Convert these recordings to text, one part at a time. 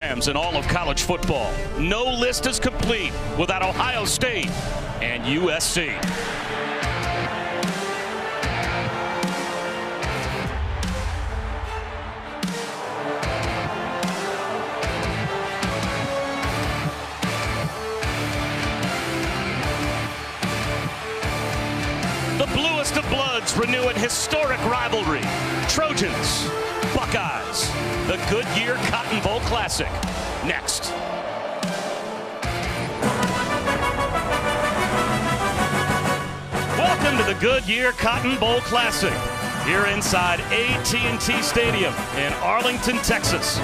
In all of college football. No list is complete without Ohio State and USC. The bluest of bloods renew a historic rivalry. Trojans, Buckeyes, the Goodyear Cotton Bowl Classic. Next. Welcome to the Goodyear Cotton Bowl Classic here inside AT&T Stadium in Arlington, Texas.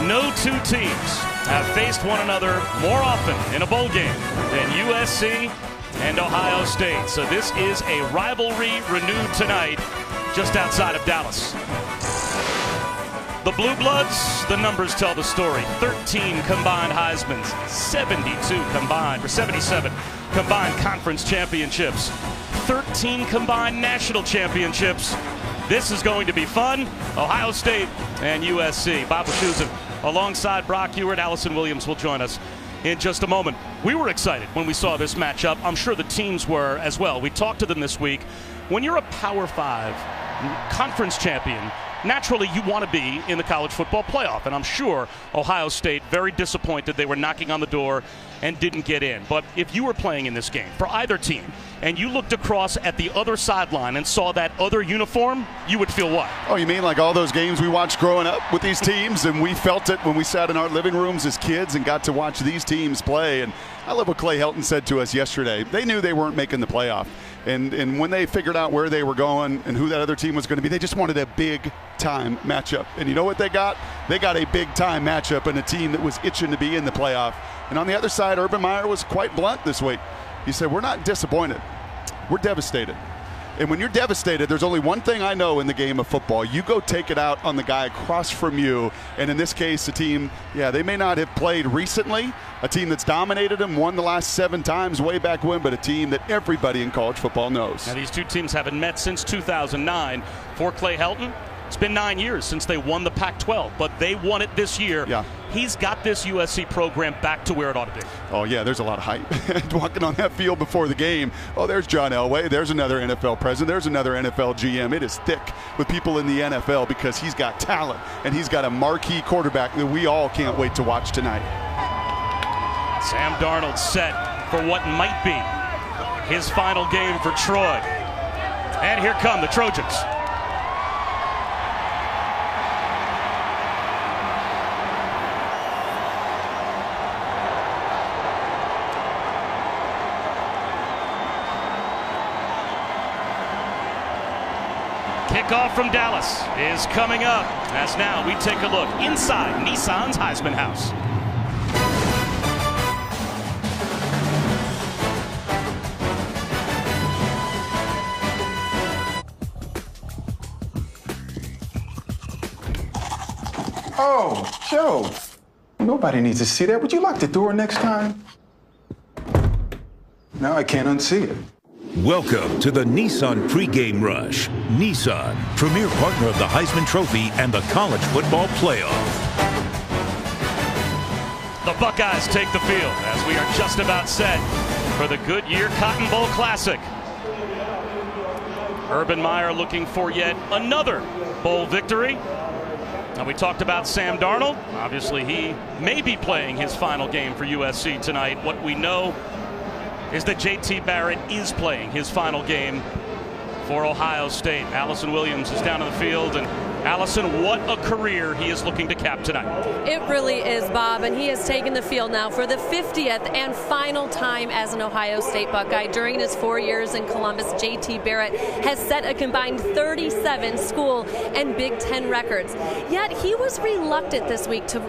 No two teams have faced one another more often in a bowl game than USC and Ohio State. So this is a rivalry renewed tonight just outside of Dallas. The Blue Bloods, the numbers tell the story. 13 combined Heismans, 77 combined conference championships, 13 combined national championships. This is going to be fun. Ohio State and USC. Bob Wischusen alongside Brock Ewert. Allison Williams will join us in just a moment. We were excited when we saw this matchup. I'm sure the teams were as well. We talked to them this week. When you're a Power 5 conference champion, naturally you want to be in the college football playoff, and I'm sure Ohio State very disappointed they were knocking on the door and didn't get in. But if you were playing in this game for either team and you looked across at the other sideline and saw that other uniform, you would feel what? Oh, you mean like all those games we watched growing up with these teams, and we felt it when we sat in our living rooms as kids and got to watch these teams play. And I love what Clay Helton said to us yesterday. They knew they weren't making the playoff. And when they figured out where they were going and who that other team was going to be, they just wanted a big-time matchup. And you know what they got? They got a big-time matchup and a team that was itching to be in the playoff. And on the other side, Urban Meyer was quite blunt this week. He said, we're not disappointed. We're devastated. And when you're devastated, there's only one thing I know in the game of football. You go take it out on the guy across from you. And in this case, a team, they may not have played recently, a team that's dominated them, won the last 7 times way back when, but a team that everybody in college football knows. Now, these two teams haven't met since 2009. For Clay Helton, it's been 9 years since they won the Pac-12, but they won it this year. Yeah. He's got this USC program back to where it ought to be. Oh, yeah, there's a lot of hype. Walking on that field before the game, oh, there's John Elway, there's another NFL president, there's another NFL GM. It is thick with people in the NFL because he's got talent, and he's got a marquee quarterback that we all can't wait to watch tonight. Sam Darnold set for what might be his final game for Troy. And here come the Trojans. Kickoff from Dallas is coming up as now we take a look inside Nissan's Heisman House. Oh, Joe. Nobody needs to see that. Would you lock the door next time? Now I can't unsee it. Welcome to the Nissan pregame rush. Nissan, premier partner of the Heisman Trophy and the College Football Playoff. The Buckeyes take the field as we are just about set for the Goodyear Cotton Bowl Classic. Urban Meyer looking for yet another bowl victory. Now, we talked about Sam Darnold. Obviously, he may be playing his final game for USC tonight. What we know is that J.T. Barrett is playing his final game for Ohio State. Allison Williams is down on the field. And Allison, what a career he is looking to cap tonight. It really is, Bob, and he has taken the field now for the 50th and final time as an Ohio State Buckeye. During his 4 years in Columbus, J.T. Barrett has set a combined 37 school and Big Ten records. Yet he was reluctant this week to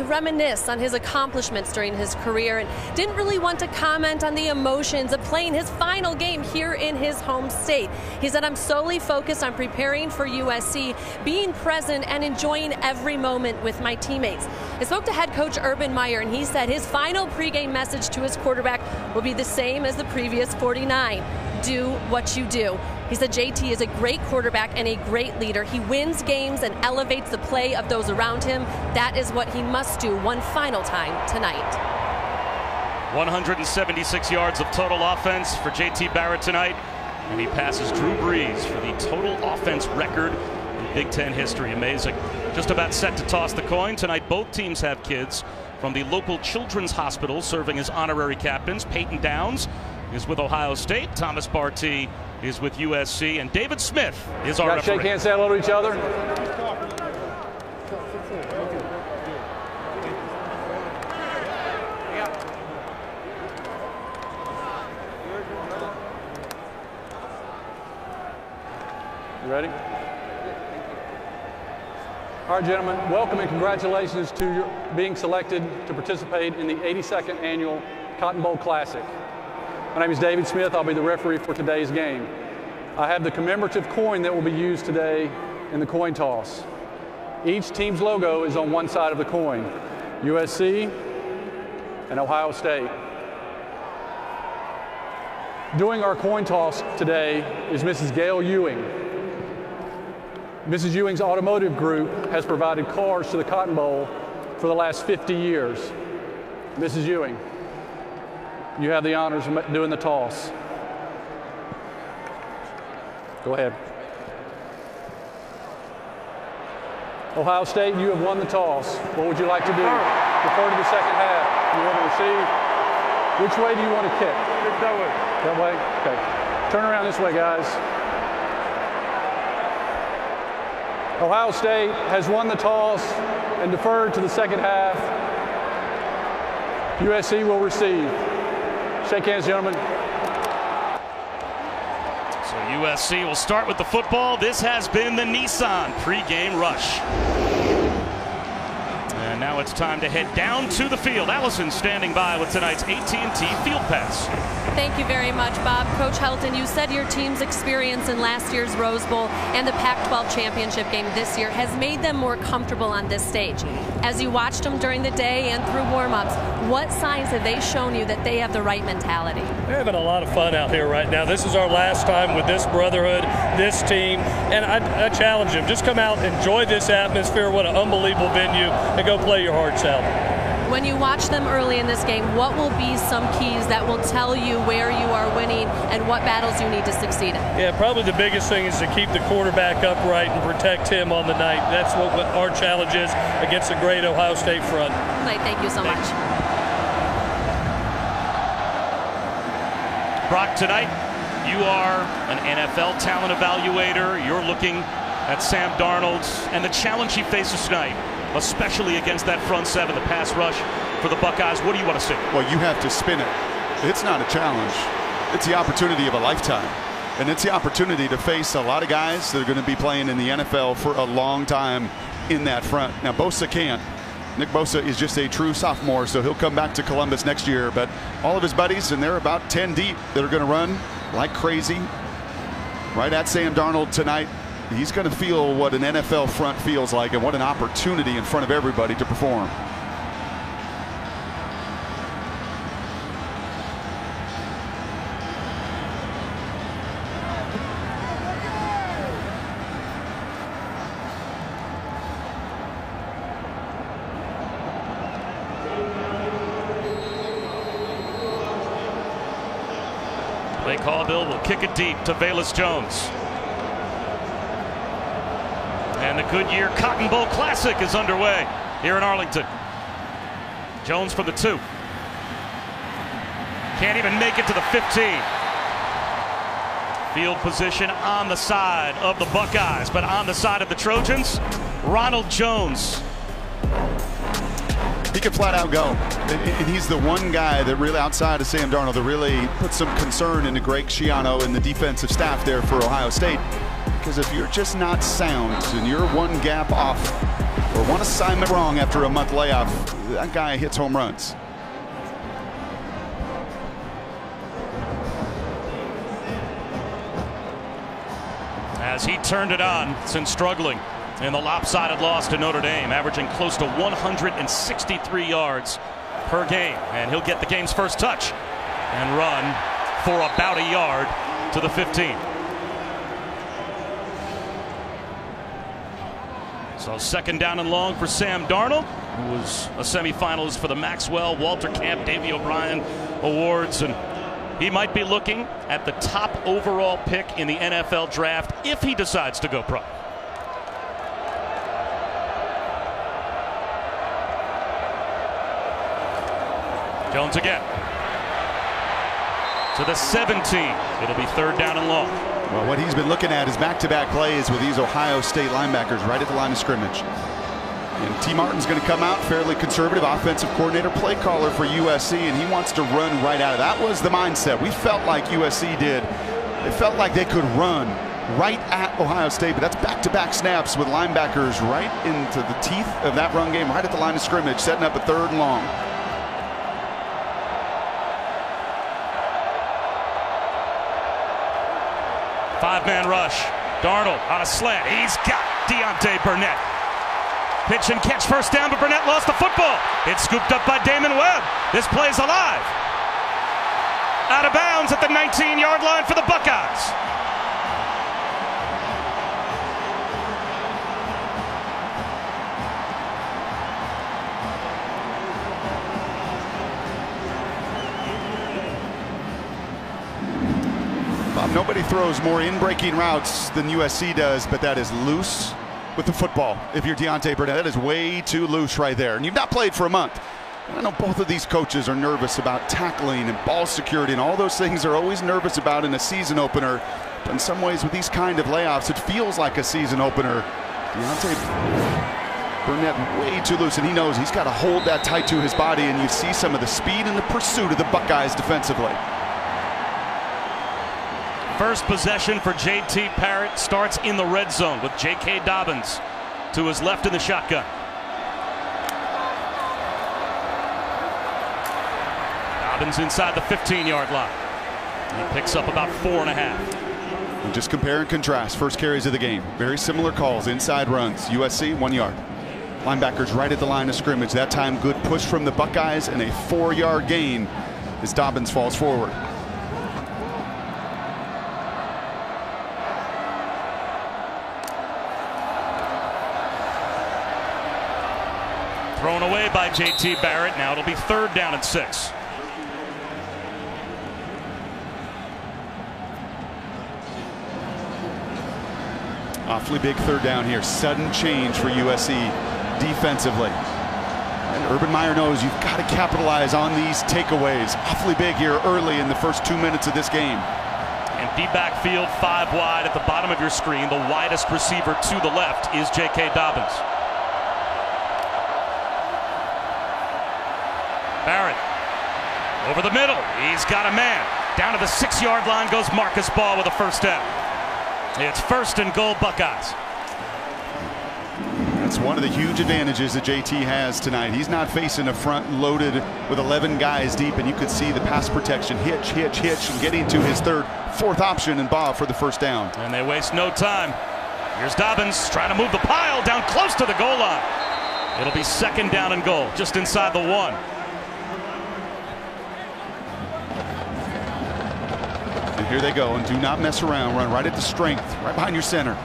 reminisce on his accomplishments during his career and didn't really want to comment on the emotions of playing his final game here in his home state. He said, I'm solely focused on preparing for USC, being present and enjoying every moment with my teammates. I spoke to head coach Urban Meyer, and he said his final pregame message to his quarterback will be the same as the previous 49. Do what you do. He said JT is a great quarterback and a great leader. He wins games and elevates the play of those around him. That is what he must do one final time tonight. 176 yards of total offense for JT Barrett tonight, and he passes Drew Brees for the total offense record in Big Ten history. Amazing. Just about set to toss the coin. Tonight both teams have kids from the local children's hospital serving as honorary captains. Peyton Downs is with Ohio State, Thomas Barty is with USC, and David Smith is our referee. Shake hands, say hello to each other. You ready? All right, gentlemen, welcome and congratulations to your being selected to participate in the 82nd Annual Cotton Bowl Classic. My name is David Smith. I'll be the referee for today's game. I have the commemorative coin that will be used today in the coin toss. Each team's logo is on one side of the coin, USC and Ohio State. Doing our coin toss today is Mrs. Gail Ewing. Mrs. Ewing's automotive group has provided cars to the Cotton Bowl for the last 50 years. Mrs. Ewing, you have the honors of doing the toss. Go ahead. Ohio State, you have won the toss. What would you like to do? Defer to the second half. You want to receive? Which way do you want to kick? That way. That way? Okay. Turn around this way, guys. Ohio State has won the toss and deferred to the second half. USC will receive. Shake hands, gentlemen. So USC will start with the football. This has been the Nissan pregame rush. And now it's time to head down to the field. Allison standing by with tonight's AT&T Field Pass. Thank you very much, Bob. Coach Helton, you said your team's experience in last year's Rose Bowl and the Pac-12 championship game this year has made them more comfortable on this stage. As you watched them during the day and through warm-ups, what signs have they shown you that they have the right mentality? They're having a lot of fun out here right now. This is our last time with this brotherhood, this team, and I challenge them. Just come out, enjoy this atmosphere. What an unbelievable venue, and go play your hearts out. When you watch them early in this game, what will be some keys that will tell you where you are winning and what battles you need to succeed in? Yeah, probably the biggest thing is to keep the quarterback upright and protect him on the night. That's what our challenge is against a great Ohio State front. Thank you so much. Brock, tonight you are an NFL talent evaluator. You're looking at Sam Darnold and the challenge he faces tonight, especially against that front seven, the pass rush for the Buckeyes. What do you want to see? Well, you have to spin it. It's not a challenge. It's the opportunity of a lifetime. And it's the opportunity to face a lot of guys that are going to be playing in the NFL for a long time in that front. Now, Bosa can't. Nick Bosa is just a true sophomore, so he'll come back to Columbus next year. But all of his buddies, and they're about 10 deep, that are going to run like crazy right at Sam Darnold tonight. He's going to feel what an NFL front feels like and what an opportunity in front of everybody to perform. Blake Hallbill will kick it deep to Velus Jones. And the Goodyear Cotton Bowl Classic is underway here in Arlington. Jones for the 2. Can't even make it to the 15. Field position on the side of the Buckeyes, but on the side of the Trojans, Ronald Jones. He can flat out go. And he's the one guy that really, outside of Sam Darnold, that really put some concern into Greg Schiano and the defensive staff there for Ohio State. Because if you're just not sound and you're one gap off or one assignment wrong after a month layoff, that guy hits home runs. As he turned it on since struggling in the lopsided loss to Notre Dame, averaging close to 163 yards per game. And he'll get the game's first touch and run for about a yard to the 15. So second down and long for Sam Darnold, who was a semifinalist for the Maxwell, Walter Camp, Davey O'Brien awards, and he might be looking at the top overall pick in the NFL draft if he decides to go pro. Jones again. To the 17. It'll be third down and long. Well, what he's been looking at is back-to-back plays with these Ohio State linebackers right at the line of scrimmage. And T. Martin's going to come out, fairly conservative offensive coordinator, play caller for USC, and he wants to run right out of that. Was the mindset. We felt like USC did. They felt like they could run right at Ohio State, but that's back-to-back snaps with linebackers right into the teeth of that run game, right at the line of scrimmage, setting up a third and long. Five-man rush. Darnold on a slant. He's got Deontay Burnett. Pitch and catch, first down, but Burnett lost the football. It's scooped up by Damon Webb. This play's alive. Out of bounds at the 19-yard line for the Buckeyes. Nobody throws more in-breaking routes than USC does, but that is loose with the football. If you're Deontay Burnett, that is way too loose right there. And you've not played for a month. And I know both of these coaches are nervous about tackling and ball security and all those things they're always nervous about in a season opener. But in some ways, with these kind of layoffs, it feels like a season opener. Deontay Burnett way too loose, and he knows he's got to hold that tight to his body, and you see some of the speed and the pursuit of the Buckeyes defensively. First possession for J.T. Barrett starts in the red zone with J.K. Dobbins to his left in the shotgun. Dobbins inside the 15-yard line. He picks up about 4.5. And just compare and contrast first carries of the game. Very similar calls, inside runs. USC 1 yard. Linebackers right at the line of scrimmage. That time good push from the Buckeyes and a 4-yard gain as Dobbins falls forward. Thrown away by J.T. Barrett. Now it'll be third down and 6. Awfully big third down here. Sudden change for USC defensively. And Urban Meyer knows you've got to capitalize on these takeaways. Awfully big here early in the first 2 minutes of this game. Empty backfield, 5 wide at the bottom of your screen. The widest receiver to the left is J.K. Dobbins. Barrett over the middle. He's got a man. Down to the 6-yard line goes Marcus Ball with a first down. It's first and goal, Buckeyes. That's one of the huge advantages that JT has tonight. He's not facing a front loaded with 11 guys deep, and you could see the pass protection hitch, and getting to his third, fourth option and Bob for the first down. And they waste no time. Here's Dobbins trying to move the pile down close to the goal line. It'll be second down and goal, just inside the 1. And here they go, and do not mess around. Run right at the strength, right behind your center.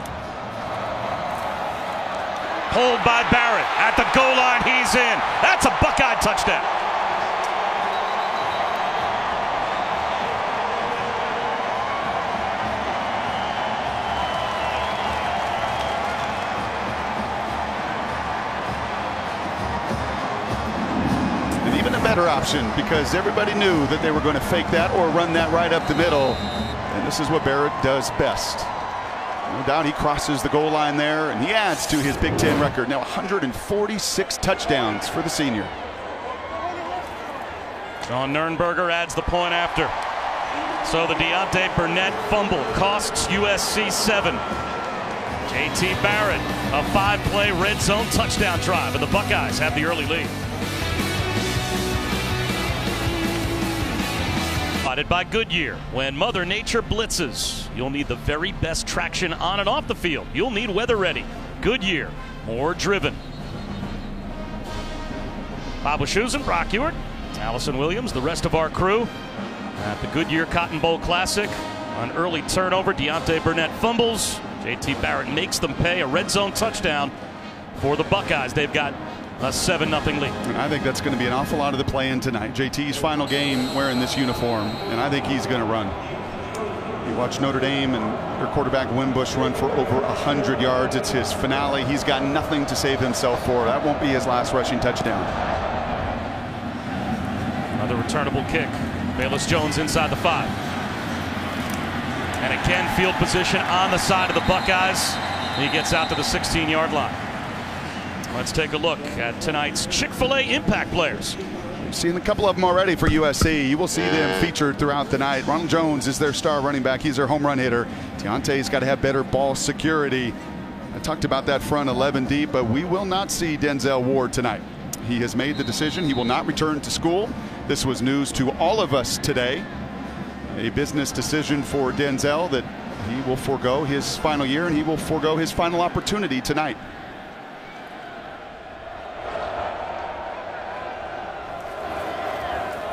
Pulled by Barrett at the goal line. He's in. That's a Buckeye touchdown. And even a better option, because everybody knew that they were going to fake that or run that right up the middle. And this is what Barrett does best. No doubt he crosses the goal line there, and he adds to his Big Ten record. Now 146 touchdowns for the senior. Sean Nurnberger adds the point after. So the Deontay Burnett fumble costs USC 7. J.T. Barrett, a 5-play red zone touchdown drive, and the Buckeyes have the early lead. By Goodyear. When Mother Nature blitzes, you'll need the very best traction on and off the field. You'll need weather ready. Goodyear, more driven. Bob Wischusen, Brock Ewart, Allison Williams, the rest of our crew at the Goodyear Cotton Bowl Classic. An early turnover, Deontay Burnett fumbles. J.T. Barrett makes them pay a red zone touchdown for the Buckeyes. They've got a 7-0 lead. And I think that's going to be an awful lot of the play-in tonight. JT's final game wearing this uniform, and I think he's going to run. You watch Notre Dame and their quarterback Wimbush run for over 100 yards. It's his finale. He's got nothing to save himself for. That won't be his last rushing touchdown. Another returnable kick. Bayless Jones inside the 5. And again, field position on the side of the Buckeyes. He gets out to the 16-yard line. Let's take a look at tonight's Chick-fil-A impact players. We've seen a couple of them already for USC. You will see them featured throughout the night. Ronald Jones is their star running back. He's their home run hitter. Deontay's got to have better ball security. I talked about that front 11 deep, but we will not see Denzel Ward tonight. He has made the decision. He will not return to school. This was news to all of us today. A business decision for Denzel that he will forego his final year and he will forego his final opportunity tonight.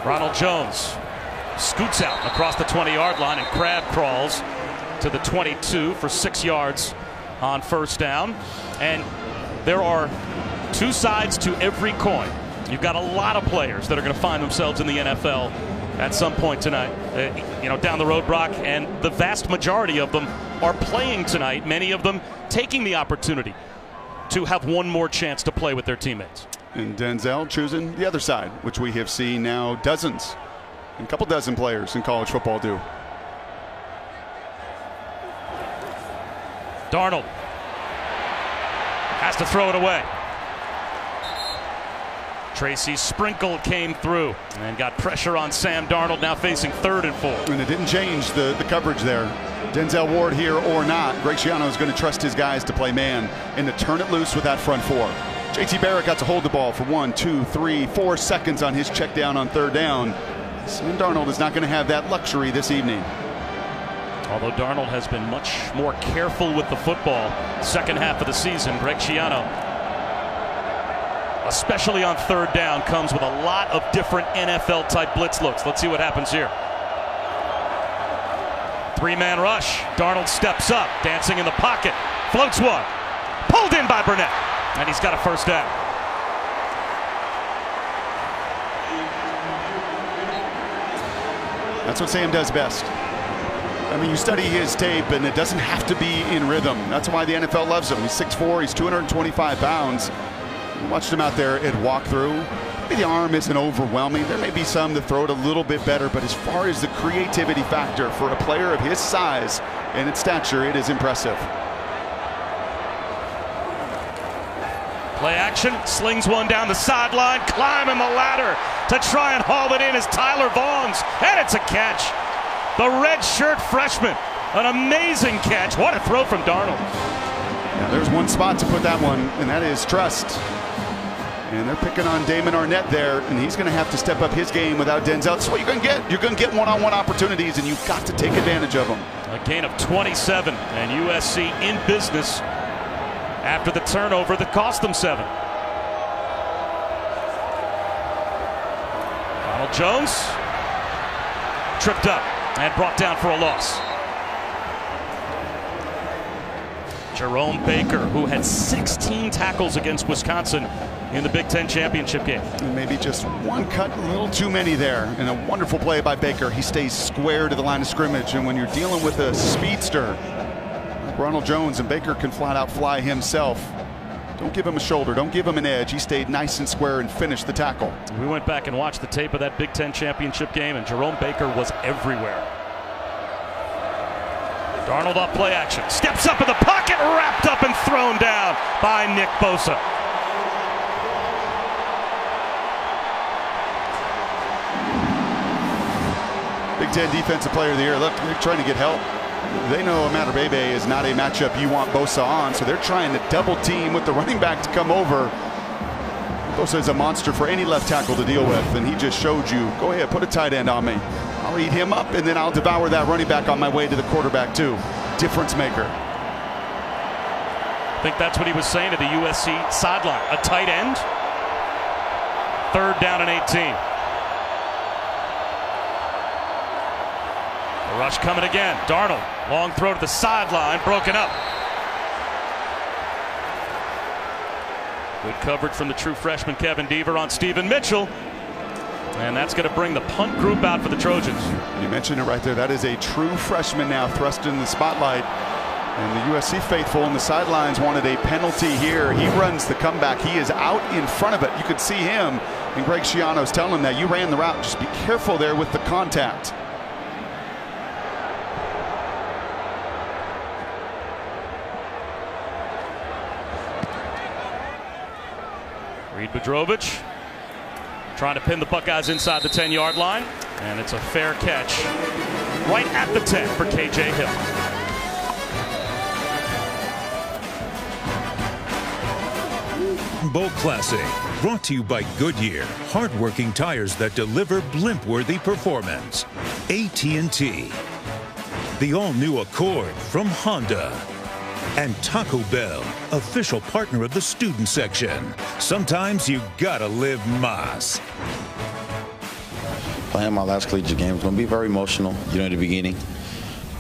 Ronald Jones scoots out across the 20-yard line and crab crawls to the 22 for 6 yards on first down. And there are two sides to every coin. You've got a lot of players that are going to find themselves in the NFL at some point tonight, down the road, Brock, and the vast majority of them are playing tonight, many of them taking the opportunity to have one more chance to play with their teammates. And Denzel choosing the other side, which we have seen now dozens, a couple dozen players in college football do. Darnold has to throw it away. Tracy Sprinkle came through and got pressure on Sam Darnold, now facing 3rd and 4. And it didn't change the coverage there. Denzel Ward here or not, Greg Schiano is going to trust his guys to play man and to turn it loose with that front 4. JT Barrett got to hold the ball for 1, 2, 3, 4 seconds on his check down on 3rd down. Sam Darnold is not going to have that luxury this evening. Although Darnold has been much more careful with the football second half of the season, Greg Schiano, especially on 3rd down, comes with a lot of different NFL-type blitz looks. Let's see what happens here. 3-man rush. Darnold steps up, dancing in the pocket, floats one, pulled in by Burnett, and he's got a first down. That's what Sam does best. I mean, you study his tape, and it doesn't have to be in rhythm. That's why the NFL loves him. He's 6'4", he's 225 pounds. We watched him out there at walkthrough. Maybe the arm isn't overwhelming. There may be some that throw it a little bit better, but as far as the creativity factor for a player of his size and its stature, it is impressive. Play action, slings one down the sideline, climbing the ladder to try and haul it in as Tyler Vaughn's, and it's a catch. The red shirt freshman, an amazing catch. What a throw from Darnold. Now there's one spot to put that one, and that is trust. And they're picking on Damon Arnett there, and he's going to have to step up his game without Denzel. That's what you're going to get. You're going to get one-on-one opportunities, and you've got to take advantage of them. A gain of 27, and USC in business after the turnover that cost them 7. Ronald Jones tripped up and brought down for a loss. Jerome Baker, who had 16 tackles against Wisconsin in the Big Ten championship game. And maybe just one cut, a little too many there. And a wonderful play by Baker. He stays square to the line of scrimmage. And when you're dealing with a speedster like Ronald Jones, and Baker can flat out fly himself, don't give him a shoulder, don't give him an edge. He stayed nice and square and finished the tackle. We went back and watched the tape of that Big Ten championship game, and Jerome Baker was everywhere. Darnold off play action, steps up in the pocket, wrapped up and thrown down by Nick Bosa. Big Ten Defensive Player of the Year. Look, they're trying to get help. They know Imatorbhebhe is not a matchup you want Bosa on, so they're trying to double team with the running back to come over. Bosa is a monster for any left tackle to deal with, and he just showed you, go ahead, put a tight end on me. I'll eat him up, and then I'll devour that running back on my way to the quarterback too. Difference maker. I think that's what he was saying to the USC sideline. A tight end. 3rd down and 18. The rush coming again. Darnold, long throw to the sideline, broken up. Good coverage from the true freshman Kevin Deaver on Stephen Mitchell. And that's going to bring the punt group out for the Trojans. You mentioned it right there. That is a true freshman now thrust in the spotlight. And the USC faithful on the sidelines wanted a penalty here. He runs the comeback. He is out in front of it. You could see him, and Greg Schiano's telling him that you ran the route. Just be careful there with the contact. Reed Bedrovich trying to pin the Buckeyes inside the 10-yard line, and it's a fair catch right at the 10 for KJ Hill. Bowl Classic, brought to you by Goodyear, hardworking tires that deliver blimp-worthy performance. AT&T, the all-new Accord from Honda, and Taco Bell, official partner of the student section. Sometimes you gotta live Mas. Playing my last collegiate game is going to be very emotional, in the beginning.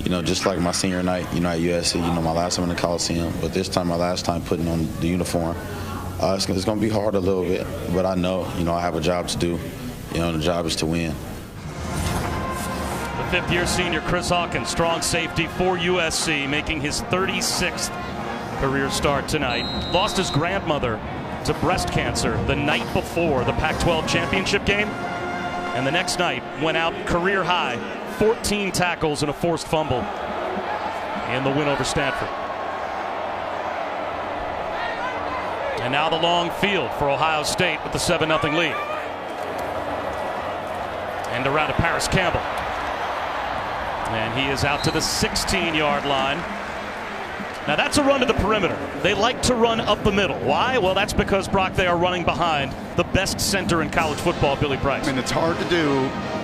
Just like my senior night, at USC, my last time in the Coliseum, but this time, my last time putting on the uniform. It's going to be hard a little bit, but I know, I have a job to do, and the job is to win. The fifth-year senior Chris Hawkins, strong safety for USC, making his 36th career start tonight. Lost his grandmother to breast cancer the night before the Pac-12 championship game, and the next night went out career high, 14 tackles and a forced fumble in the win over Stanford. And now the long field for Ohio State with the 7-0 lead. And around to Paris Campbell. And he is out to the 16-yard line. Now that's a run to the perimeter. They like to run up the middle. Why? Well, that's because, Brock, they are running behind the best center in college football, Billy Price. And it's hard to do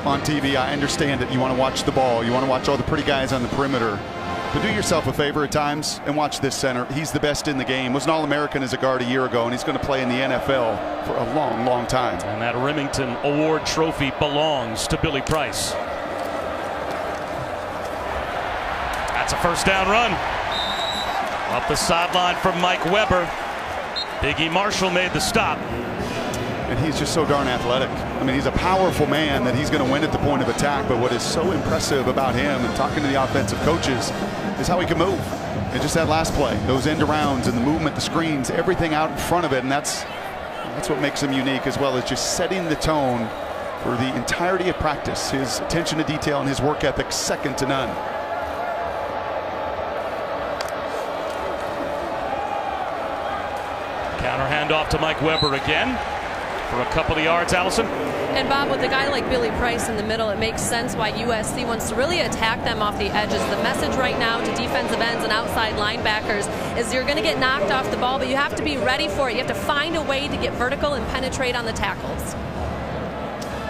on TV. I understand it. You want to watch the ball. You want to watch all the pretty guys on the perimeter. But do yourself a favor at times and watch this center. He's the best in the game. Was an All-American as a guard a year ago, and he's going to play in the NFL for a long, long time. And that Remington Award trophy belongs to Billy Price. That's a first down run. Up the sideline from Mike Weber. Biggie Marshall made the stop. And he's just so darn athletic. I mean, he's a powerful man that he's going to win at the point of attack. But what is so impressive about him and talking to the offensive coaches is how he can move. And just that last play, those end arounds and the movement, the screens, everything out in front of it. And that's what makes him unique, as well as just setting the tone for the entirety of practice. His attention to detail and his work ethic, second to none. Counter handoff to Mike Weber again for a couple of yards, Allison. And Bob, with a guy like Billy Price in the middle, it makes sense why USC wants to really attack them off the edges. The message right now to defensive ends and outside linebackers is you're going to get knocked off the ball, but you have to be ready for it. You have to find a way to get vertical and penetrate on the tackles.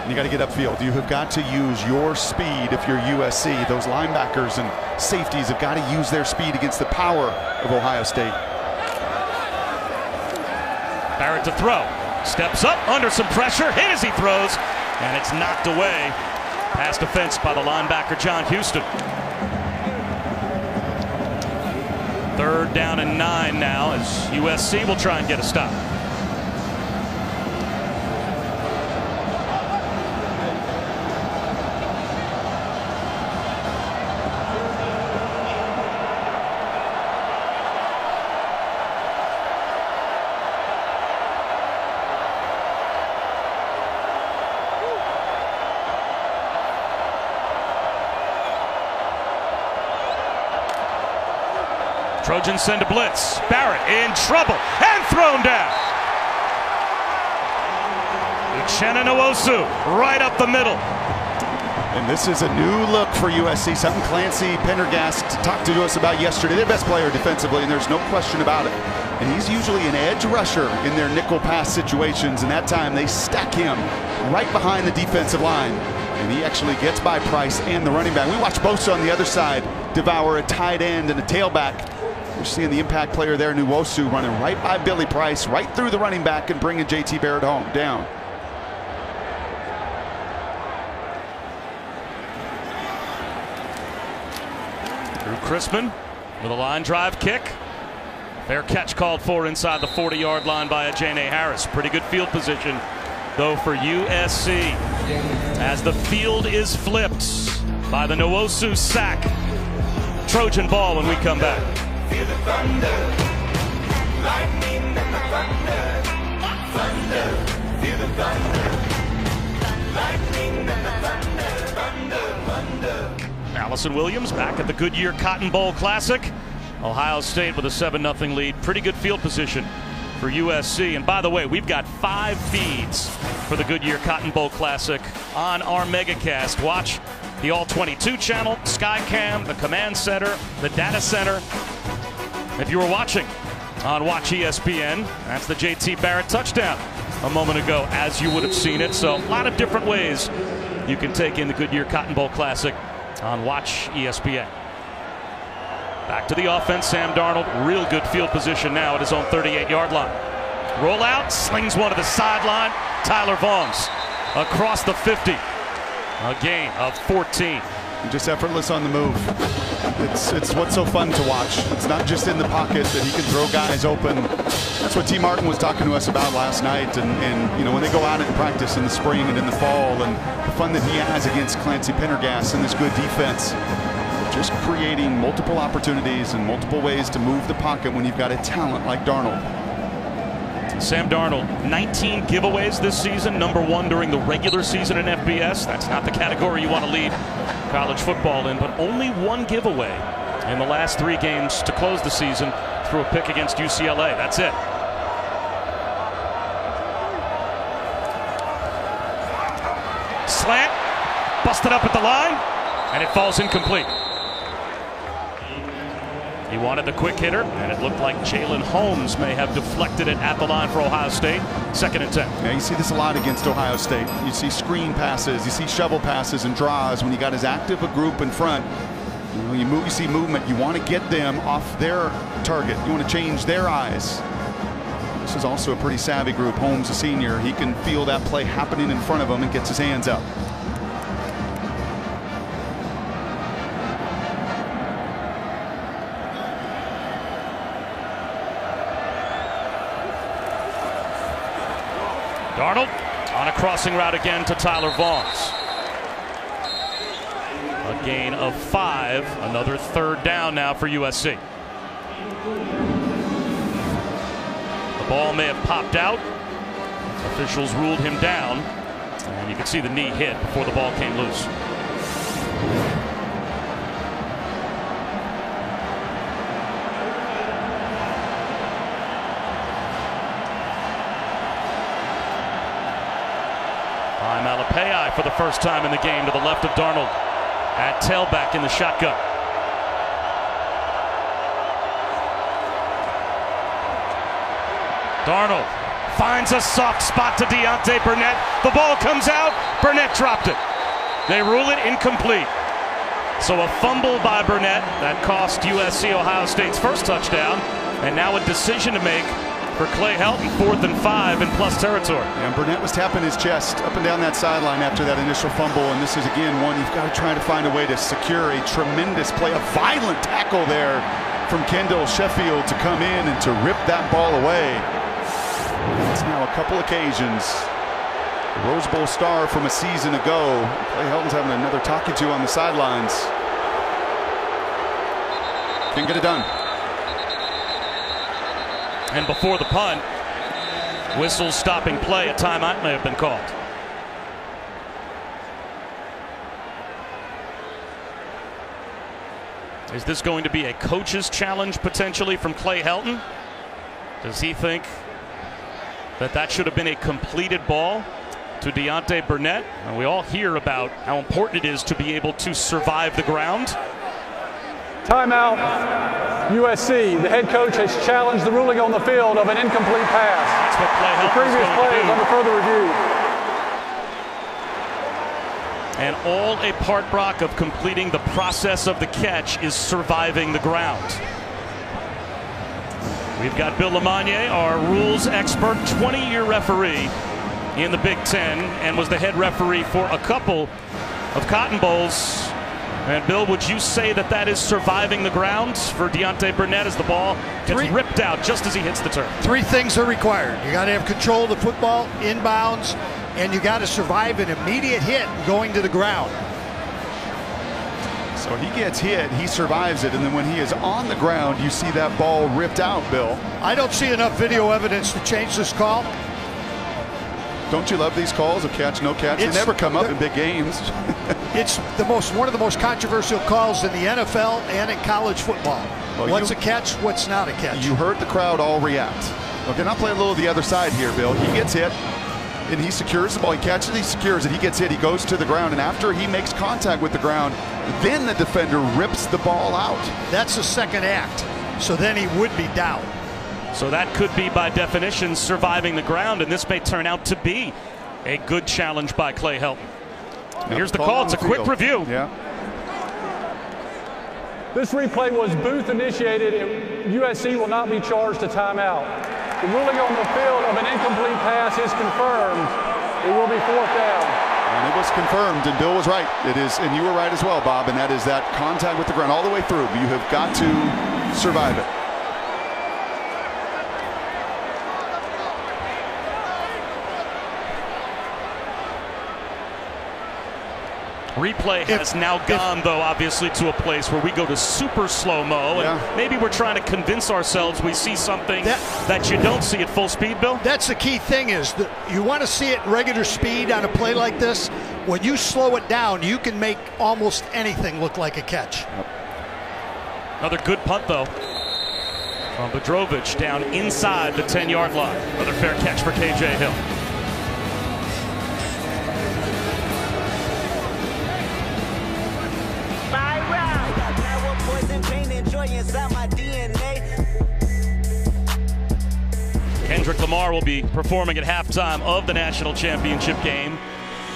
You got to get upfield. You have got to use your speed if you're USC. Those linebackers and safeties have got to use their speed against the power of Ohio State. Barrett to throw. Steps up under some pressure, hit as he throws, and it's knocked away past defense by the linebacker John Houston. 3rd down and 9 now as USC will try and get a stop. Trojans send a blitz. Barrett in trouble and thrown down. Uchenna Nwosu right up the middle. And this is a new look for USC, something Clancy Pendergast talked to us about yesterday. Their best player defensively, and there's no question about it. And he's usually an edge rusher in their nickel pass situations, and that time they stack him right behind the defensive line. And he actually gets by Price and the running back. We watched Bosa on the other side devour a tight end and a tailback. We're seeing the impact player there, Nwosu, running right by Billy Price, right through the running back and bringing JT Barrett home down. Drew Crispin with a line drive kick. Fair catch called for inside the 40-yard line by Ajane Harris. Pretty good field position, though, for USC. As the field is flipped by the Nwosu sack. Trojan ball when we come back. Feel the thunder, lightning and the thunder, thunder, feel the thunder, lightning and the thunder. Allison Williams back at the Goodyear Cotton Bowl Classic. Ohio State with a 7-0 lead. Pretty good field position for USC. And by the way, we've got 5 feeds for the Goodyear Cotton Bowl Classic on our Megacast. Watch the All-22 channel, Skycam, the Command Center, the Data Center. If you were watching on Watch ESPN, that's the JT Barrett touchdown a moment ago, as you would have seen it. So a lot of different ways you can take in the Goodyear Cotton Bowl Classic on Watch ESPN. Back to the offense, Sam Darnold. Real good field position now at his own 38-yard line. Roll out, slings one to the sideline. Tyler Vaughns across the 50. A gain of 14. Just effortless on the move. It's what's so fun to watch. It's not just in the pocket that he can throw guys open. That's what T. Martin was talking to us about last night. And you know, when they go out and practice in the spring and in the fall, and the fun that he has against Clancy Pendergast and this good defense, just creating multiple opportunities and multiple ways to move the pocket when you've got a talent like Darnold. Sam Darnold, 19 giveaways this season, #1 during the regular season in FBS. That's not the category you want to lead college football in, but only 1 giveaway in the last 3 games to close the season through a pick against UCLA. That's it. Slant, busted up at the line, and it falls incomplete. He wanted the quick hitter, and it looked like Jalen Holmes may have deflected it at the line for Ohio State. 2nd and 10. Yeah, you see this a lot against Ohio State. You see screen passes, you see shovel passes and draws when you got as active a group in front. You know, you see movement. You want to get them off their target. You want to change their eyes. This is also a pretty savvy group. Holmes, a senior, he can feel that play happening in front of him and gets his hands up. Darnold on a crossing route again to Tyler Vaughns. A gain of 5, another 3rd down now for USC. The ball may have popped out. Officials ruled him down, and you can see the knee hit before the ball came loose. Malapai for the first time in the game to the left of Darnold at tailback in the shotgun. Darnold finds a soft spot to Deontay Burnett. The ball comes out. Burnett dropped it. They rule it incomplete. So a fumble by Burnett that cost USC Ohio State's first touchdown, and now a decision to make for Clay Helton, 4th and 5 in plus territory. And Burnett was tapping his chest up and down that sideline after that initial fumble, and this is again one you've got to try to find a way to secure. A tremendous play, a violent tackle there from Kendall Sheffield to come in and to rip that ball away. It's now a couple occasions. The Rose Bowl star from a season ago. Clay Helton's having another talking to on the sidelines. Can't get it done. And before the punt, whistles stopping play. A timeout may have been called. Is this going to be a coach's challenge potentially from Clay Helton? Does he think that that should have been a completed ball to Deontay Burnett? And we all hear about how important it is to be able to survive the ground. Timeout, USC. The head coach has challenged the ruling on the field of an incomplete pass. That's what Clay Helton the previous play is under further review. And all a part, Brock, of completing the process of the catch is surviving the ground. We've got Bill Lamagna, our rules expert, 20-year referee in the Big Ten, and was the head referee for a couple of Cotton Bowls And Bill, would you say that that is surviving the ground for Deontay Burnett as the ball gets ripped out just as he hits the turf? 3 things are required. You got to have control of the football inbounds, and you got to survive an immediate hit going to the ground. So he gets hit, he survives it, and then when he is on the ground, you see that ball ripped out, Bill. I don't see enough video evidence to change this call. Don't you love these calls of catch, no catch? They never come up in big games. It's one of the most controversial calls in the NFL and in college football. Well, what's a catch? What's not a catch? You heard the crowd all react. Okay, now play a little the other side here, Bill. He gets hit, and he secures the ball. He catches, he secures it. He gets hit, he goes to the ground, and after he makes contact with the ground, then the defender rips the ball out. That's the second act. So then he would be down. So that could be, by definition, surviving the ground, and this may turn out to be a good challenge by Clay Helton. Here's the call. It's a quick review. Yeah. This replay was booth initiated, and USC will not be charged a timeout. The ruling on the field of an incomplete pass is confirmed. It will be 4th down. And it was confirmed, and Bill was right. It is, and you were right as well, Bob, and that is that contact with the ground all the way through. You have got to survive it. Replay has now gone, though, obviously, to a place where we go to super slow-mo, and maybe we're trying to convince ourselves we see something that you don't see at full speed, Bill? That's the key thing, is that you want to see it regular speed on a play like this. When you slow it down, you can make almost anything look like a catch. Another good punt, though, from Bedrovich down inside the 10-yard line. Another fair catch for K.J. Hill. Kendrick Lamar will be performing at halftime of the national championship game.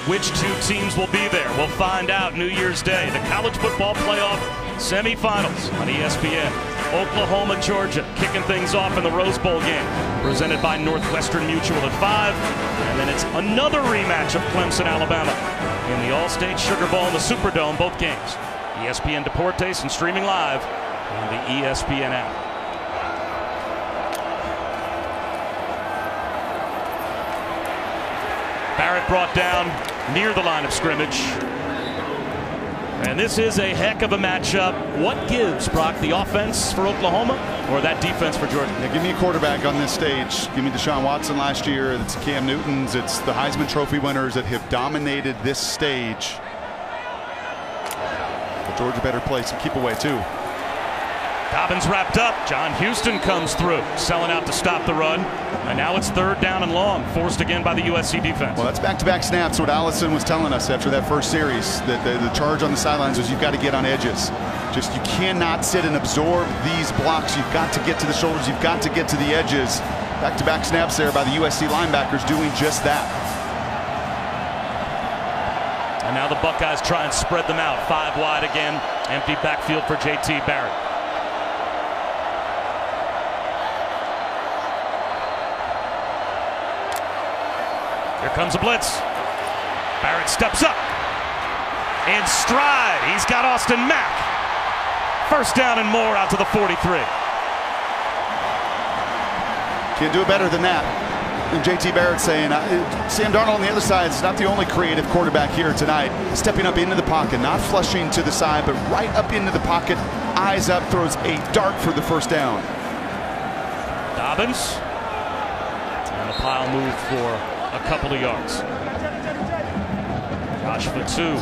Which 2 teams will be there? We'll find out New Year's Day. The college football playoff semifinals on ESPN. Oklahoma, Georgia, kicking things off in the Rose Bowl game, presented by Northwestern Mutual at 5. And then it's another rematch of Clemson, Alabama, in the All-State Sugar Bowl and the Superdome, both games. ESPN Deportes and streaming live on the ESPN app. Barrett brought down near the line of scrimmage. And this is a heck of a matchup. What gives, Brock, the offense for Oklahoma or that defense for Georgia? Yeah, give me a quarterback on this stage. Give me Deshaun Watson last year. It's Cam Newton's. It's the Heisman Trophy winners that have dominated this stage. But Georgia better play some keep away, too. Dobbins wrapped up. John Houston comes through, selling out to stop the run. And now it's 3rd down and long, forced again by the USC defense. Well, that's back-to-back snaps. What Allison was telling us after that first series, that the charge on the sidelines was you've got to get on edges. Just you cannot sit and absorb these blocks. You've got to get to the shoulders. You've got to get to the edges. Back-to-back snaps there by the USC linebackers doing just that. And now the Buckeyes try and spread them out. 5 wide again. Empty backfield for J.T. Barrett. Here comes a blitz. Barrett steps up. In stride, he's got Austin Mack. 1st down and more out to the 43. Can't do it better than that. And J.T. Barrett saying, Sam Darnold on the other side is not the only creative quarterback here tonight. Stepping up into the pocket, not flushing to the side, but right up into the pocket. Eyes up, throws a dart for the 1st down. Dobbins. And the pile moved for a couple of yards. Josh Fatu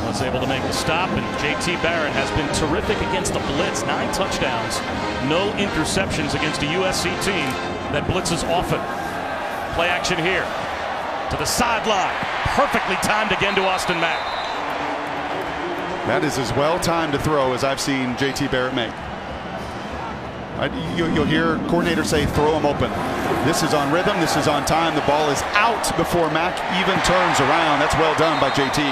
was able to make the stop, and J.T. Barrett has been terrific against the blitz. 9 touchdowns, no interceptions against a USC team that blitzes often. Play action here to the sideline. Perfectly timed again to Austin Mack. That is as well timed to throw as I've seen J.T. Barrett make. You'll hear coordinators say throw him open. This is on rhythm. This is on time. The ball is out before Mack even turns around. That's well done by J.T.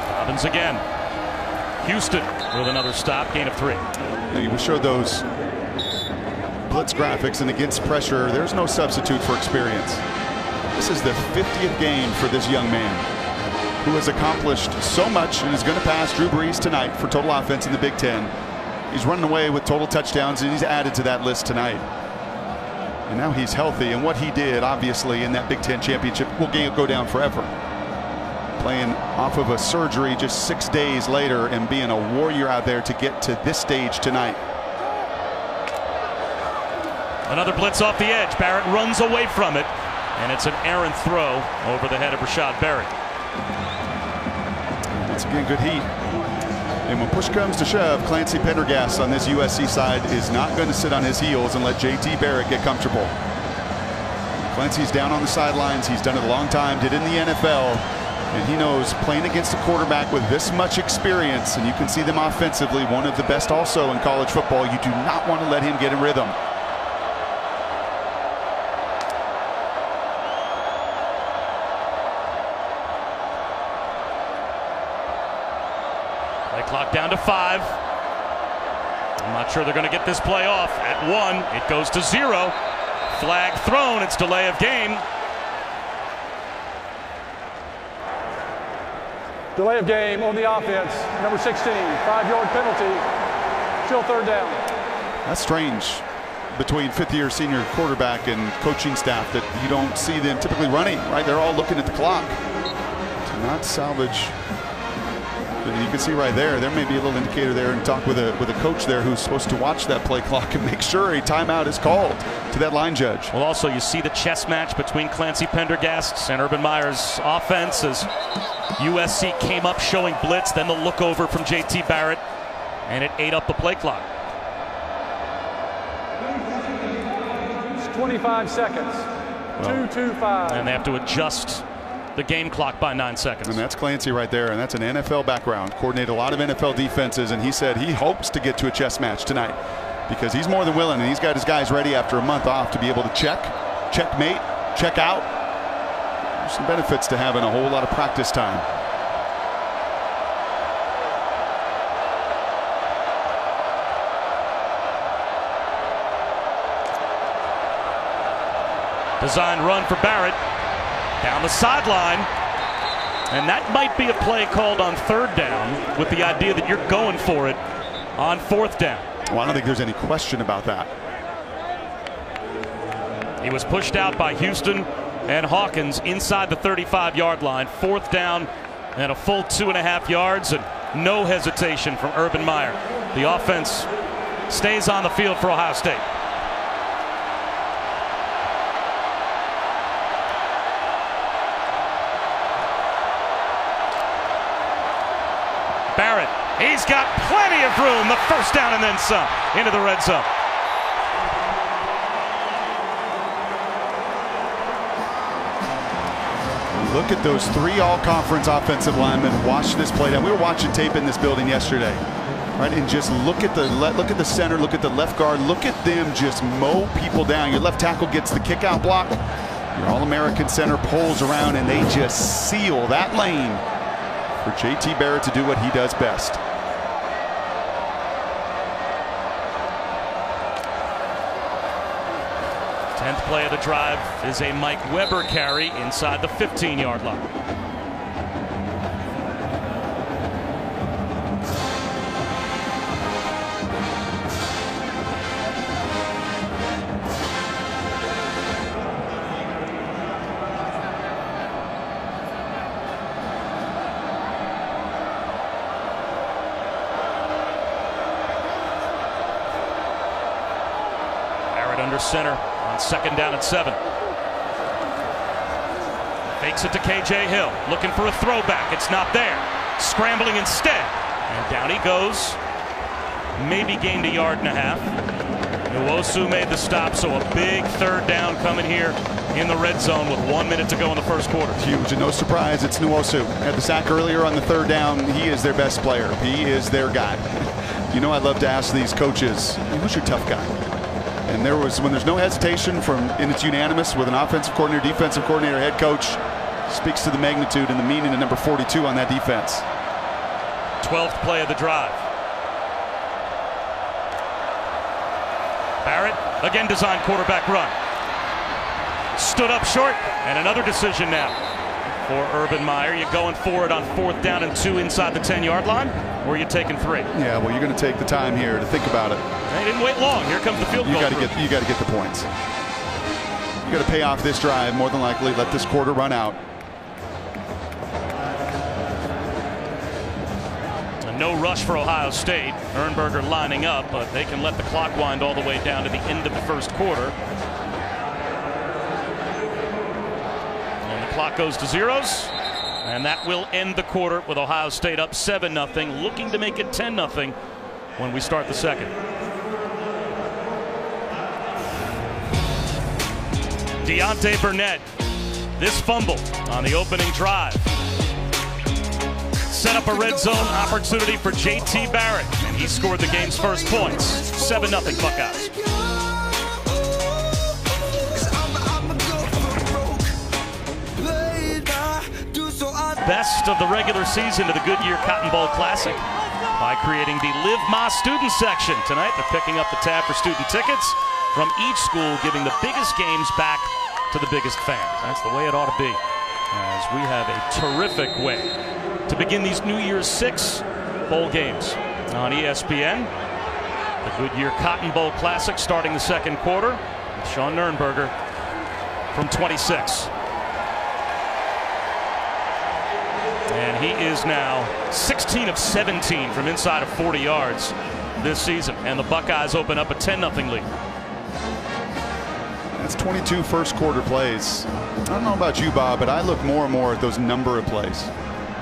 Dobbins again. Houston with another stop, gain of 3. We showed those blitz graphics and against pressure, there's no substitute for experience. This is the 50th game for this young man who has accomplished so much and is going to pass Drew Brees tonight for total offense in the Big Ten. He's running away with total touchdowns, and he's added to that list tonight. And now he's healthy, and what he did, obviously, in that Big Ten championship will go down forever. Playing off of a surgery just 6 days later and being a warrior out there to get to this stage tonight. Another blitz off the edge. Barrett runs away from it, and it's an errant throw over the head of Rashad Berry. Once again, good heat. And when push comes to shove, Clancy Pendergast on this USC side is not going to sit on his heels and let J.T. Barrett get comfortable. Clancy's down on the sidelines. He's done it a long time, did it in the NFL. And he knows playing against a quarterback with this much experience, and you can see them offensively, one of the best also in college football, you do not want to let him get in rhythm. Clock down to 5. I'm not sure they're going to get this play off. At 1, it goes to 0. Flag thrown. It's delay of game. Delay of game on the offense. Number 16, 5-yard penalty. Still third down. That's strange between fifth-year senior quarterback and coaching staff that you don't see them typically running, right? They're all looking at the clock to not salvage. And you can see right there may be a little indicator there, and talk with a coach there who's supposed to watch that play clock and make sure a timeout is called to that line judge. Well, also you see the chess match between Clancy Pendergast's and Urban Meyer's offense as USC came up showing blitz, then the look over from J.T. Barrett, and it ate up the play clock. It's 25 seconds. 2-2-5. And they have to adjust the game clock by 9 seconds. And that's Clancy right there, and that's an NFL background. Coordinated a lot of NFL defenses, and he said he hopes to get to a chess match tonight because he's more than willing, and he's got his guys ready after a month off to be able to checkmate, check out. There's some benefits to having a whole lot of practice time. Design run for Barrett. Down the sideline, and that might be a play called on third down with the idea that you're going for it on fourth down. Well, I don't think there's any question about that. He was pushed out by Houston and Hawkins inside the 35-yard line. Fourth down and a full 2.5 yards, and no hesitation from Urban Meyer. The offense stays on the field for Ohio State. Barrett, he's got plenty of room. The first down and then some into the red zone. Look at those 3 all-conference offensive linemen watch this play down. We were watching tape in this building yesterday, right? And just look at the center, look at the left guard, look at them just mow people down. Your left tackle gets the kick-out block. Your All-American center pulls around, and they just seal that lane for J.T. Barrett to do what he does best. Tenth play of the drive is a Mike Weber carry inside the 15-yard line. Under center on second down and 7. Fakes it to KJ Hill, looking for a throwback. It's not there. Scrambling instead, and down he goes. Maybe gained 1.5 yards. Nwosu made the stop, so a big third down coming here in the red zone with 1 minute to go in the first quarter. Huge, and no surprise, it's Nwosu. Had the sack earlier on the third down. He is their best player. He is their guy. You know, I'd love to ask these coaches, who's your tough guy? And when there's no hesitation and it's unanimous with an offensive coordinator, defensive coordinator, head coach, speaks to the magnitude and the meaning of number 42 on that defense. 12th play of the drive. Barrett, again designed quarterback run. Stood up short, and another decision now for Urban Meyer. You going for it on 4th down and 2 inside the 10-yard line, or are you taking 3? Yeah, well, you're going to take the time here to think about it. They didn't wait long. Here comes the field goal. You got to get the points. You got to pay off this drive, more than likely. Let this quarter run out. No rush for Ohio State. Ernberger lining up, but they can let the clock wind all the way down to the end of the first quarter. And the clock goes to zeros, and that will end the quarter with Ohio State up 7-0, looking to make it 10-0 when we start the second. Deontay Burnett, this fumble on the opening drive set up a red zone opportunity for J.T. Barrett, and he scored the game's first points. 7-0 Buckeyes. Best of the regular season to the Goodyear Cotton Bowl Classic by creating the Live Ma student section. Tonight they're picking up the tab for student tickets from each school, giving the biggest games back to the biggest fans. That's the way it ought to be, as we have a terrific way to begin these New Year's 6 bowl games on ESPN. The Goodyear Cotton Bowl Classic starting the second quarter with Sean Nurnberger from 26. And he is now 16 of 17 from inside of 40 yards this season. And the Buckeyes open up a 10-0 lead. That's 22 first quarter plays. I don't know about you, Bob, but I look more and more at those number of plays.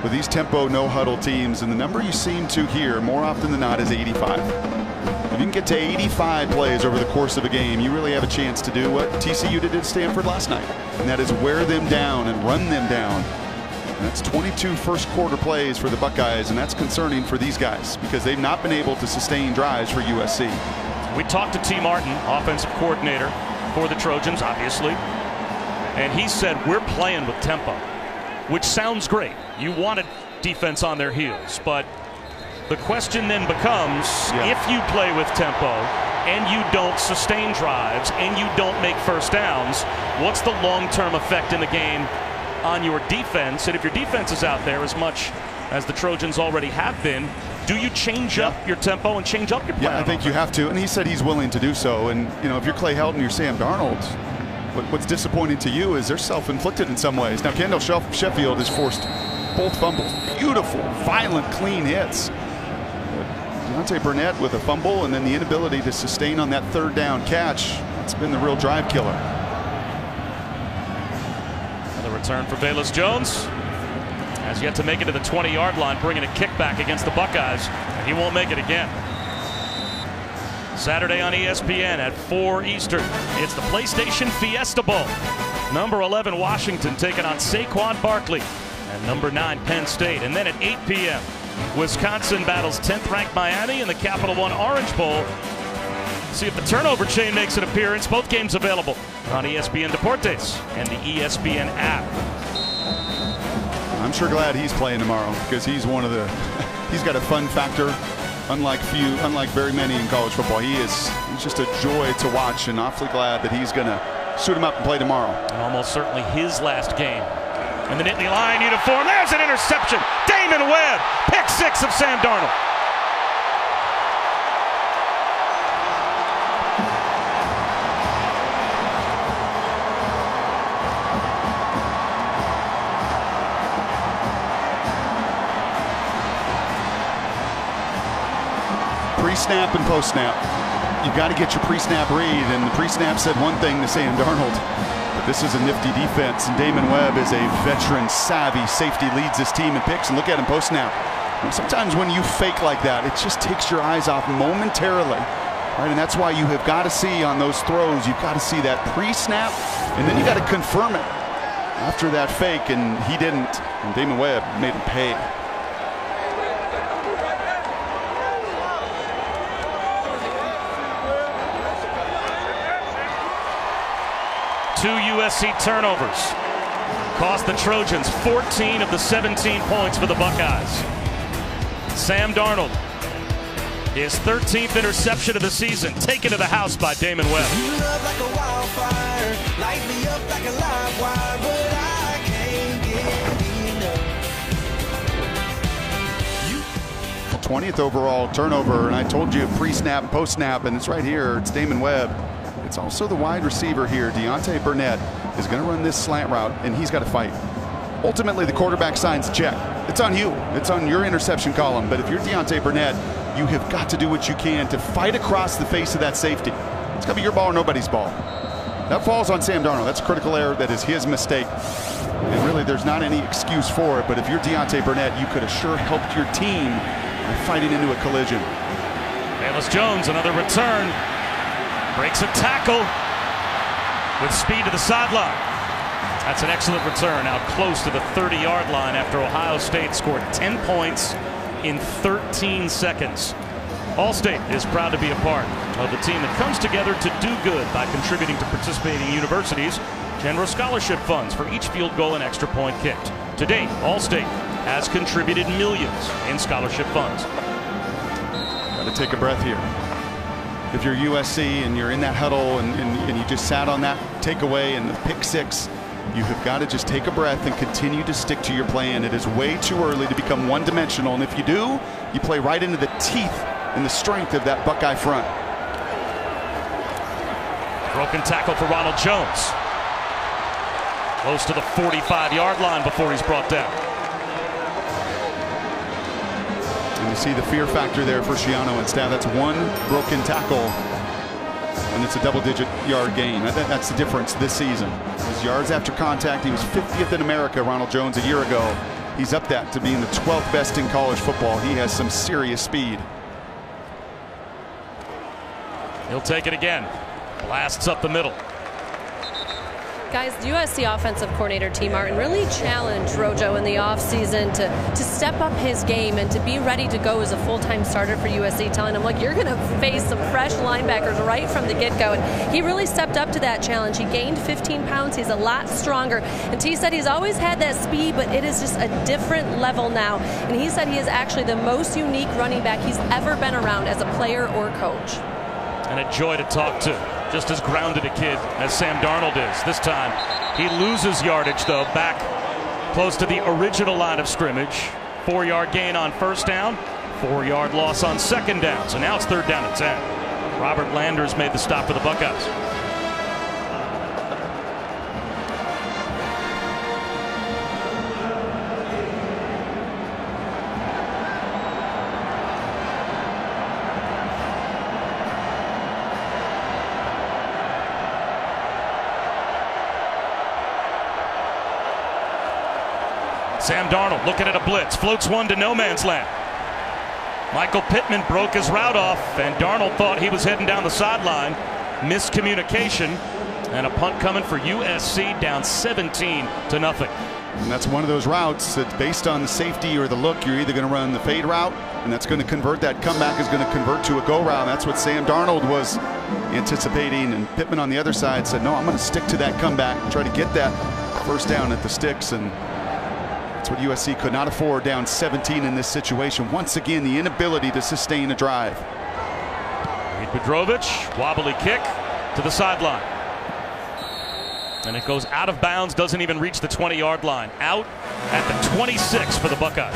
With these tempo, no huddle teams, and the number you seem to hear more often than not is 85. If you can get to 85 plays over the course of a game, you really have a chance to do what TCU did at Stanford last night, and that is wear them down and run them down. And that's 22 first quarter plays for the Buckeyes, and that's concerning for these guys because they've not been able to sustain drives for USC. We talked to T. Martin, offensive coordinator for the Trojans, obviously, and he said we're playing with tempo, which sounds great. You wanted defense on their heels, but the question then becomes, if you play with tempo and you don't sustain drives and you don't make first downs, what's the long-term effect in the game on your defense? And if your defense is out there as much as the Trojans already have been, do you change up your tempo and change up your plan? Yeah, I think you have to, and he said he's willing to do so. And you know, if you're Clay Helton, you're Sam Darnold, what's disappointing to you is they're self-inflicted in some ways. Now Kendall Sheffield has forced both fumbles, beautiful, violent, clean hits. Deontay Burnett with a fumble and then the inability to sustain on that third down catch. It's been the real drive killer. Another return for Bayless Jones. Has yet to make it to the 20-yard line, bringing a kickback against the Buckeyes, and he won't make it again. Saturday on ESPN at 4 Eastern, it's the PlayStation Fiesta Bowl. Number 11 Washington taking on Saquon Barkley and number 9 Penn State. And then at 8 p.m. Wisconsin battles 10th-ranked Miami in the Capital One Orange Bowl. See if the turnover chain makes an appearance. Both games available on ESPN Deportes and the ESPN app. I'm sure glad he's playing tomorrow because he's one of the he's got a fun factor unlike very many in college football. He's just a joy to watch, and awfully glad that he's going to suit him up and play tomorrow. And almost certainly his last game. And the Nittany Lion uniform, there's an interception. Damon Webb, pick 6 of Sam Darnold. Pre-snap and post-snap. You've got to get your pre-snap read, and the pre-snap said one thing to Sam Darnold. But this is a nifty defense, and Damon Webb is a veteran, savvy safety, leads his team in picks, and look at him post-snap. Sometimes when you fake like that, it just takes your eyes off momentarily. Right, and that's why you have got to see on those throws, you've got to see that pre-snap, and then you got to confirm it after that fake, and he didn't, and Damon Webb made him pay. Two USC turnovers cost the Trojans 14 of the 17 points for the Buckeyes. Sam Darnold His 13th interception of the season, taken to the house by Damon Webb. You love like a wildfire, light me up like a live wire, but I can't get enough. 20th overall turnover, and I told you pre-snap and post-snap, and it's right here. It's Damon Webb. It's also the wide receiver here. Deontay Burnett is going to run this slant route, and he's got to fight. Ultimately, the quarterback signs check. It's on you. It's on your interception column. But if you're Deontay Burnett, you have got to do what you can to fight across the face of that safety. It's got to be your ball or nobody's ball. That falls on Sam Darnold. That's a critical error. That is his mistake. And really, there's not any excuse for it. But if you're Deontay Burnett, you could have sure helped your team by fighting into a collision. Bayless Jones, another return. Breaks a tackle with speed to the sideline. That's an excellent return, out close to the 30-yard line after Ohio State scored 10 points in 13 seconds. All-State is proud to be a part of the team that comes together to do good by contributing to participating universities generous scholarship funds for each field goal and extra point kicked. To date, All-State has contributed millions in scholarship funds. Got to take a breath here. If you're USC and you're in that huddle and you just sat on that takeaway and the pick six, you have got to just take a breath and continue to stick to your plan. It is way too early to become one-dimensional, and if you do, you play right into the teeth and the strength of that Buckeye front. Broken tackle for Ronald Jones. Close to the 45-yard line before he's brought down. And you see the fear factor there for Schiano and staff. That's one broken tackle, and it's a double-digit yard gain. That's the difference this season. His yards after contact, he was 50th in America, Ronald Jones, a year ago. He's up that to being the 12th best in college football. He has some serious speed. He'll take it again. Blasts up the middle. Guys, the USC offensive coordinator T. Martin really challenged Rojo in the offseason to step up his game and to be ready to go as a full-time starter for USC, telling him, look, you're going to face some fresh linebackers right from the get-go. And he really stepped up to that challenge. He gained 15 pounds. He's a lot stronger. And T said he's always had that speed, but it is just a different level now. And he said he is actually the most unique running back he's ever been around as a player or coach. And a joy to talk to. Just as grounded a kid as Sam Darnold is. This time he loses yardage, though, back close to the original line of scrimmage. 4-yard gain on first down, 4-yard loss on second down. So now it's third down and 10. Robert Landers made the stop for the Buckeyes. Sam Darnold looking at a blitz, floats one to no man's land. Michael Pittman broke his route off, and Darnold thought he was heading down the sideline. Miscommunication, and a punt coming for USC, down 17-0. And that's one of those routes that's based on the safety or the look. You're either going to run the fade route, and that's going to convert. That comeback is going to convert to a go route. That's what Sam Darnold was anticipating, and Pittman on the other side said, no, I'm going to stick to that comeback and try to get that first down at the sticks. And that's what USC could not afford, down 17 in this situation. Once again, the inability to sustain a drive. Reed Bedrovich, wobbly kick to the sideline. And it goes out of bounds, doesn't even reach the 20-yard line. Out at the 26 for the Buckeyes.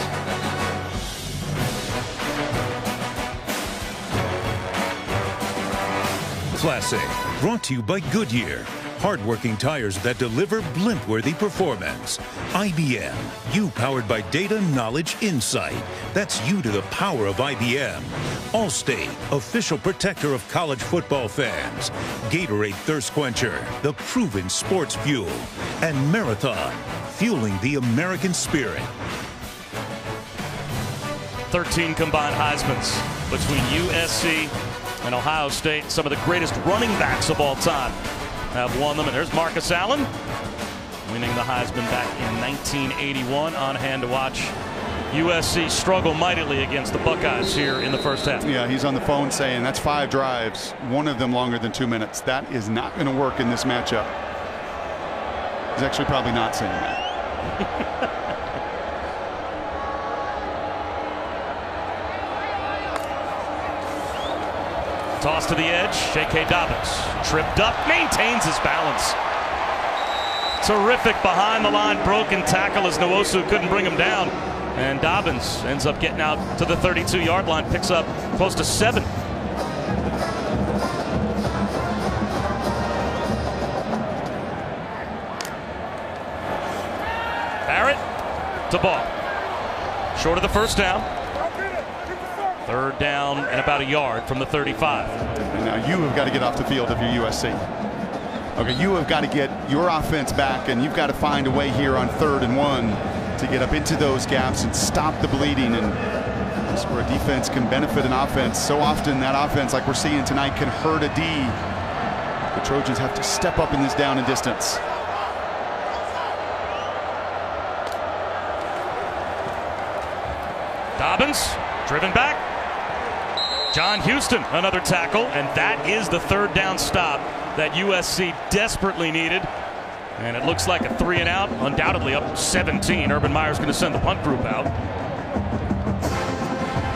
Classic, brought to you by Goodyear. Hardworking tires that deliver blimp-worthy performance. IBM, you powered by data, knowledge, insight. That's you to the power of IBM. Allstate, official protector of college football fans. Gatorade Thirst Quencher, the proven sports fuel. And Marathon, fueling the American spirit. 13 combined Heismans between USC and Ohio State. Some of the greatest running backs of all time have won them. And there's Marcus Allen winning the Heisman back in 1981. On hand to watch USC struggle mightily against the Buckeyes here in the first half. Yeah, he's on the phone saying that's 5 drives, one of them longer than 2 minutes. That is not going to work in this matchup. He's actually probably not saying that. Toss to the edge. J.K. Dobbins tripped up, maintains his balance. Terrific behind the line broken tackle as Nwosu couldn't bring him down. And Dobbins ends up getting out to the 32-yard line, picks up close to 7. Barrett to Ball. Short of the first down. 3rd down and about a yard from the 35. And now you have got to get off the field if you're USC. Okay, you have got to get your offense back, and you've got to find a way here on 3rd and 1 to get up into those gaps and stop the bleeding. And that's where a defense can benefit an offense. So often that offense, like we're seeing tonight, can hurt a D. The Trojans have to step up in this down and distance. Dobbins driven back. John Houston, another tackle, and that is the 3rd down stop that USC desperately needed. And it looks like a 3 and out, undoubtedly up 17. Urban Meyer's going to send the punt group out.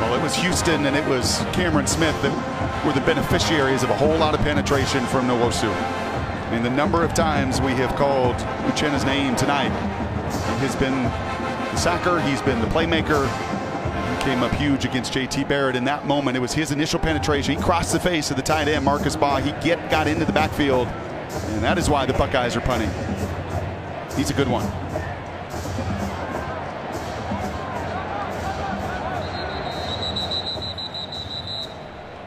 Well, it was Houston and it was Cameron Smith that were the beneficiaries of a whole lot of penetration from Nwosu. I mean, the number of times we have called Uchenna's name tonight, he has been the sacker, he's been the playmaker. Came up huge against J.T. Barrett in that moment. It was his initial penetration. He crossed the face of the tight end, Marcus Baugh. He got into the backfield, and that is why the Buckeyes are punting. He's a good one.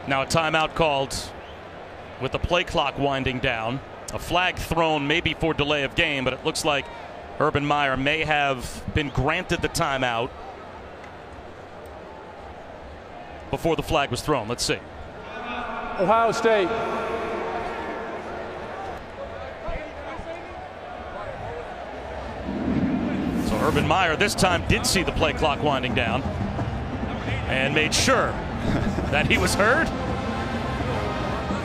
Now a timeout called with the play clock winding down. A flag thrown maybe for delay of game, but it looks like Urban Meyer may have been granted the timeout before the flag was thrown. Let's see. Ohio State. So Urban Meyer this time did see the play clock winding down and made sure that he was heard.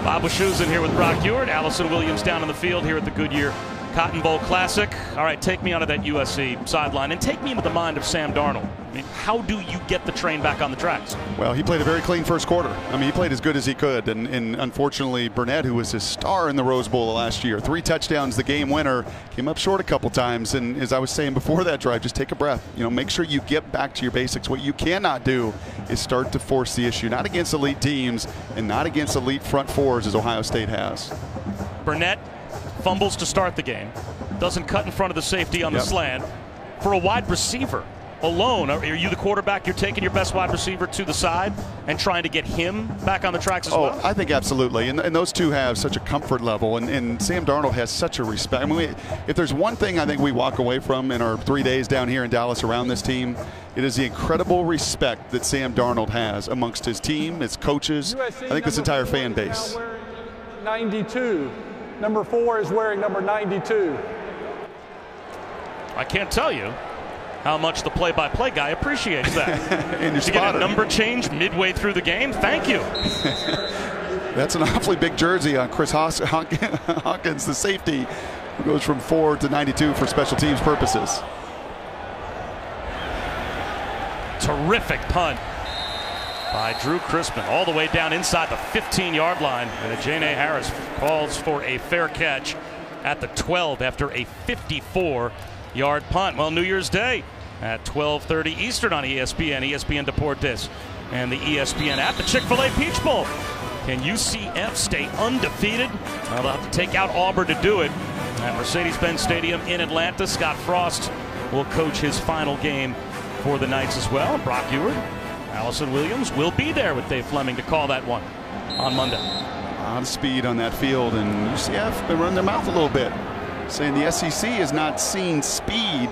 Bob Wischusen here with Brock Ewart. Allison Williams down on the field here at the Goodyear Cotton Bowl Classic. All right, take me onto that USC sideline and take me into the mind of Sam Darnold. I mean, how do you get the train back on the tracks? Well, he played a very clean first quarter. I mean, he played as good as he could. And unfortunately, Burnett, who was his star in the Rose Bowl last year, 3 touchdowns, the game winner, came up short a couple times. And as I was saying before that drive, just take a breath. You know, make sure you get back to your basics. What you cannot do is start to force the issue, not against elite teams and not against elite front fours as Ohio State has. Burnett fumbles to start the game, doesn't cut in front of the safety on the slant. For a wide receiver alone, are you the quarterback? You're taking your best wide receiver to the side and trying to get him back on the tracks as well? I think absolutely. And those two have such a comfort level. And Sam Darnold has such a respect. I mean, if there's one thing I think we walk away from in our 3 days down here in Dallas around this team, it is the incredible respect that Sam Darnold has amongst his team, his coaches, I think this entire fan base. 92. Number 4 is wearing number 92. I can't tell you how much the play-by-play guy appreciates that. And you get a number change midway through the game? Thank you. That's an awfully big jersey on Chris Hawkins, the safety, who goes from 4 to 92 for special teams purposes. Terrific punt by Drew Crispin all the way down inside the 15-yard line. And Janae Harris calls for a fair catch at the 12 after a 54-yard punt. Well, New Year's Day at 12:30 Eastern on ESPN Deportes, and the ESPN app. The Chick-fil-A Peach Bowl. Can UCF stay undefeated? Well, they'll have to take out Auburn to do it at Mercedes-Benz Stadium in Atlanta. Scott Frost will coach his final game for the Knights as well. Brock Ewart, Allison Williams will be there with Dave Fleming to call that one on Monday. A lot of speed on that field, and UCF been running their mouth a little bit, saying the SEC has not seen speed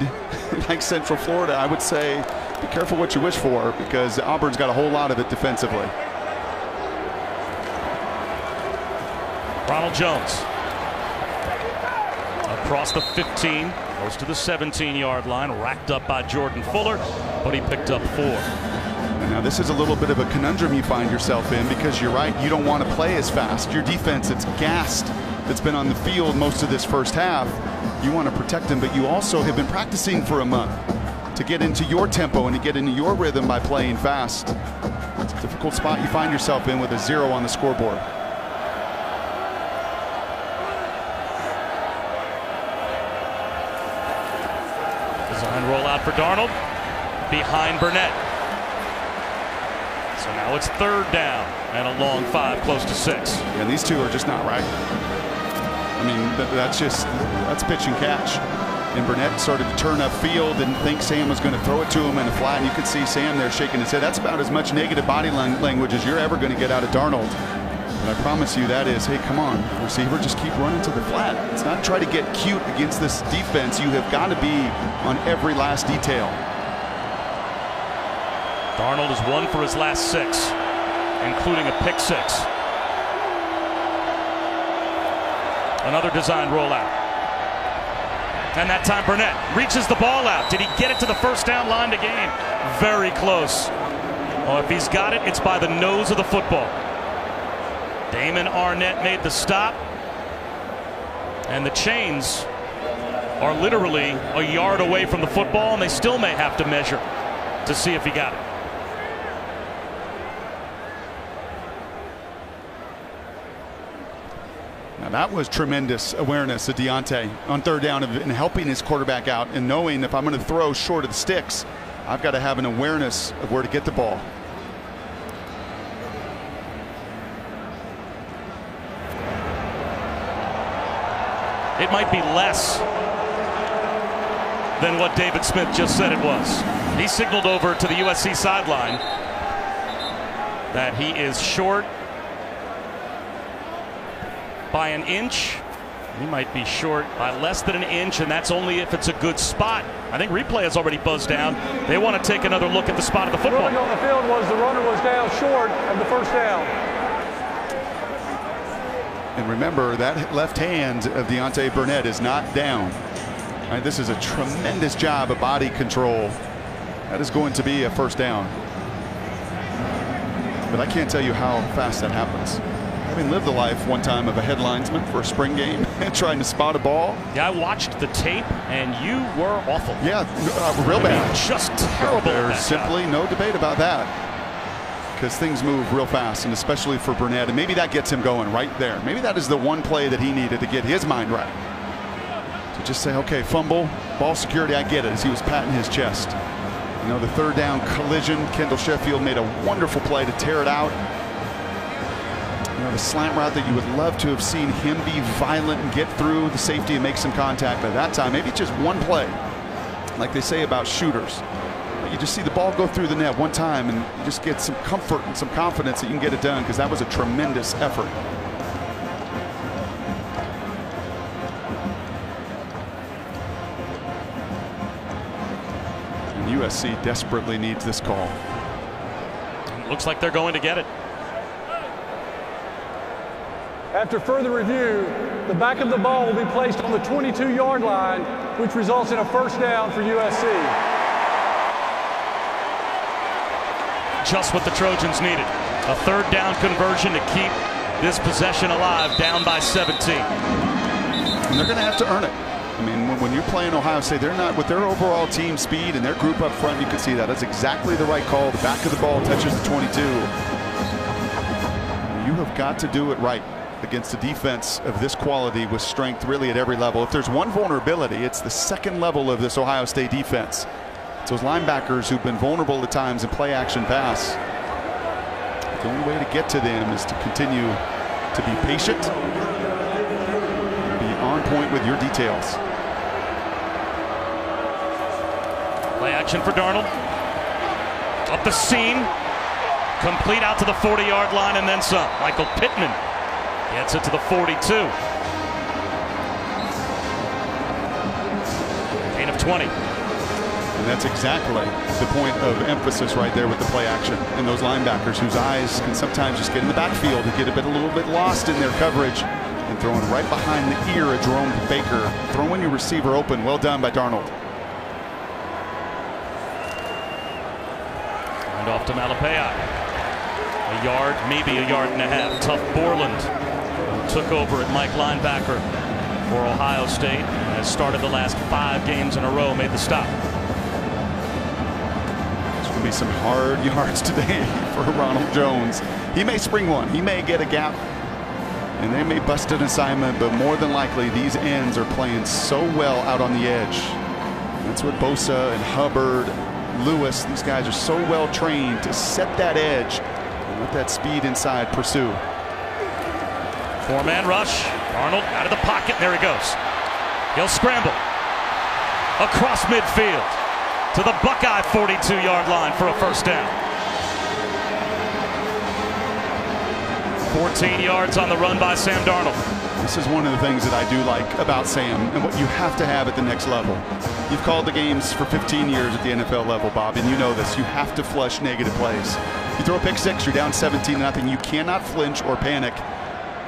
like Central Florida. I would say be careful what you wish for, because Auburn's got a whole lot of it defensively. Ronald Jones across the 15, goes to the 17-yard line, racked up by Jordan Fuller, but he picked up 4. Now this is a little bit of a conundrum you find yourself in, because you're right, you don't want to play as fast. Your defense, it's gassed, that's been on the field most of this first half. You want to protect them, but you also have been practicing for a month to get into your tempo and to get into your rhythm by playing fast. It's a difficult spot you find yourself in with a 0 on the scoreboard. Design rollout for Darnold. Behind Burnett. So now it's 3rd down and a long 5, close to 6. And these two are just not right. I mean, that's pitch and catch. And Burnett started to turn upfield, didn't think Sam was going to throw it to him in the flat. And you could see Sam there shaking his head. That's about as much negative body language as you're ever going to get out of Darnold. And I promise you that is, hey, come on, receiver, just keep running to the flat. It's not try to get cute against this defense. You have got to be on every last detail. Darnold has 1 for his last 6, including a pick 6. Another design rollout. And that time Burnett reaches the ball out. Did he get it to the 1st down line to gain? Very close. Oh, if he's got it, it's by the nose of the football. Damon Arnett made the stop. And the chains are literally a yard away from the football, and they still may have to measure to see if he got it. Now that was tremendous awareness of Deontay on 3rd down and helping his quarterback out and knowing if I'm going to throw short of the sticks, I've got to have an awareness of where to get the ball. It might be less than what David Smith just said it was. He signaled over to the USC sideline that he is short by an inch. He might be short by less than an inch, and that's only if it's a good spot. I think replay has already buzzed down. They want to take another look at the spot of the football. The ruling on the field was the runner was down short of the 1st down. And remember, that left hand of Deontay Burnett is not down. All right, this is a tremendous job of body control. That is going to be a 1st down. But I can't tell you how fast that happens. Having lived the life one time of a headlinesman for a spring game and trying to spot a ball. Yeah, I watched the tape, and you were awful. Yeah, real bad. Just terrible. There's simply no debate about that. Because things move real fast, and especially for Burnett. And maybe that gets him going right there. Maybe that is the one play that he needed to get his mind right. To just say, okay, fumble, ball security, I get it, as he was patting his chest. You know, the 3rd down collision, Kendall Sheffield made a wonderful play to tear it out. You know, the slant route that you would love to have seen him be violent and get through the safety and make some contact. By that time, maybe just one play, like they say about shooters. You just see the ball go through the net one time, and you just get some comfort and some confidence that you can get it done, because that was a tremendous effort. And USC desperately needs this call. Looks like they're going to get it. After further review, the back of the ball will be placed on the 22-yard line, which results in a 1st down for USC. Just what the Trojans needed. A 3rd down conversion to keep this possession alive, down by 17. And they're going to have to earn it. I mean, when you're playing Ohio State, they're not, with their overall team speed and their group up front, you can see that. That's exactly the right call. The back of the ball touches the 22. You have got to do it right against a defense of this quality with strength really at every level. If there's one vulnerability, it's the 2nd level of this Ohio State defense. It's those linebackers who've been vulnerable at times in play action pass. The only way to get to them is to continue to be patient, be on point with your details. Play action for Darnold. Up the seam. Complete out to the 40-yard line and then some. Michael Pittman gets it to the 42. Gain of 20. And that's exactly the point of emphasis right there with the play action. And those linebackers whose eyes can sometimes just get in the backfield and get a little bit lost in their coverage, and throwing right behind the ear of Jerome Baker, throwing your receiver open. Well done by Darnold. And off to Malapaya. A yard, maybe a yard and a half. Tough Borland took over at Mike linebacker for Ohio State. Has started the last 5 games in a row, made the stop. Going to be some hard yards today for Ronald Jones. He may spring one. He may get a gap, and they may bust an assignment, but more than likely these ends are playing so well out on the edge. That's what Bosa and Hubbard, Lewis, these guys are so well trained to set that edge and let that speed inside pursue. Four-man rush. Arnold out of the pocket. There he goes. He'll scramble across midfield to the Buckeye 42-yard line for a first down. 14 yards on the run by Sam Darnold. This is one of the things that I do like about Sam and what you have to have at the next level. You've called the games for 15 years at the NFL level, Bob, and you know this. You have to flush negative plays. You throw a pick six, you're down 17-0. You cannot flinch or panic.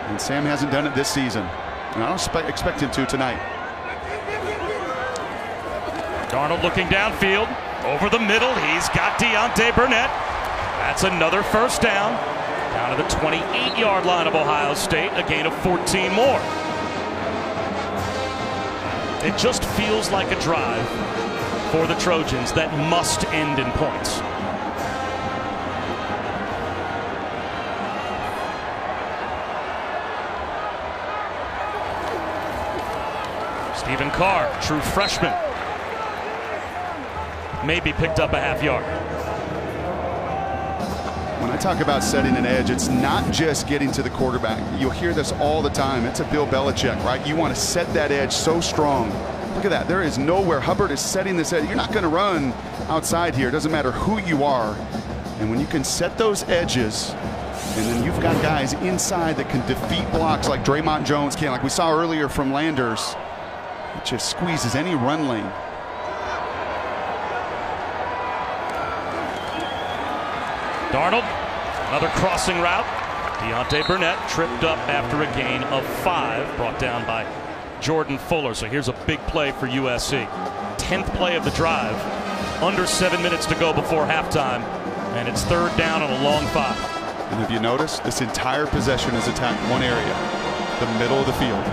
And Sam hasn't done it this season. And I don't expect him to tonight. Darnold looking downfield. Over the middle, he's got Deontay Burnett. That's another first down. Down to the 28-yard line of Ohio State, a gain of 14 more. It just feels like a drive for the Trojans that must end in points. Stephen Carr, true freshman, maybe picked up a half yard. When I talk about setting an edge, it's not just getting to the quarterback. You'll hear this all the time. It's a Bill Belichick, right? You want to set that edge so strong. Look at that. There is nowhere. Hubbard is setting this edge. You're not going to run outside here. It doesn't matter who you are. And when you can set those edges, and then you've got guys inside that can defeat blocks like Draymond Jones can, like we saw earlier from Landers. It just squeezes any run lane. Darnold, another crossing route. Deontay Burnett tripped up after a gain of 5, brought down by Jordan Fuller. So here's a big play for USC. 10th play of the drive. Under 7 minutes to go before halftime. And it's third down on a long 5. And have you noticed this entire possession has attacked one area, the middle of the field.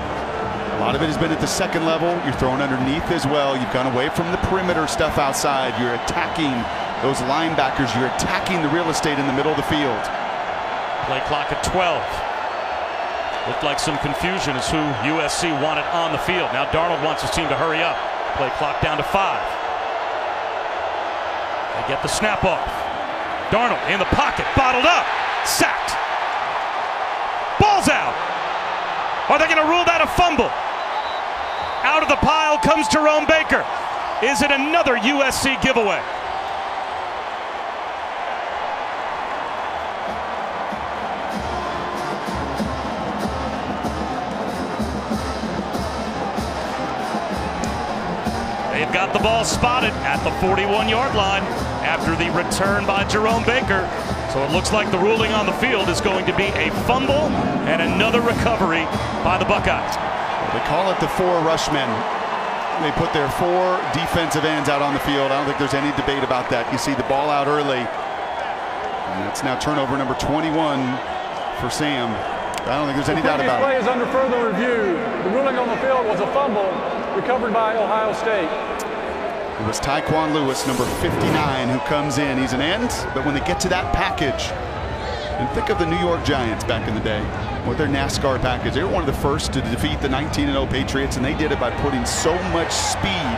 A lot of it has been at the second level. You're throwing underneath as well. You've gone away from the perimeter stuff outside. You're attacking those linebackers. You're attacking the real estate in the middle of the field. Play clock at 12. Looked like some confusion as who USC wanted on the field. Now Darnold wants his team to hurry up. Play clock down to 5. They get the snap off. Darnold in the pocket, bottled up, sacked. Ball's out. Are they going to rule that a fumble? Out of the pile comes Jerome Baker. Is it another USC giveaway? They've got the ball spotted at the 41-yard line after the return by Jerome Baker. So it looks like the ruling on the field is going to be a fumble and another recovery by the Buckeyes. They call it the 4 rushmen. They put their 4 defensive ends out on the field. I don't think there's any debate about that. You see the ball out early. And that's now turnover number 21 for Sam. I don't think there's any doubt about it. The play is under further review. The ruling on the field was a fumble recovered by Ohio State. It was Tyquan Lewis, number 59, who comes in. He's an end, but when they get to that package, and think of the New York Giants back in the day with their NASCAR package. They were one of the first to defeat the 19-0 Patriots, and they did it by putting so much speed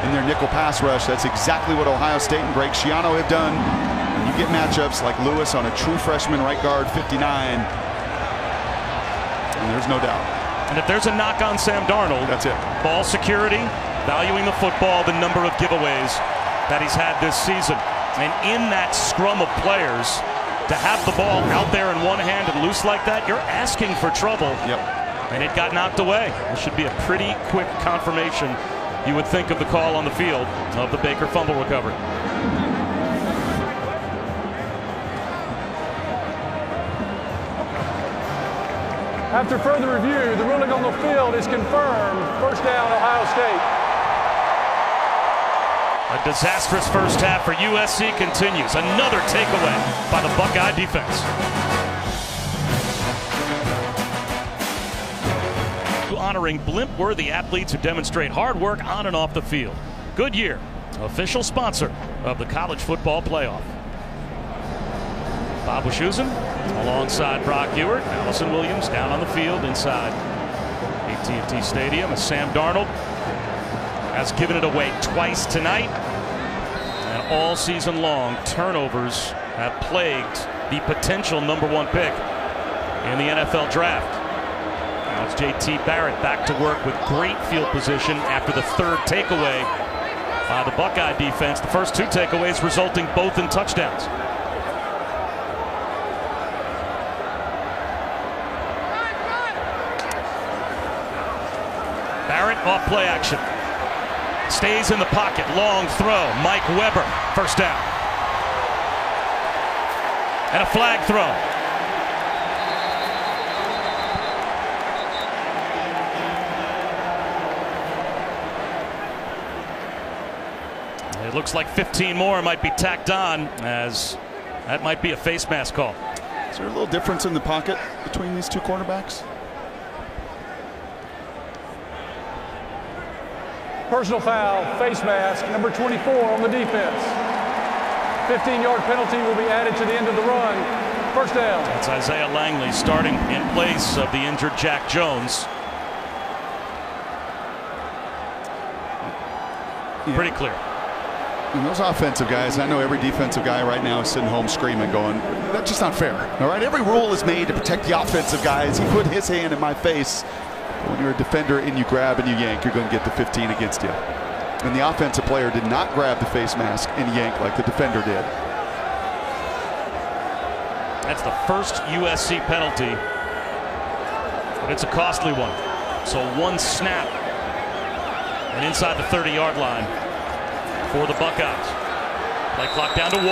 in their nickel pass rush. That's exactly what Ohio State and Greg Schiano have done. When you get matchups like Lewis on a true freshman right guard, 59, and there's no doubt. And if there's a knock on Sam Darnold, that's it. Ball security, valuing the football, the number of giveaways that he's had this season. And in that scrum of players, to have the ball out there in one hand and loose like that, you're asking for trouble. Yep. And it got knocked away. It should be a pretty quick confirmation, you would think, of the call on the field of the Baker fumble recovery. After further review, the ruling on the field is confirmed. First down, Ohio State. A disastrous first half for USC continues. Another takeaway by the Buckeye defense. Honoring blimp-worthy athletes who demonstrate hard work on and off the field. Goodyear, official sponsor of the college football playoff. Bob Wischusen alongside Brock Ewert. Allison Williams down on the field inside AT&T Stadium as Sam Darnold has given it away twice tonight. And all season long, turnovers have plagued the potential #1 pick in the NFL draft. Now it's J.T. Barrett back to work with great field position after the third takeaway by the Buckeye defense. The first 2 takeaways resulting both in touchdowns. Barrett off play action. Stays in the pocket. Long throw. Mike Weber. First down. And a flag throw. It looks like 15 more might be tacked on, as that might be a face mask call. Is there a little difference in the pocket between these two cornerbacks? Personal foul, face mask, number 24 on the defense. 15-yard penalty will be added to the end of the run. First down. That's Isaiah Langley starting in place of the injured Jack Jones. Pretty clear. And those offensive guys, I know every defensive guy right now is sitting home screaming, going, that's just not fair. All right, every rule is made to protect the offensive guys. He put his hand in my face. When you're a defender and you grab and you yank, you're going to get the 15 against you. And the offensive player did not grab the face mask and yank like the defender did. That's the first USC penalty, but it's a costly one. So 1 snap and inside the 30-yard line for the Buckeyes. Play clock down to 1.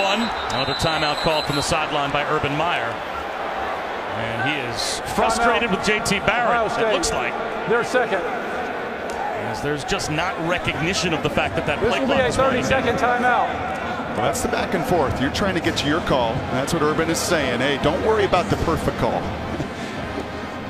Another timeout called from the sideline by Urban Meyer. And he is frustrated with J.T. Barrett, it looks like. They're second. As there's just not recognition of the fact that that play clock is running. This will be a 30-second timeout. Well, that's the back and forth. You're trying to get to your call. That's what Urban is saying. Hey, don't worry about the perfect call.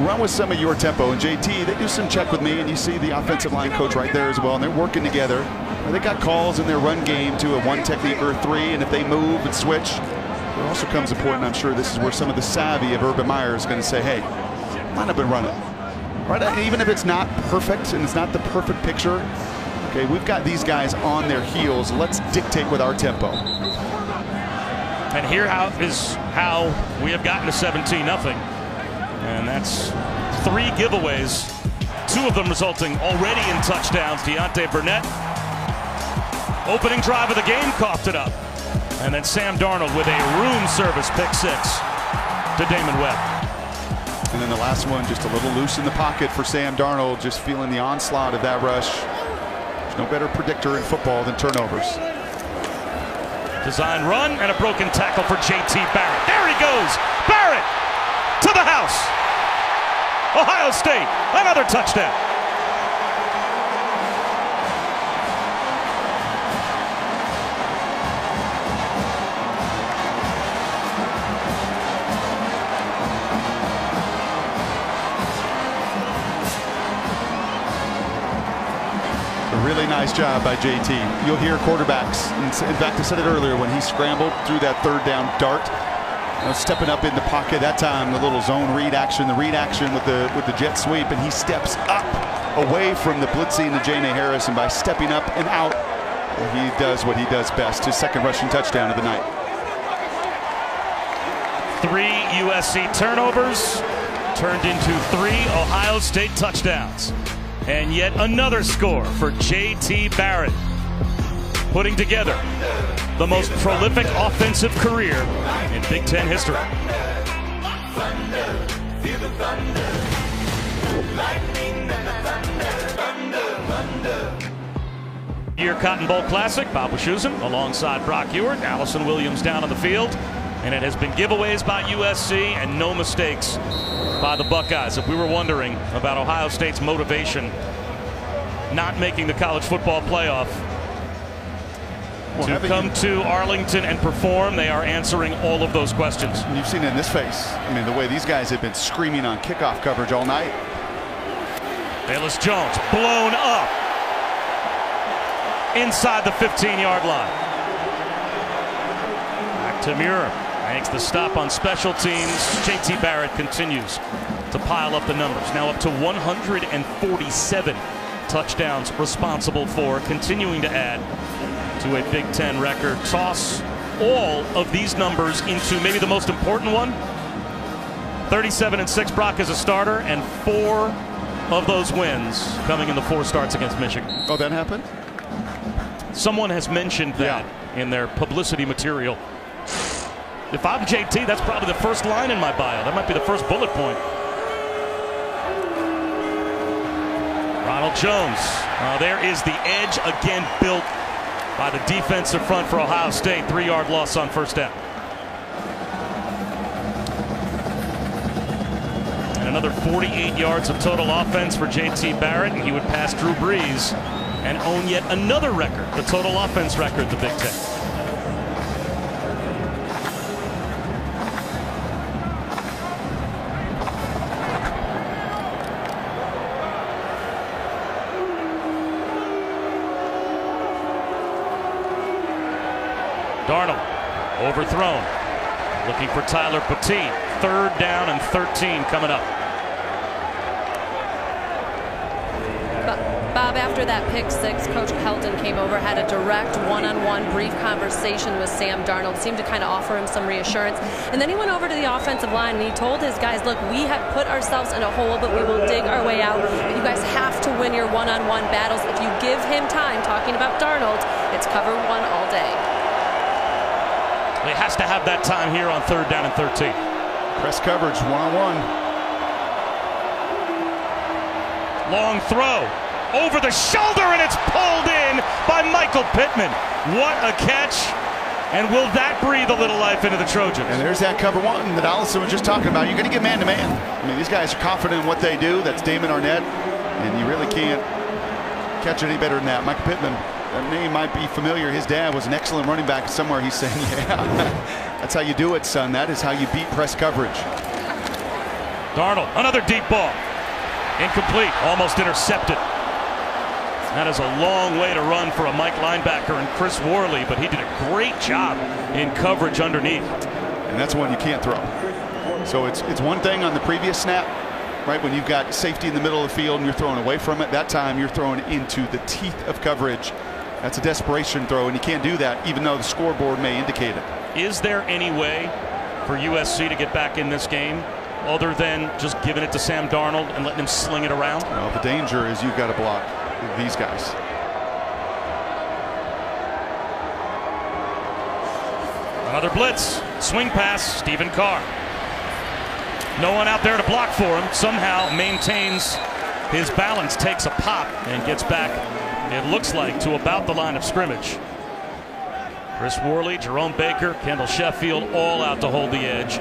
Run with some of your tempo. And JT, they do some check with me, and you see the offensive line coach right there as well, and they're working together. They got calls in their run game to a 1 technique or 3, and if they move and switch, it also comes important. I'm sure this is where some of the savvy of Urban Meyer is going to say, hey, line up and run it. Right? Even if it's not perfect and it's not the perfect picture, okay, we've got these guys on their heels. Let's dictate with our tempo. And here is how we have gotten to 17-0. And that's 3 giveaways, 2 of them resulting already in touchdowns. Deontay Burnett, opening drive of the game, coughed it up. And then Sam Darnold with a room service pick 6 to Damon Webb. And then the last one, just a little loose in the pocket for Sam Darnold, just feeling the onslaught of that rush. There's no better predictor in football than turnovers. Design run and a broken tackle for J.T. Barrett. There he goes. Barrett to the house. Ohio State, another touchdown. Really nice job by JT. You'll hear quarterbacks, in fact I said it earlier, when he scrambled through that 3rd down dart, stepping up in the pocket that time, the little zone read action, the read action with the jet sweep, and he steps up away from the blitzing to J.N.A. Harris, and by stepping up and out, he does what he does best, his 2nd rushing touchdown of the night. 3 USC turnovers turned into 3 Ohio State touchdowns. And yet another score for J.T. Barrett, putting together the most prolific offensive career in Big Ten history. Year Cotton Bowl Classic, Bob Wischusen alongside Brock Ewert, Allison Williams down on the field. And it has been giveaways by USC and no mistakes by the Buckeyes. If we were wondering about Ohio State's motivation not making the college football playoff to come to Arlington and perform, they are answering all of those questions. And you've seen it in this face. I mean, the way these guys have been screaming on kickoff coverage all night. Bayless Jones blown up. inside the 15-yard line. Back to Muir. Makes the stop on special teams. JT Barrett continues to pile up the numbers. Now up to 147 touchdowns responsible for, continuing to add to a Big Ten record. Toss all of these numbers into maybe the most important one. 37-6 Brock as a starter, and 4 of those wins coming in the 4 starts against Michigan. Oh, that happened? Someone has mentioned that in their publicity material. If I'm JT, that's probably the first line in my bio. That might be the first bullet point. Ronald Jones. There is the edge again built by the defensive front for Ohio State. 3-yard loss on first down. And another 48 yards of total offense for JT Barrett, and he would pass Drew Brees and own yet another record, the total offense record, the Big Ten. Darnold overthrown, looking for Tyler Petit. 3rd down and 13 coming up. Bob, after that pick 6, Coach Helton came over, had a direct one-on-one brief conversation with Sam Darnold, seemed to kind of offer him some reassurance. And then he went over to the offensive line and he told his guys, look, we have put ourselves in a hole, but we will dig our way out. But you guys have to win your one-on-one battles. If you give him time, talking about Darnold, it's cover 1 all day. He has to have that time here on 3rd down and 13. Press coverage, one-on-one. Long throw. Over the shoulder, and it's pulled in by Michael Pittman. What a catch. And will that breathe a little life into the Trojans? And there's that cover 1 that Allison was just talking about. You're going to get man-to-man. I mean, these guys are confident in what they do. That's Damon Arnett. And you really can't catch it any better than that. Michael Pittman, that name might be familiar. His dad was an excellent running back somewhere. He's saying, yeah, that's how you do it, son. That is how you beat press coverage. Darnold, another deep ball. Incomplete, almost intercepted. That is a long way to run for a Mike linebacker and Chris Worley, but he did a great job in coverage underneath. And that's one you can't throw. So it's one thing on the previous snap, right, when you've got safety in the middle of the field and you're throwing away from it. That time you're throwing into the teeth of coverage. That's a desperation throw, and you can't do that even though the scoreboard may indicate it. Is there any way for USC to get back in this game other than just giving it to Sam Darnold and letting him sling it around? Well, the danger is you've got to block these guys. Another blitz. Swing pass, Stephen Carr. No one out there to block for him. Somehow maintains his balance, takes a pop, and gets back, it looks like, to about the line of scrimmage. Chris Worley, Jerome Baker, Kendall Sheffield, all out to hold the edge.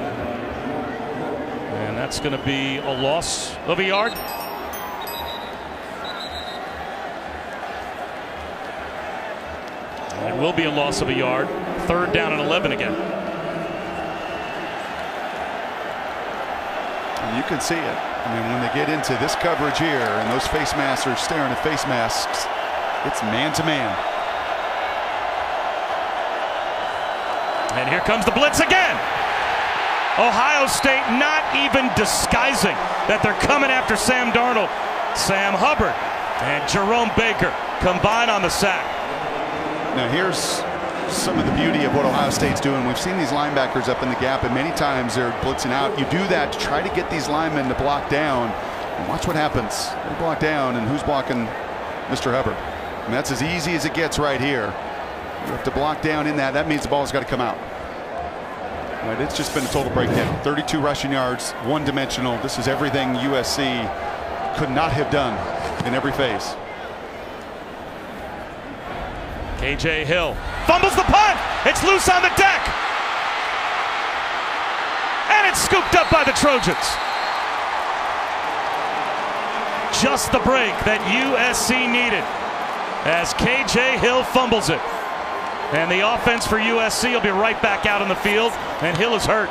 And that's going to be a loss of a yard. It will be a loss of a yard. 3rd down and 11 again. And you can see it. I mean, when they get into this coverage here and those face masks are staring at face masks, it's man-to-man. And here comes the blitz again. Ohio State not even disguising that they're coming after Sam Darnold. Sam Hubbard and Jerome Baker combine on the sack. Now here's some of the beauty of what Ohio State's doing. We've seen these linebackers up in the gap, and many times they're blitzing out. You do that to try to get these linemen to block down. And watch what happens. They block down, and who's blocking Mr. Hubbard? And that's as easy as it gets right here. You have to block down in that. That means the ball's got to come out. Right, it's just been a total breakdown. 32 rushing yards, one-dimensional. This is everything USC could not have done in every phase. KJ Hill fumbles the punt. It's loose on the deck. And it's scooped up by the Trojans. Just the break that USC needed as KJ Hill fumbles it. And the offense for USC will be right back out on the field, and Hill is hurt.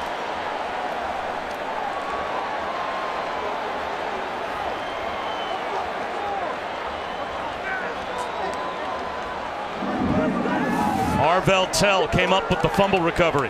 Marvell Tell came up with the fumble recovery.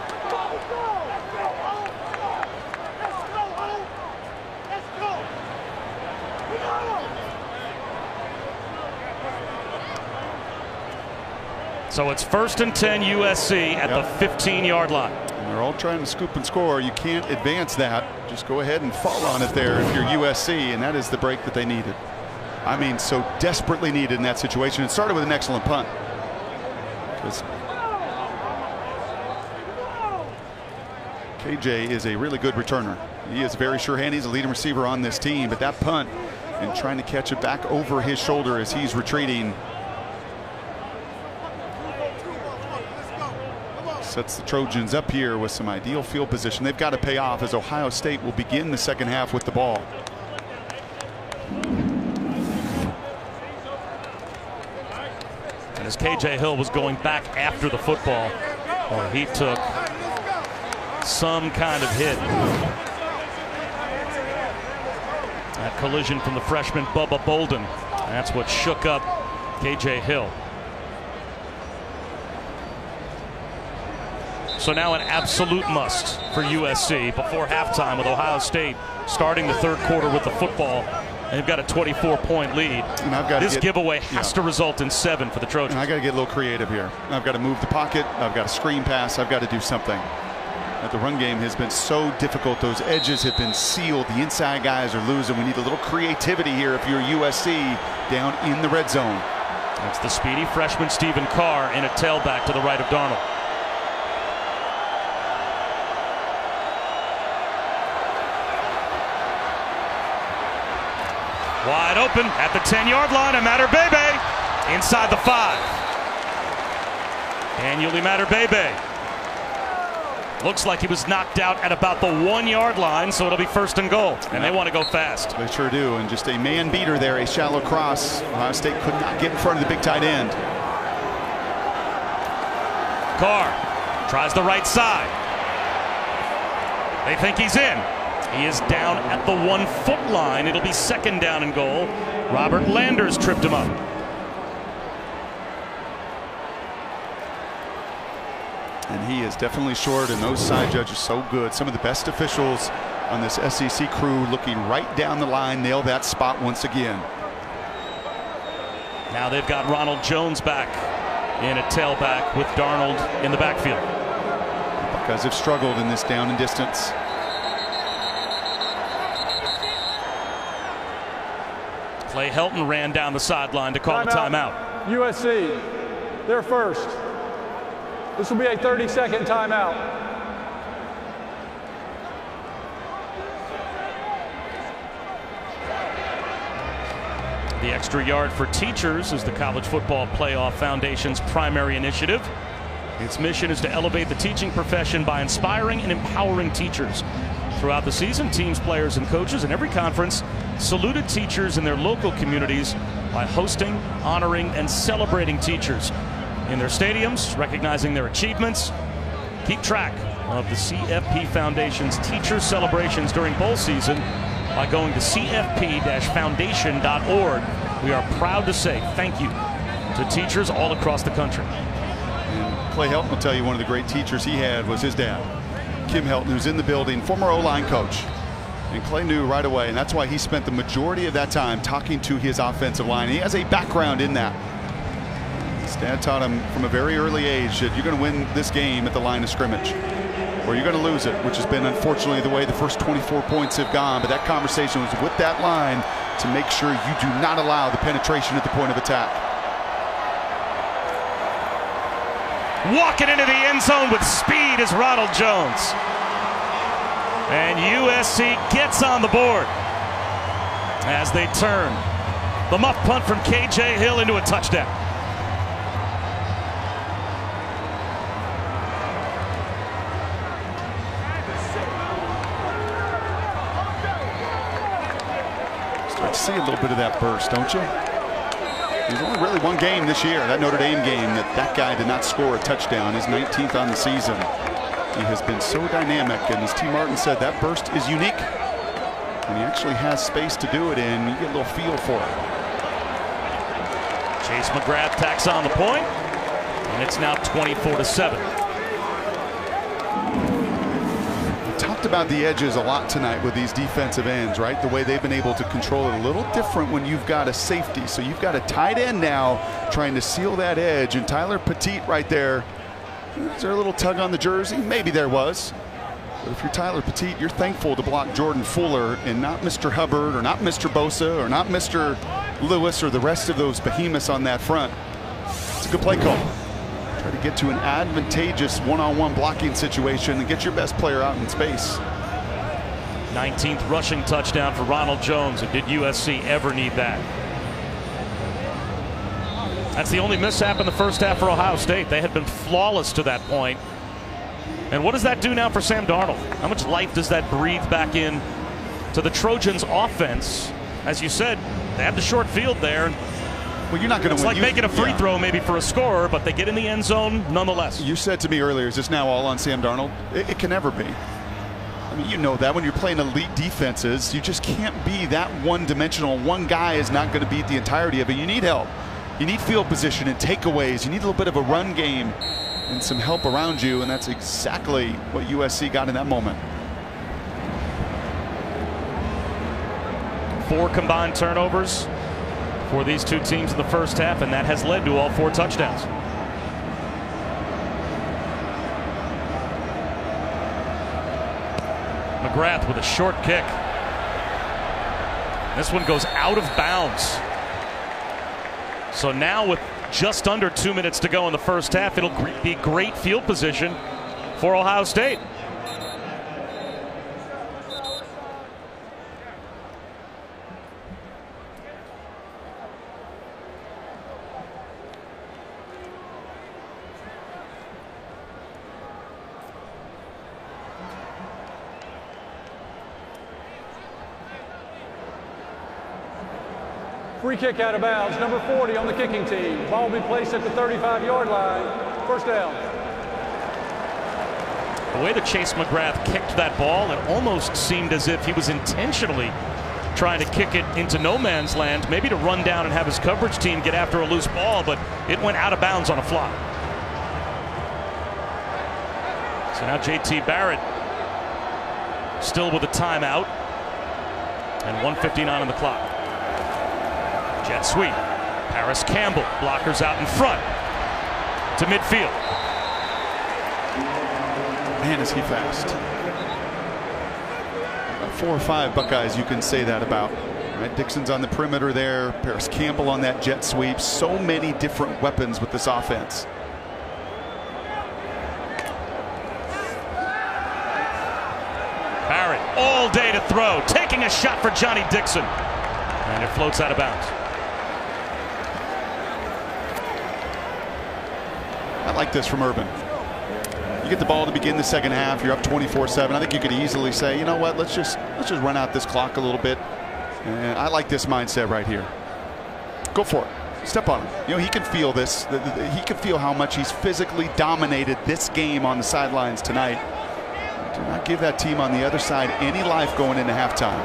So it's 1st and 10 USC at the 15-yard line. And they're all trying to scoop and score. You can't advance that. Just go ahead and fall on it there if you're USC, and that is the break that they needed. I mean, so desperately needed in that situation. It started with an excellent punt. KJ is a really good returner. He is very sure-handed. He's a leading receiver on this team, but that punt and trying to catch it back over his shoulder as he's retreating sets the Trojans up here with some ideal field position. They've got to pay off as Ohio State will begin the second half with the ball. And as KJ Hill was going back after the football, he took some kind of hit. That collision from the freshman Bubba Bolden. That's what shook up KJ Hill. So now an absolute must for USC before halftime, with Ohio State starting the third quarter with the football. They've got a 24-point lead. And this giveaway has to result in 7 for the Trojans. And I got to get a little creative here. I've got to move the pocket. I've got to screen pass. I've got to do something. But the run game has been so difficult. Those edges have been sealed. The inside guys are losing. We need a little creativity here if you're USC down in the red zone. That's the speedy freshman Stephen Carr in a tailback to the right of Darnold. Wide open at the 10-yard line. Imatorbhebhe inside the 5. And Yuli Imatorbhebhe looks like he was knocked out at about the 1-yard line, so it'll be 1st and goal. And they want to go fast. They sure do. And just a man beater there, a shallow cross. Ohio State could not get in front of the big tight end. Carr tries the right side. They think he's in. He is down at the 1-foot line. It'll be 2nd down and goal. Robert Landers tripped him up. And he is definitely short, and those side judges so good. Some of the best officials on this SEC crew looking right down the line, nail that spot once again. Now they've got Ronald Jones back in a tailback with Darnold in the backfield. The Buckeyes have struggled in this down and distance. Clay Helton ran down the sideline to call a timeout. USC, they're first. This will be a 30-second timeout. The extra yard for teachers is the College Football Playoff Foundation's primary initiative. Its mission is to elevate the teaching profession by inspiring and empowering teachers. Throughout the season, teams, players, and coaches in every conference saluted teachers in their local communities by hosting, honoring, and celebrating teachers in their stadiums, recognizing their achievements. Keep track of the CFP Foundation's teacher celebrations during bowl season by going to cfp-foundation.org. We are proud to say thank you to teachers all across the country. And Clay Helton will tell you one of the great teachers he had was his dad, Kim Helton, who's in the building, former O-line coach. And Clay knew right away, and that's why he spent the majority of that time talking to his offensive line. He has a background in that. His dad taught him from a very early age that you're going to win this game at the line of scrimmage, or you're going to lose it, which has been unfortunately the way the first 24 points have gone. But that conversation was with that line to make sure you do not allow the penetration at the point of attack. Walking into the end zone with speed is Ronald Jones. And USC gets on the board as they turn the muff punt from KJ Hill into a touchdown. Start to see a little bit of that burst, don't you? There's only really one game this year, that Notre Dame game, that guy did not score a touchdown. His 19th on the season. He has been so dynamic, and as T. Martin said, that burst is unique. When he actually has space to do it in, you get a little feel for it. Chase McGrath tacks on the point. And it's now 24-7. Talked about the edges a lot tonight with these defensive ends, right? The way they've been able to control it a little different when you've got a safety. So you've got a tight end now trying to seal that edge, and Tyler Petit right there. Is there a little tug on the jersey? Maybe there was. But if you're Tyler Petit, you're thankful to block Jordan Fuller and not Mr. Hubbard or not Mr. Bosa or not Mr. Lewis or the rest of those behemoths on that front. It's a good play call. Try to get to an advantageous one-on-one blocking situation and get your best player out in space. 19th rushing touchdown for Ronald Jones. And did USC ever need that? That's the only mishap in the first half for Ohio State. They had been flawless to that point. And what does that do now for Sam Darnold? How much life does that breathe back in to the Trojans' offense? As you said, they have the short field there. Well, you're not going to win. It's like making a free throw maybe for a scorer, but they get in the end zone nonetheless. You said to me earlier, is this now all on Sam Darnold? It can never be. I mean, you know that when you're playing elite defenses, you just can't be that one-dimensional. One guy is not going to beat the entirety of it. You need help. You need field position and takeaways. You need a little bit of a run game and some help around you, and that's exactly what USC got in that moment. 4 combined turnovers for these two teams in the first half, and that has led to all 4 touchdowns. McGrath with a short kick. This one goes out of bounds. So now with just under 2 minutes to go in the first half, it'll be great field position for Ohio State. Free kick out of bounds, number 40 on the kicking team. Ball will be placed at the 35-yard line. First down. The way that Chase McGrath kicked that ball, it almost seemed as if he was intentionally trying to kick it into no man's land, maybe to run down and have his coverage team get after a loose ball, but it went out of bounds on a fly. So now J.T. Barrett still with a timeout and 1:59 on the clock. Jet sweep. Paris Campbell, blockers out in front to midfield. Man, is he fast. About 4 or 5 Buckeyes you can say that about. Right? Dixon's on the perimeter there. Paris Campbell on that jet sweep. So many different weapons with this offense. Barrett all day to throw. Taking a shot for Johnny Dixon. And it floats out of bounds. I like this from Urban. You get the ball to begin the second half. You're up 24-7. I think you could easily say, you know what, let's just run out this clock a little bit. And I like this mindset right here. Go for it. Step on him. You know, he can feel this. He can feel how much he's physically dominated this game on the sidelines tonight. Do not give that team on the other side any life going into halftime.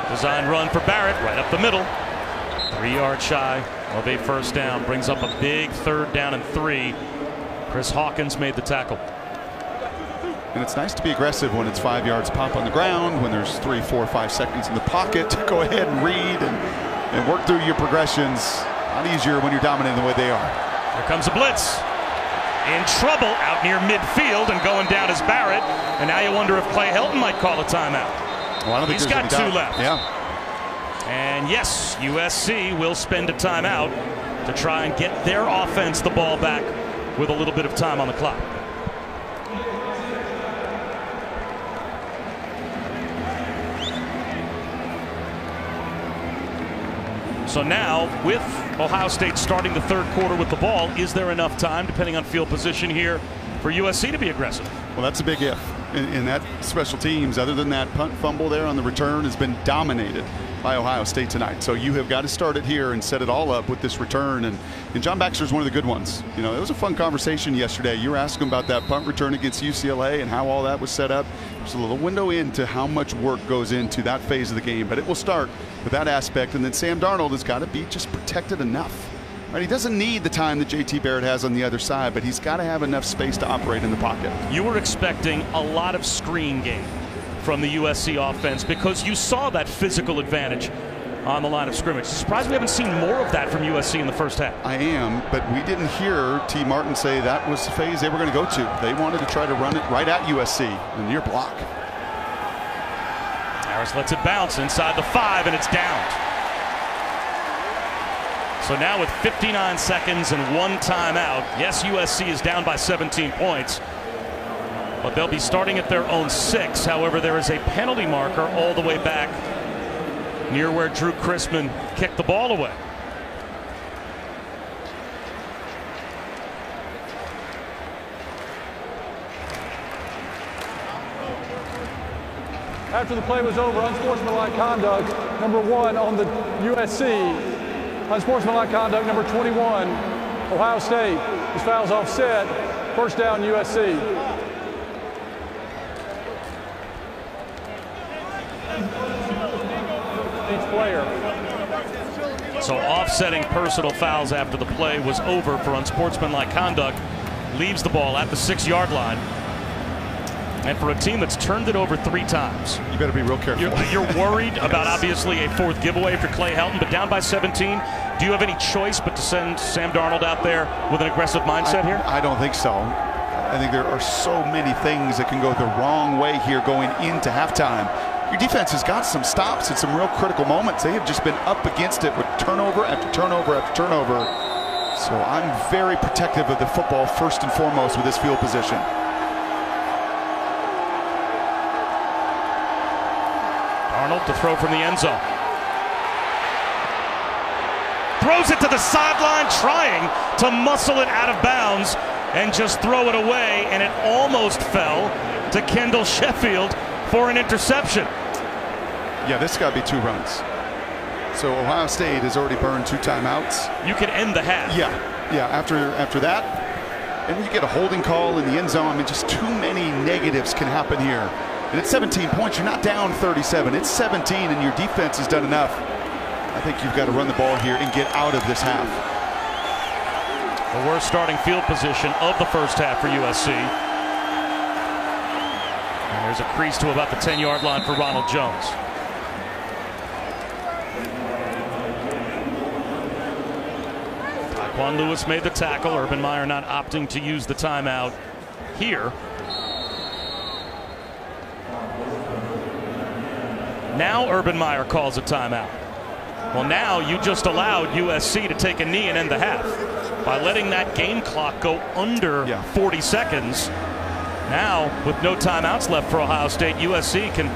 Design run for Barrett right up the middle. 3 yards shy of a first down. Brings up a big 3rd down and 3. Chris Hawkins made the tackle. And it's nice to be aggressive when it's 5 yards pop on the ground, when there's 3, 4, 5 seconds in the pocket to go ahead and read and work through your progressions. A lot easier when you're dominating the way they are. Here comes a blitz. In trouble out near midfield, and going down is Barrett. And now you wonder if Clay Helton might call a timeout. Well, I don't think he's got 2 left. Yeah. And yes, USC will spend a timeout to try and get their offense the ball back with a little bit of time on the clock. So now, with Ohio State starting the 3rd quarter with the ball, is there enough time, depending on field position here, for USC to be aggressive? Well, that's a big if. In that special teams, other than that punt fumble there on the return, has been dominated by Ohio State tonight. So you have got to start it here and set it all up with this return. And John Baxter's one of the good ones. You know, it was a fun conversation yesterday. You were asking about that punt return against UCLA and how all that was set up. There's a little window into how much work goes into that phase of the game, but it will start with that aspect, and then Sam Darnold has got to be just protected enough. Right? He doesn't need the time that J.T. Barrett has on the other side, but he's got to have enough space to operate in the pocket. You were expecting a lot of screen game from the USC offense because you saw that physical advantage on the line of scrimmage. Surprised we haven't seen more of that from USC in the first half. I am, but we didn't hear T. Martin say that was the phase they were going to go to. They wanted to try to run it right at USC, the near block. Harris lets it bounce inside the 5, and it's down. So now with 59 seconds and 1 timeout, yes, USC is down by 17 points, but they'll be starting at their own 6. However, there is a penalty marker all the way back near where Drew Chrisman kicked the ball away. After the play was over, unsportsmanlike conduct, number 1 on the USC. Unsportsmanlike conduct, number 21, Ohio State. This foul's offset. First down, USC. Each player. So offsetting personal fouls after the play was over for unsportsmanlike conduct. Leaves the ball at the 6-yard line. And for a team that's turned it over 3 times. You better be real careful. You're worried about obviously a 4th giveaway for Clay Helton, but down by 17. Do you have any choice but to send Sam Darnold out there with an aggressive mindset here? I don't think so. I think there are so many things that can go the wrong way here going into halftime. Your defense has got some stops at some real critical moments. They have just been up against it with turnover after turnover after turnover. So I'm very protective of the football first and foremost with this field position. Arnold to throw from the end zone. Throws it to the sideline, trying to muscle it out of bounds and just throw it away, and it almost fell to Kendall Sheffield for an interception. Yeah, this got to be 2 runs. So Ohio State has already burned 2 timeouts. You could end the half. Yeah. After that, and you get a holding call in the end zone. I mean, just too many negatives can happen here. And it's 17 points. You're not down 37. It's 17, and your defense has done enough. I think you've got to run the ball here and get out of this half. The worst starting field position of the first half for USC. And there's a crease to about the 10-yard line for Ronald Jones. Taquan Lewis made the tackle. Urban Meyer not opting to use the timeout here. Now Urban Meyer calls a timeout. Well, now you just allowed USC to take a knee and end the half by letting that game clock go under 40 seconds. Now, with no timeouts left for Ohio State, USC can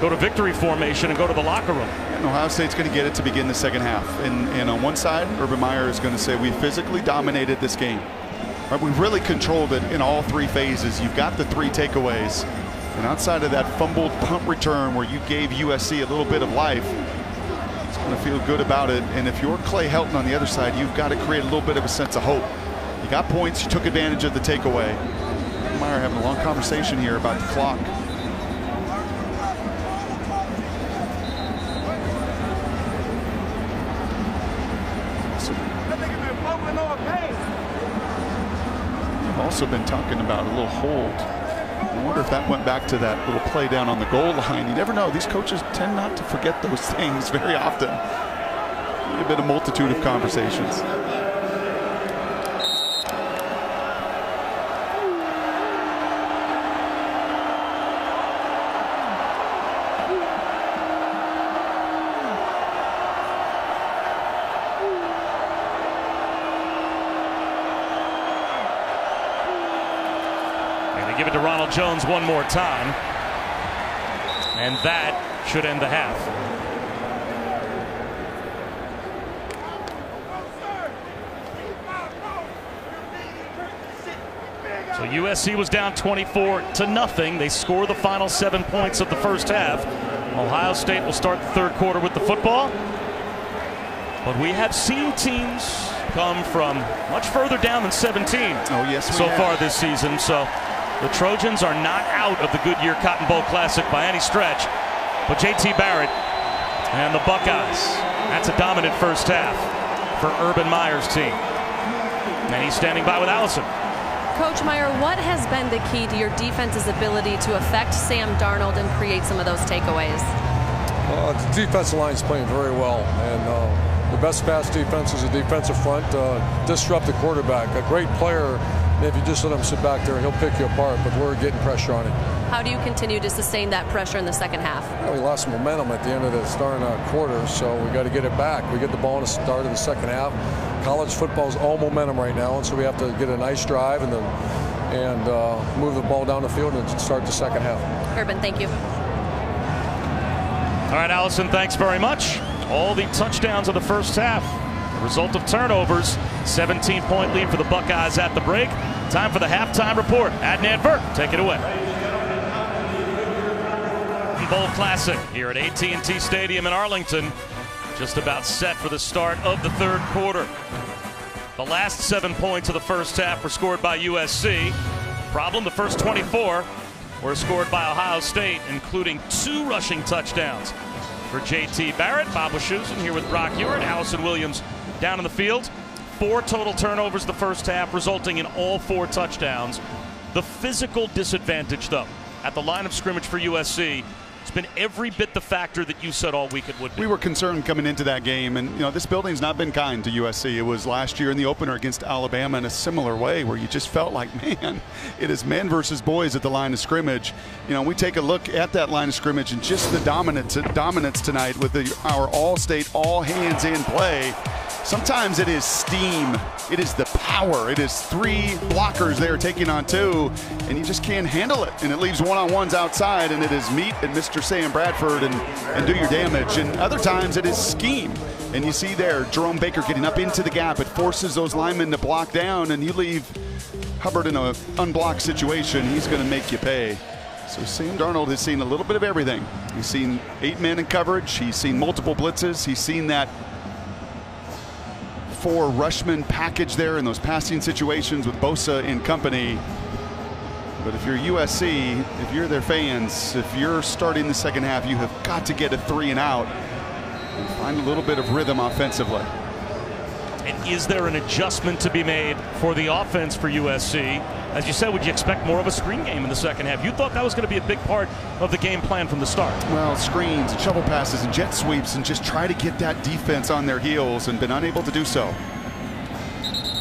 go to victory formation and go to the locker room. And Ohio State's going to get it to begin the second half. And on one side, Urban Meyer is going to say we physically dominated this game. Right, we really controlled it in all 3 phases. You've got the 3 takeaways. And outside of that fumbled punt return where you gave USC a little bit of life, it's going to feel good about it. And if you're Clay Helton on the other side, you've got to create a little bit of a sense of hope. You got points, you took advantage of the takeaway. Meyer having a long conversation here about the clock. We've also been talking about a little hold. I wonder if that went back to that little play down on the goal line. You never know. These coaches tend not to forget those things very often. A bit of multitude of conversations. Give it to Ronald Jones one more time, and that should end the half. So USC was down 24-0. They score the final 7 points of the first half. Ohio State will start the 3rd quarter with the football, but we have seen teams come from much further down than 17 so far this season. So The Trojans are not out of the Goodyear Cotton Bowl Classic by any stretch, but J.T. Barrett and the Buckeyes, that's a dominant first half for Urban Meyer's team. And he's standing by with Allison. Coach Meyer, what has been the key to your defense's ability to affect Sam Darnold and create some of those takeaways? The defensive line is playing very well, and the best pass defense is a defensive front. Disrupt the quarterback. A great player, and if you just let him sit back there, he'll pick you apart, but we're getting pressure on him. How do you continue to sustain that pressure in the second half? Well, we lost momentum at the end of the starting quarter, so we got to get it back. We get the ball in the start of the second half. College football is all momentum right now, and so we have to get a nice drive and move the ball down the field and start the second half. Urban, thank you. All right, Allison, thanks very much. All the touchdowns of the first half, the result of turnovers. 17-point lead for the Buckeyes at the break. Time for the halftime report. Adnan Burke, take it away. Bowl Classic here at AT&T Stadium in Arlington. Just about set for the start of the third quarter. The last 7 points of the first half were scored by USC. Problem, the first 24 were scored by Ohio State, including 2 rushing touchdowns for J.T. Barrett. Bob Wischusen here with Brock Ewart, Allison Williams down in the field. 4 total turnovers the first half, resulting in all 4 touchdowns. The physical disadvantage, though, at the line of scrimmage for USC, it's been every bit the factor that you said all week it would be. We were concerned coming into that game, and this building's not been kind to USC. It was last year in the opener against Alabama in a similar way, where you just felt like, man, it is men versus boys at the line of scrimmage. We take a look at that line of scrimmage and just the dominance tonight with our all-state, all-hands-in play. Sometimes it is steam. It is the power. It is 3 blockers there taking on 2, and you just can't handle it. And it leaves one-on-ones outside, and it is meet and Mr. Sam Bradford and do your damage. And other times it is scheme. And you see there Jerome Baker getting up into the gap. It forces those linemen to block down, and you leave Hubbard in an unblocked situation. He's going to make you pay. So Sam Darnold has seen a little bit of everything. He's seen 8 men in coverage. He's seen multiple blitzes. He's seen that 4 rushman package there in those passing situations with Bosa and company. But if you're USC, if you're their fans, if you're starting the second half, you have got to get a 3 and out and find a little bit of rhythm offensively. And is there an adjustment to be made for the offense for USC? As you said, would you expect more of a screen game in the second half? You thought that was going to be a big part of the game plan from the start. Well, screens and shovel passes and jet sweeps and just try to get that defense on their heels and been unable to do so.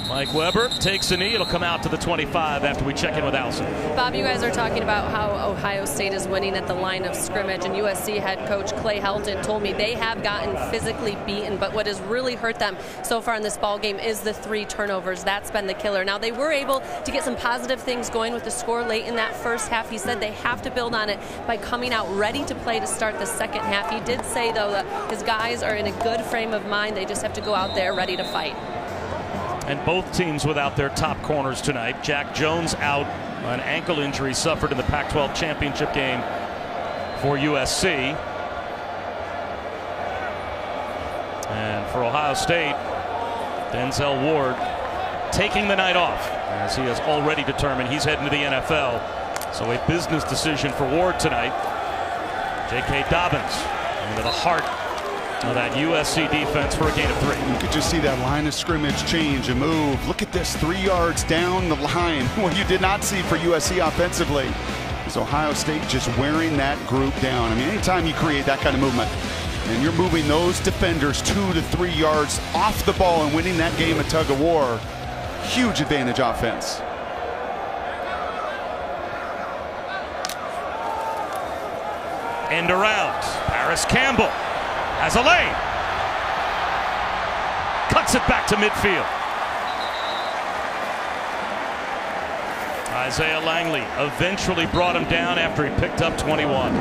Mike Weber takes a knee. It'll come out to the 25 after we check in with Allison. Bob, you guys are talking about how Ohio State is winning at the line of scrimmage, and USC head coach Clay Helton told me they have gotten physically beaten, but what has really hurt them so far in this ball game is the 3 turnovers. That's been the killer. Now, they were able to get some positive things going with the score late in that first half. He said they have to build on it by coming out ready to play to start the second half. He did say, though, that his guys are in a good frame of mind. They just have to go out there ready to fight. And both teams without their top corners tonight. Jack Jones out, an ankle injury suffered in the Pac-12 championship game for USC. And for Ohio State, Denzel Ward taking the night off, as he has already determined he's heading to the NFL. So a business decision for Ward tonight. J.K. Dobbins into the heart of that USC defense for a gain of 3. You could just see that line of scrimmage change and move. Look at this, 3 yards down the line. What you did not see for USC offensively is Ohio State just wearing that group down. I mean, anytime you create that kind of movement and you're moving those defenders 2 to 3 yards off the ball and winning that game of tug of war, huge advantage offense. End around. Paris Campbell has a lane. Cuts it back to midfield. Isaiah Langley eventually brought him down after he picked up 21.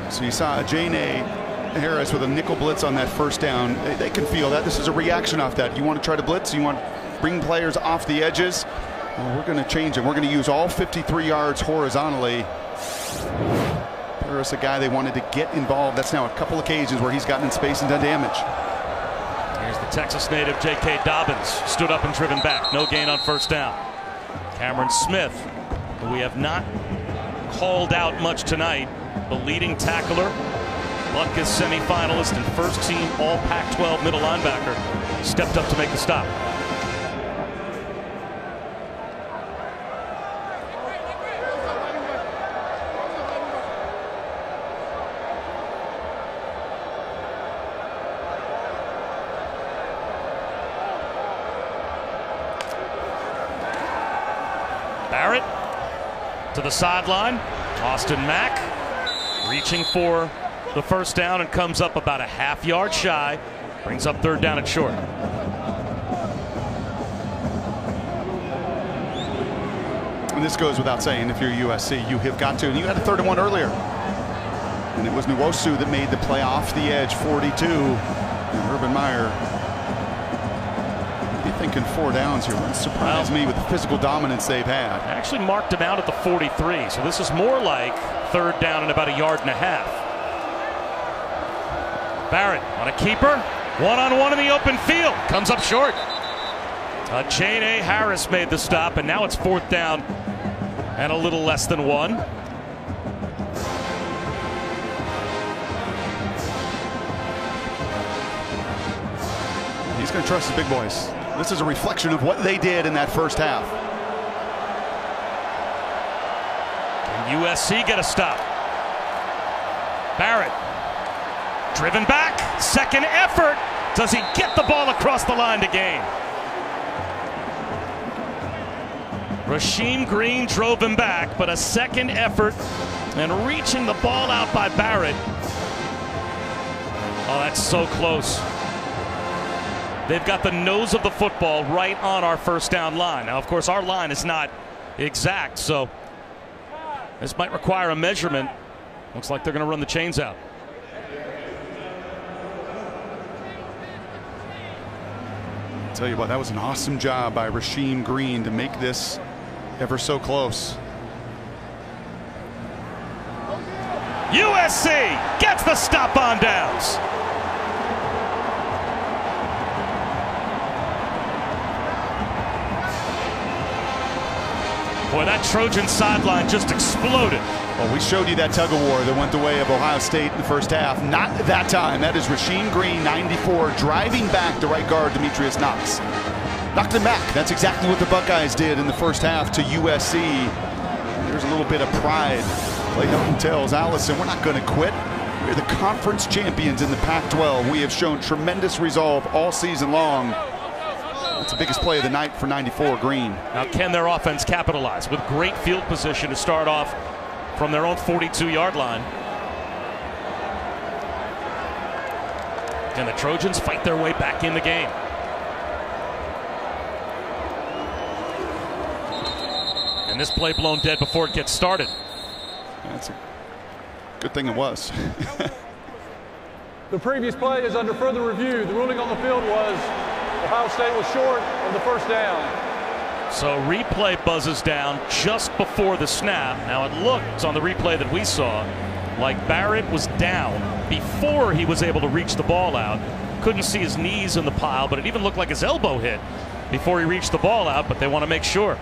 So you saw Jane Harris with a nickel blitz on that first down. They can feel that. This is a reaction off that. You want to try to blitz? You want to bring players off the edges? Well, we're going to change it. We're going to use all 53 yards horizontally. Harris, a guy they wanted to get involved. That's now a couple occasions where he's gotten in space and done damage. Here's the Texas native J.K. Dobbins. Stood up and driven back. No gain on first down. Cameron Smith We have not called out much tonight. The leading tackler, Butkus semifinalist and first team all Pac-12 middle linebacker, stepped up to make the stop. Barrett to the sideline. Austin Mack reaching for the first down and comes up about a half-yard shy. Brings up third down and short. And this goes without saying, if you're USC, you have got to. And you had a 3rd and 1 earlier. And it was Nwosu that made the play off the edge, 42. And Urban Meyer thinking 4 downs here. Wouldn't surprise me with the physical dominance they've had. I actually marked him out at the 43, so this is more like 3rd down and about a yard and a half. Barrett on a keeper, one-on-one in the open field, comes up short. Jane Harris made the stop, and now it's 4th down and a little less than 1. He's going to trust the big boys. This is a reflection of what they did in that first half. Can USC get a stop? Barrett driven back, second effort. Does he get the ball across the line to gain? Rasheem Green drove him back, but a second effort and reaching the ball out by Barrett. Oh, that's so close. They've got the nose of the football right on our first down line. Now, of course, our line is not exact, so this might require a measurement. Looks like they're going to run the chains out. I'll tell you what, that was an awesome job by Rasheem Green to make this ever so close. USC gets the stop on downs. Boy, that Trojan sideline just exploded. Well, we showed you that tug of war that went the way of Ohio State in the first half. Not that time. That is Rasheem Green, 94, driving back the right guard, Demetrius Knox. Knocked him back. That's exactly what the Buckeyes did in the first half to USC. There's a little bit of pride. Clay Helton tells Allison, we're not going to quit. We're the conference champions in the Pac-12. We have shown tremendous resolve all season long. That's the biggest play of the night for 94 Green. Now, can their offense capitalize with great field position to start off from their own 42-yard line? Can the Trojans fight their way back in the game? And this play blown dead before it gets started. That's a good thing it was. The previous play is under further review. The ruling on the field was Ohio State was short of the first down. So replay buzzes down just before the snap. Now it looked on the replay that we saw like Barrett was down before he was able to reach the ball out. Couldn't see his knees in the pile, but it even looked like his elbow hit before he reached the ball out, but they want to make sure.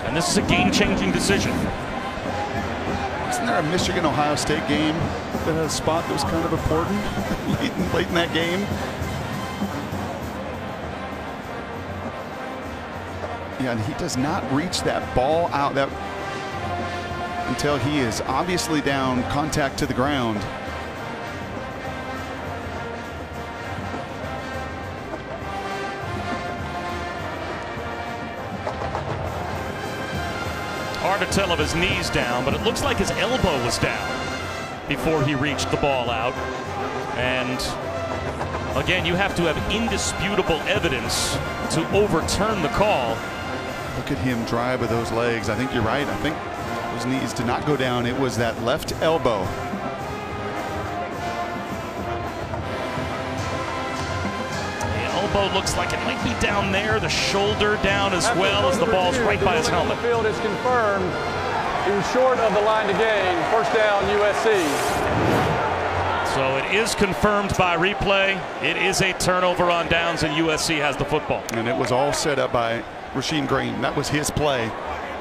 And this is a game-changing decision. Isn't there a Michigan-Ohio State game that had a spot that was kind of important late in that game? Yeah, and he does not reach that ball out until he is obviously down, contact to the ground. Hard to tell if his knee's down, but it looks like his elbow was down before he reached the ball out. And again, you have to have indisputable evidence to overturn the call. Look at him drive with those legs. I think you're right. I think those knees did not go down. It was that left elbow. Elbow looks like it might be down there, the shoulder down as well as the ball's right by his helmet. The field is confirmed. He was short of the line to gain. First down, USC. So it is confirmed by replay. It is a turnover on downs, and USC has the football. And it was all set up by Rasheem Green. That was his play.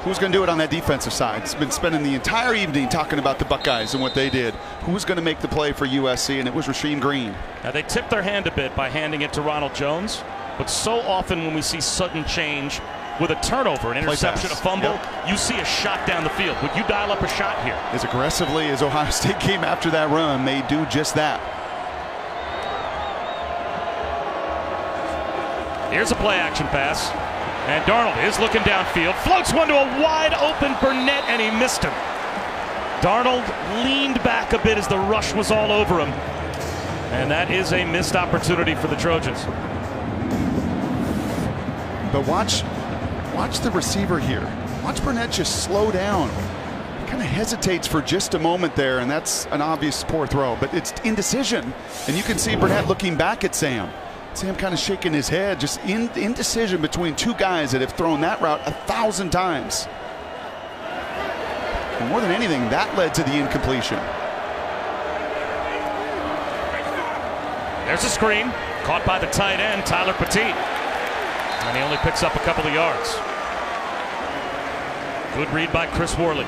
Who's going to do it on that defensive side? He's been spending the entire evening talking about the Buckeyes and what they did. Who's going to make the play for USC? And it was Rasheem Green. Now they tipped their hand a bit by handing it to Ronald Jones, but so often when we see sudden change with a turnover, an interception, a fumble, you see a shot down the field. Would you dial up a shot here? As aggressively as Ohio State came after that run, they do just that. Here's a play action pass. And Darnold is looking downfield, floats one to a wide open Burnett, and he missed him. Darnold leaned back a bit as the rush was all over him. And that is a missed opportunity for the Trojans. But watch the receiver here. Watch Burnett just slow down. He kind of hesitates for just a moment there, and that's an obvious poor throw. But it's indecision. And you can see Burnett looking back at Sam. Sam kind of shaking his head, just indecision between two guys that have thrown that route 1,000 times. And more than anything, that led to the incompletion. There's a screen, caught by the tight end, Tyler Petit. And he only picks up a couple of yards. Good read by Chris Worley.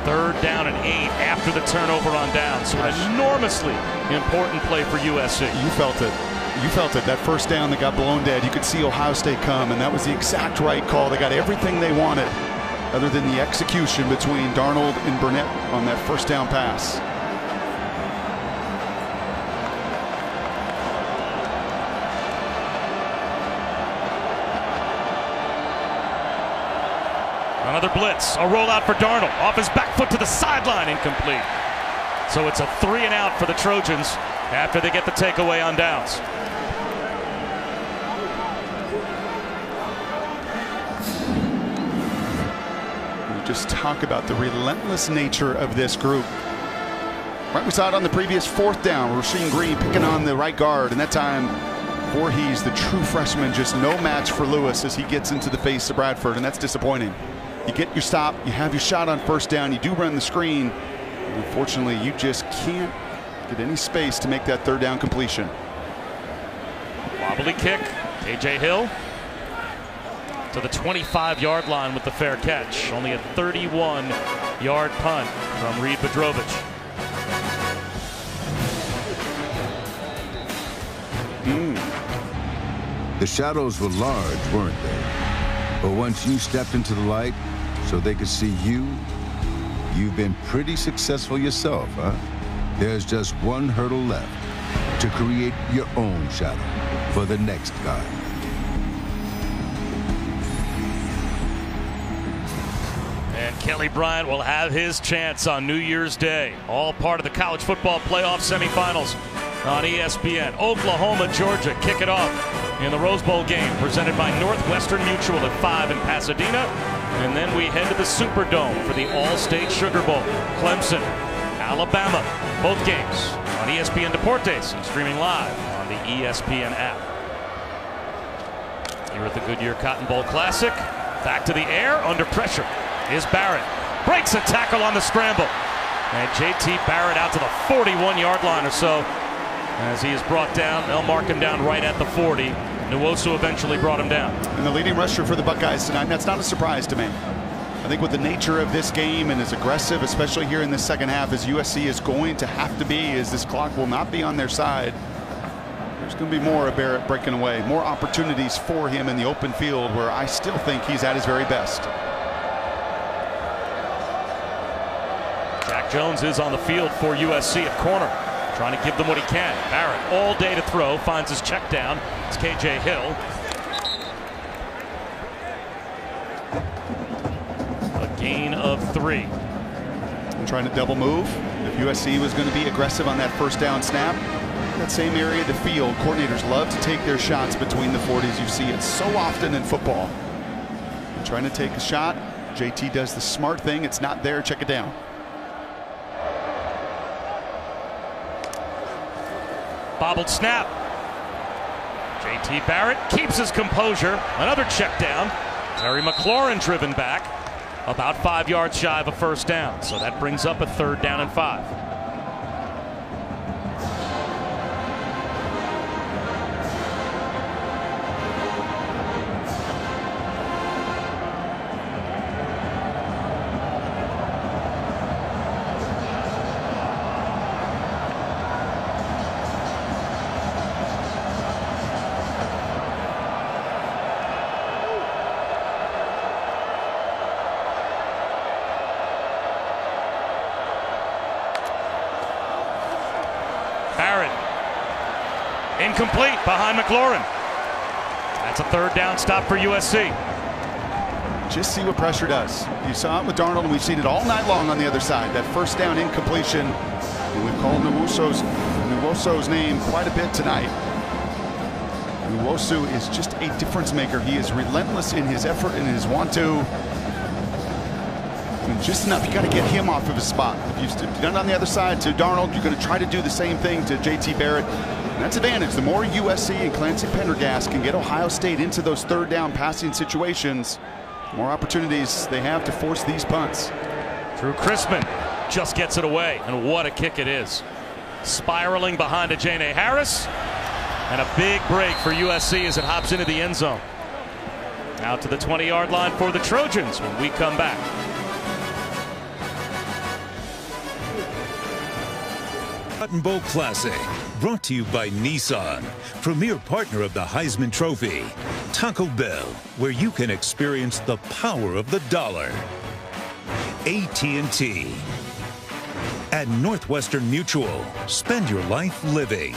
3rd down and 8 after the turnover on down. So an enormously important play for USC. You felt it. You felt it. That first down that got blown dead. You could see Ohio State come, and that was the exact right call. They got everything they wanted, other than the execution between Darnold and Burnett on that first down pass. Another blitz, a rollout for Darnold, off his back foot to the sideline, incomplete. So it's a 3 and out for the Trojans after they get the takeaway on downs. We just talk about the relentless nature of this group. Right, we saw it on the previous 4th down. Rasheem Green picking on the right guard, and that time Voorhees, the true freshman, just no match for Lewis as he gets into the face of Bradford, and that's disappointing. You get your stop, you have your shot on 1st down, you do run the screen. Unfortunately, you just can't get any space to make that 3rd down completion. Wobbly kick, KJ Hill to the 25-yard line with the fair catch. Only a 31-yard punt from Reed Bedrovich. The shadows were large, weren't they? But once you stepped into the light so they could see you, you've been pretty successful yourself, huh? There's just one hurdle left to create your own shadow for the next guy. And Kelly Bryant will have his chance on New Year's Day. All part of the college football playoff semifinals on ESPN. Oklahoma, Georgia kick it off in the Rose Bowl game presented by Northwestern Mutual at 5 in Pasadena. And then we head to the Superdome for the All-State Sugar Bowl. Clemson, Alabama, both games on ESPN Deportes and streaming live on the ESPN app. Here at the Goodyear Cotton Bowl Classic, back to the air, under pressure is Barrett. Breaks a tackle on the scramble. And JT Barrett out to the 41-yard line or so as he is brought down. They'll mark him down right at the 40. Nwosu eventually brought him down. And the leading rusher for the Buckeyes tonight, that's not a surprise to me. I think with the nature of this game and as aggressive, especially here in the second half, as USC is going to have to be, as this clock will not be on their side, there's going to be more of Barrett breaking away, more opportunities for him in the open field where I still think he's at his very best. Jack Jones is on the field for USC at corner, trying to give them what he can. Barrett all day to throw, finds his check down. It's KJ Hill. A gain of 3. And trying to double move. If USC was going to be aggressive on that first down snap, that same area of the field, coordinators love to take their shots between the 40s. You see it so often in football. And trying to take a shot. JT does the smart thing. It's not there. Check it down. Bobbled snap. JT Barrett keeps his composure. Another check down. Terry McLaurin driven back. about 5 yards shy of a first down. So that brings up a 3rd down and 5. Incomplete behind McLaurin. That's a 3rd down stop for USC. Just see what pressure does. You saw it with Darnold, and we've seen it all night long on the other side. That first down incompletion. And we've called Nwosu's name quite a bit tonight. Nwosu is just a difference maker. He is relentless in his effort and his want to. And just enough. You got to get him off of his spot. If you've done it on the other side to Darnold, you're going to try to do the same thing to JT Barrett. And that's advantage. The more USC and Clancy Pendergast can get Ohio State into those 3rd down passing situations, the more opportunities they have to force these punts. Drew Chrisman just gets it away, and what a kick it is. Spiraling behind Ajene Harris, and a big break for USC as it hops into the end zone. Out to the 20-yard line for the Trojans when we come back. Cotton Bowl Classic, brought to you by Nissan, premier partner of the Heisman Trophy. Taco Bell, where you can experience the power of the dollar. AT&T. At Northwestern Mutual, spend your life living.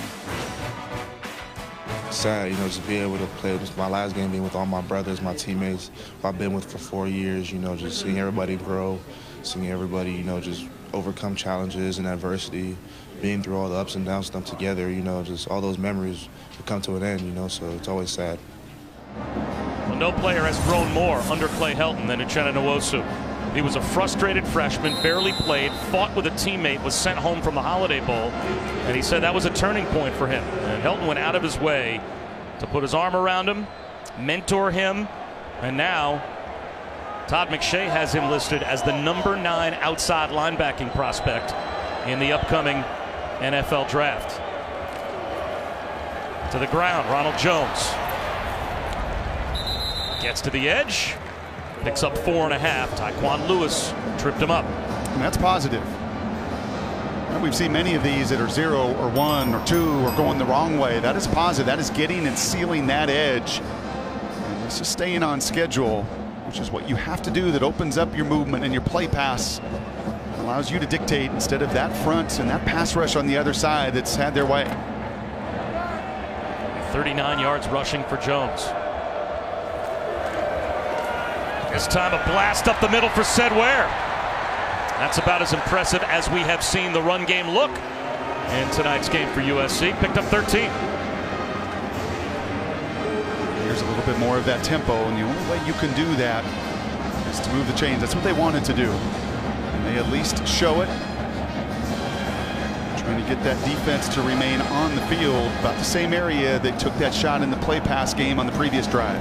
Sad, just be able to play. This my last game being with all my brothers, my teammates I've been with for 4 years, just seeing everybody grow, seeing everybody, just overcome challenges and adversity, being through all the ups and downs of them together, just all those memories will come to an end, so it's always sad. Well, no player has grown more under Clay Helton than Uchenna Nwosu. He was a frustrated freshman, barely played, fought with a teammate, was sent home from the Holiday Bowl, and he said that was a turning point for him. And Helton went out of his way to put his arm around him, mentor him, and now Todd McShay has him listed as the number 9 outside linebacking prospect in the upcoming NFL draft. To the ground, Ronald Jones gets to the edge, picks up 4.5. Tyquan Lewis tripped him up. And that's positive. And we've seen many of these that are 0 or 1 or 2 or going the wrong way. That is positive. That is getting and sealing that edge. And this is staying on schedule, which is what you have to do. That opens up your movement and your play pass. Allows you to dictate instead of that front and that pass rush on the other side that's had their way. 39 yards rushing for Jones. This time a blast up the middle for Ced Ware. That's about as impressive as we have seen the run game look in tonight's game for USC. Picked up 13. Here's a little bit more of that tempo, and the only way you can do that is to move the chains. That's what they wanted to do. And they at least show it. Trying to get that defense to remain on the field, about the same area they took that shot in the play pass game on the previous drive.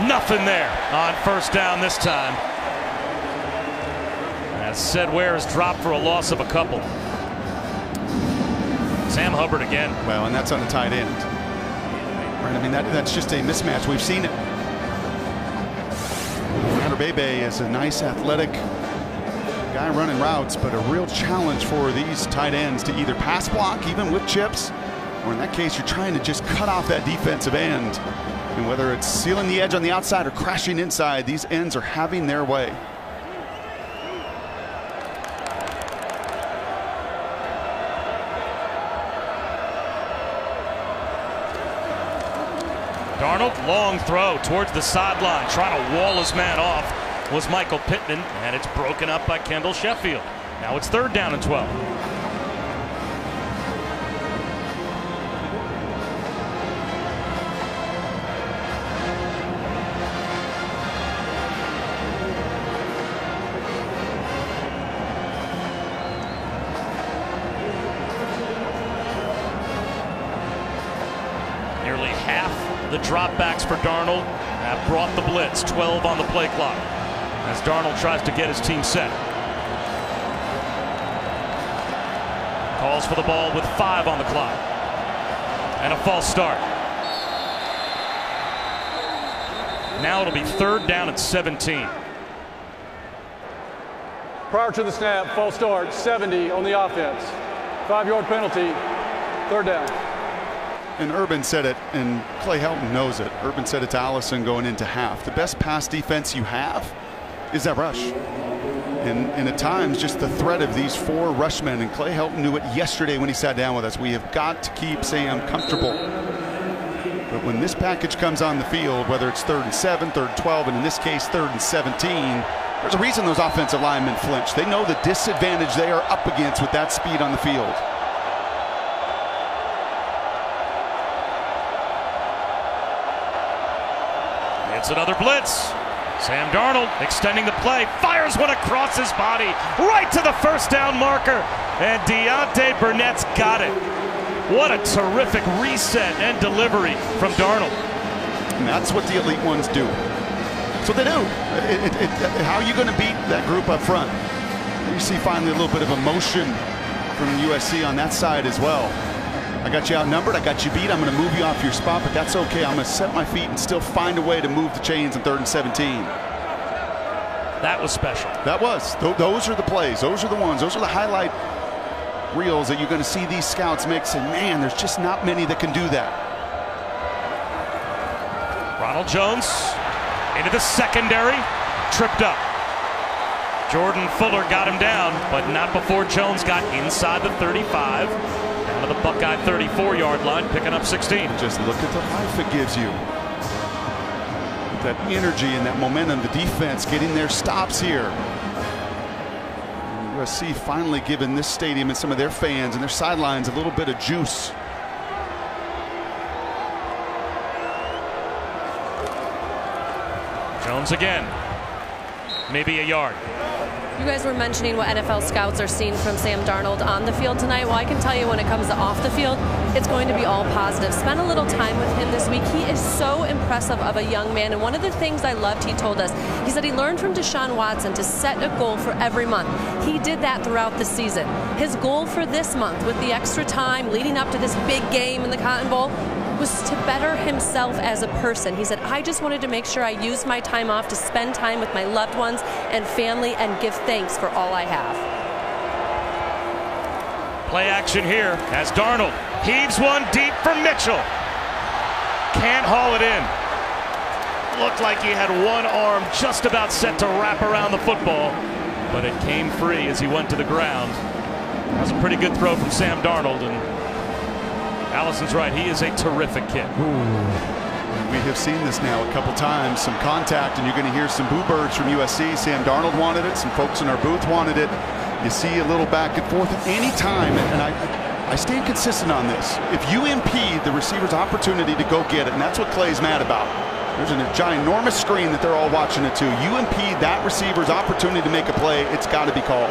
Nothing there on first down this time. As Ced Ware is dropped for a loss of a couple. Sam Hubbard again. Well, and that's on a tight end. Right, I mean, that's just a mismatch. We've seen it. Bebe is a nice athletic guy running routes, but a real challenge for these tight ends to either pass block, even with chips, or in that case, you're trying to just cut off that defensive end. And whether it's sealing the edge on the outside or crashing inside, these ends are having their way. Darnold, long throw towards the sideline, trying to wall his man off was Michael Pittman, and it's broken up by Kendall Sheffield. Now it's 3rd down and 12. Nearly half the dropbacks for Darnold have brought the blitz. 12 on the play clock as Darnold tries to get his team set. Calls for the ball with 5 on the clock. And a false start. Now it'll be 3rd down and 17. Prior to the snap, false start, 70 on the offense. 5-yard penalty, 3rd down. And Urban said it, and Clay Helton knows it. Urban said it to Allison going into half. The best pass defense you have is that rush. And at times, just the threat of these 4 rushmen, and Clay Helton knew it yesterday when he sat down with us. We have got to keep Sam comfortable. But when this package comes on the field, whether it's 3rd and 7, 3rd and 12, and in this case 3rd and 17, there's a reason those offensive linemen flinch. They know the disadvantage they are up against with that speed on the field. It's another blitz. Sam Darnold extending the play, fires one across his body, right to the 1st down marker. And Deontay Burnett's got it. What a terrific reset and delivery from Darnold. And that's what the elite ones do. That's what they do. How are you going to beat that group up front? You see finally a little bit of emotion from USC on that side as well. I got you outnumbered, I got you beat, I'm going to move you off your spot, but that's okay. I'm going to set my feet and still find a way to move the chains in 3rd and 17. That was special. That was. Those are the plays. Those are the ones. Those are the highlight reels that you're going to see these scouts make. Say, man, there's just not many that can do that. Ronald Jones into the secondary, tripped up. Jordan Fuller got him down, but not before Jones got inside the 35. Down to the Buckeye 34-yard line, picking up 16. Just look at the life it gives you. That energy and that momentum, the defense getting their stops here. And USC finally giving this stadium and some of their fans and their sidelines a little bit of juice. Jones again. Maybe a yard. You guys were mentioning what NFL scouts are seeing from Sam Darnold on the field tonight. Well, I can tell you when it comes to off the field, it's going to be all positive. Spent a little time with him this week. He is so impressive of a young man. And one of the things I loved, he told us, he said he learned from Deshaun Watson to set a goal for every month. He did that throughout the season. His goal for this month, with the extra time leading up to this big game in the Cotton Bowl, was to better himself as a person. He said, I just wanted to make sure I used my time off to spend time with my loved ones and family and give thanks for all I have. Play action here as Darnold heaves one deep for Mitchell. Can't haul it in. Looked like he had one arm just about set to wrap around the football, but it came free as he went to the ground. That was a pretty good throw from Sam Darnold, and Allison's right, he is a terrific kid. We have seen this now a couple times, some contact, and you're going to hear some boo birds from USC. Sam Darnold wanted it, some folks in our booth wanted it. You see a little back and forth at any time, and I stand consistent on this. If you impede the receiver's opportunity to go get it, and that's what Clay's mad about. There's a ginormous screen that they're all watching it to. You impede that receiver's opportunity to make a play, it's got to be called.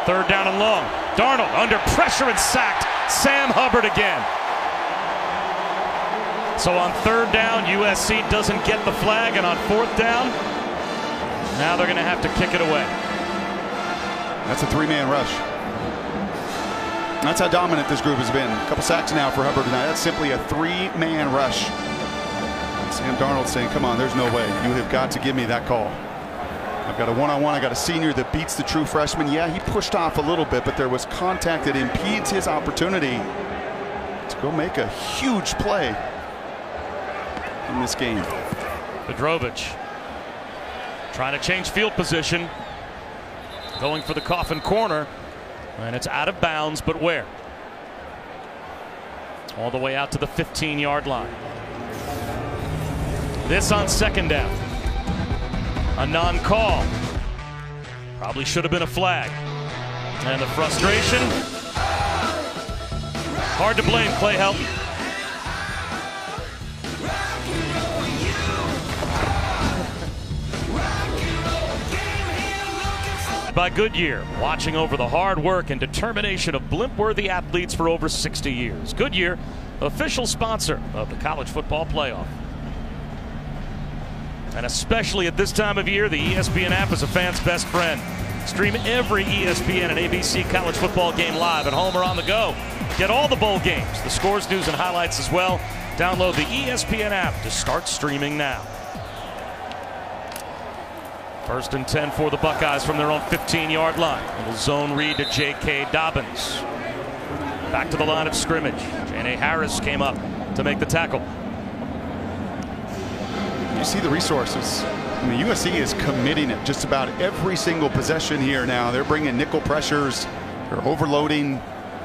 3rd down and long. Darnold under pressure and sacked. Sam Hubbard again. So on 3rd down, USC doesn't get the flag, and on 4th down, now they're going to have to kick it away. That's a 3-man rush. That's how dominant this group has been. A couple sacks now for Hubbard tonight. That's simply a 3-man rush. Sam Darnold saying, come on, there's no way. You have got to give me that call. I've got a one-on-one. I got a senior that beats the true freshman. Yeah, he pushed off a little bit, but there was contact that impedes his opportunity to go make a huge play in this game. Bedrovich trying to change field position, going for the coffin corner, and it's out of bounds, but where? All the way out to the 15-yard line. This on 2nd down. A non-call. Probably should have been a flag. And the frustration. Hard to blame Clay Helton. Powered by Goodyear, watching over the hard work and determination of blimp-worthy athletes for over 60 years. Goodyear, official sponsor of the College Football Playoff. And especially at this time of year, the ESPN app is a fan's best friend. Stream every ESPN and ABC college football game live at home or on the go. Get all the bowl games, the scores, news, and highlights as well. Download the ESPN app to start streaming now. 1st and 10 for the Buckeyes from their own 15-yard line. Little zone read to J.K. Dobbins. Back to the line of scrimmage. J.N.A. Harris came up to make the tackle. You see the resources. I mean, USC is committing it just about every single possession here now. They're bringing nickel pressures. They're overloading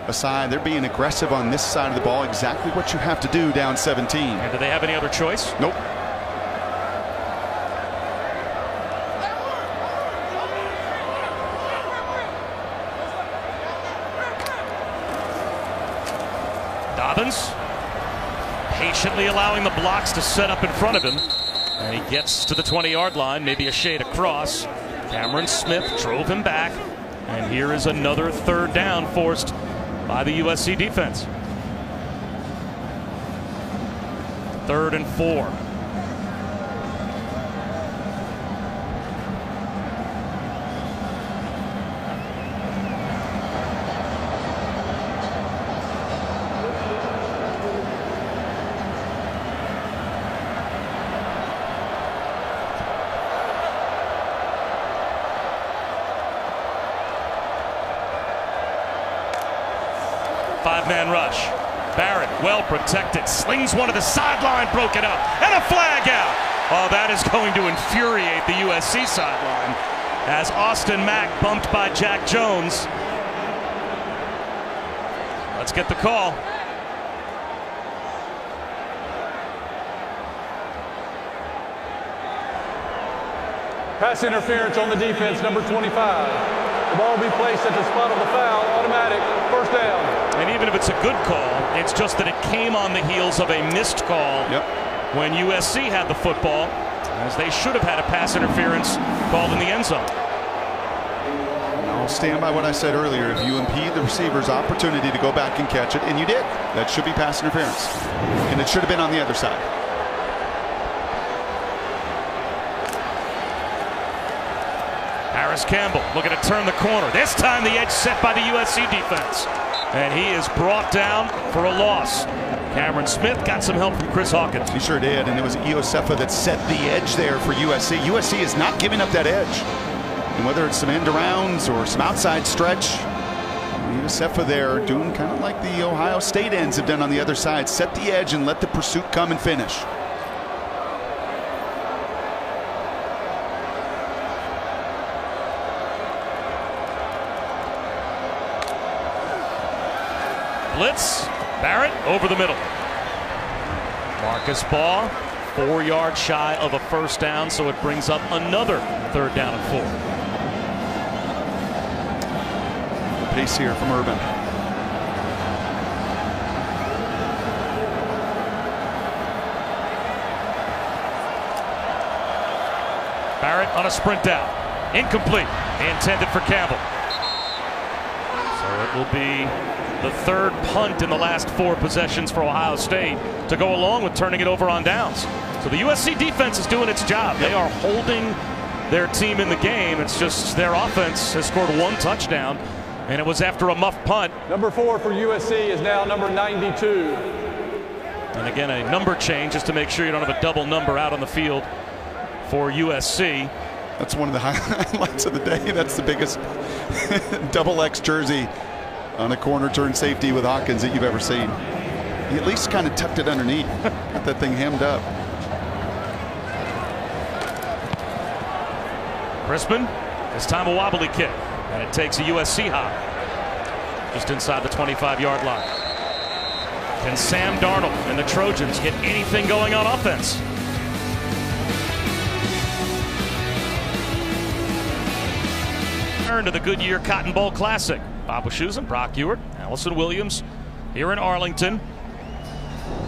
a side. They're being aggressive on this side of the ball. Exactly what you have to do down 17. And do they have any other choice? Nope. Dobbins patiently allowing the blocks to set up in front of him. And he gets to the 20-yard line, maybe a shade across. Cameron Smith drove him back. And here is another 3rd down forced by the USC defense. 3rd and 4. Five-man rush. Barrett, well protected, slings one to the sideline, broken up, and a flag out. Oh, that is going to infuriate the USC sideline as Austin Mack bumped by Jack Jones. Let's get the call. Pass interference on the defense, number 25. The ball will be placed at the spot of the foul, automatic, 1st down. And even if it's a good call, it's just that it came on the heels of a missed call when USC had the football, as they should have had a pass interference called in the end zone. I'll stand by what I said earlier. If you impede the receiver's opportunity to go back and catch it, and you did, that should be pass interference. And it should have been on the other side. Harris Campbell looking to turn the corner. This time the edge set by the USC defense. And he is brought down for a loss. Cameron Smith got some help from Chris Hawkins. He sure did, and it was Iosefa that set the edge there for USC. USC is not giving up that edge. And whether it's some end arounds or some outside stretch, Iosefa there doing kind of like the Ohio State ends have done on the other side. Set the edge and let the pursuit come and finish. Blitz, Barrett over the middle. Marcus Baugh, 4 yards shy of a 1st down, so it brings up another 3rd down and 4. Pace here from Urban. Barrett on a sprint down. Incomplete. Intended for Campbell. So it will be the 3rd punt in the last 4 possessions for Ohio State to go along with turning it over on downs. So the USC defense is doing its job. They are holding their team in the game. It's just their offense has scored 1 touchdown, and it was after a muff punt. Number 4 for USC is now number 92. And again, a number change just to make sure you don't have a double number out on the field for USC. That's one of the highlights of the day. That's the biggest double X jersey on a corner turn safety with Hawkins that you've ever seen. He at least kind of tucked it underneath. Got that thing hemmed up. Crispin, this time a wobbly kick, and it takes a USC hop just inside the 25-yard line. Can Sam Darnold and the Trojans get anything going on offense? Turn to the Goodyear Cotton Bowl Classic. Bob Wischusen, Brock Ewart, Allison Williams here in Arlington.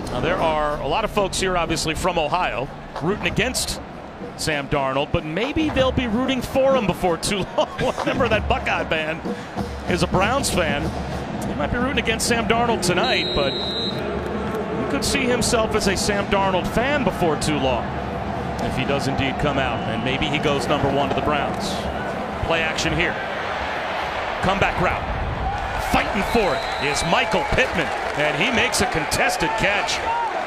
Now there are a lot of folks here obviously from Ohio rooting against Sam Darnold, but maybe they'll be rooting for him before too long. Remember that Buckeye fan is a Browns fan. He might be rooting against Sam Darnold tonight, but he could see himself as a Sam Darnold fan before too long if he does indeed come out, and maybe he goes #1 to the Browns. Play action here. Comeback route. Fighting for it is Michael Pittman, and he makes a contested catch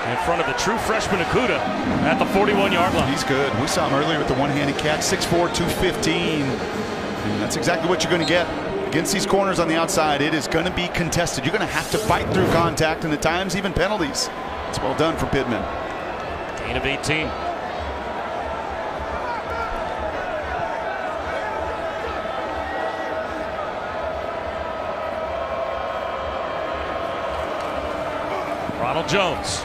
in front of the true freshman Okudah at the 41-yard line. He's good. We saw him earlier with the one-handed catch, 6'4", 215. And that's exactly what you're going to get. Against these corners on the outside, it is going to be contested. You're going to have to fight through contact and at times even penalties. It's well done for Pittman. Gain of 18. Ronald Jones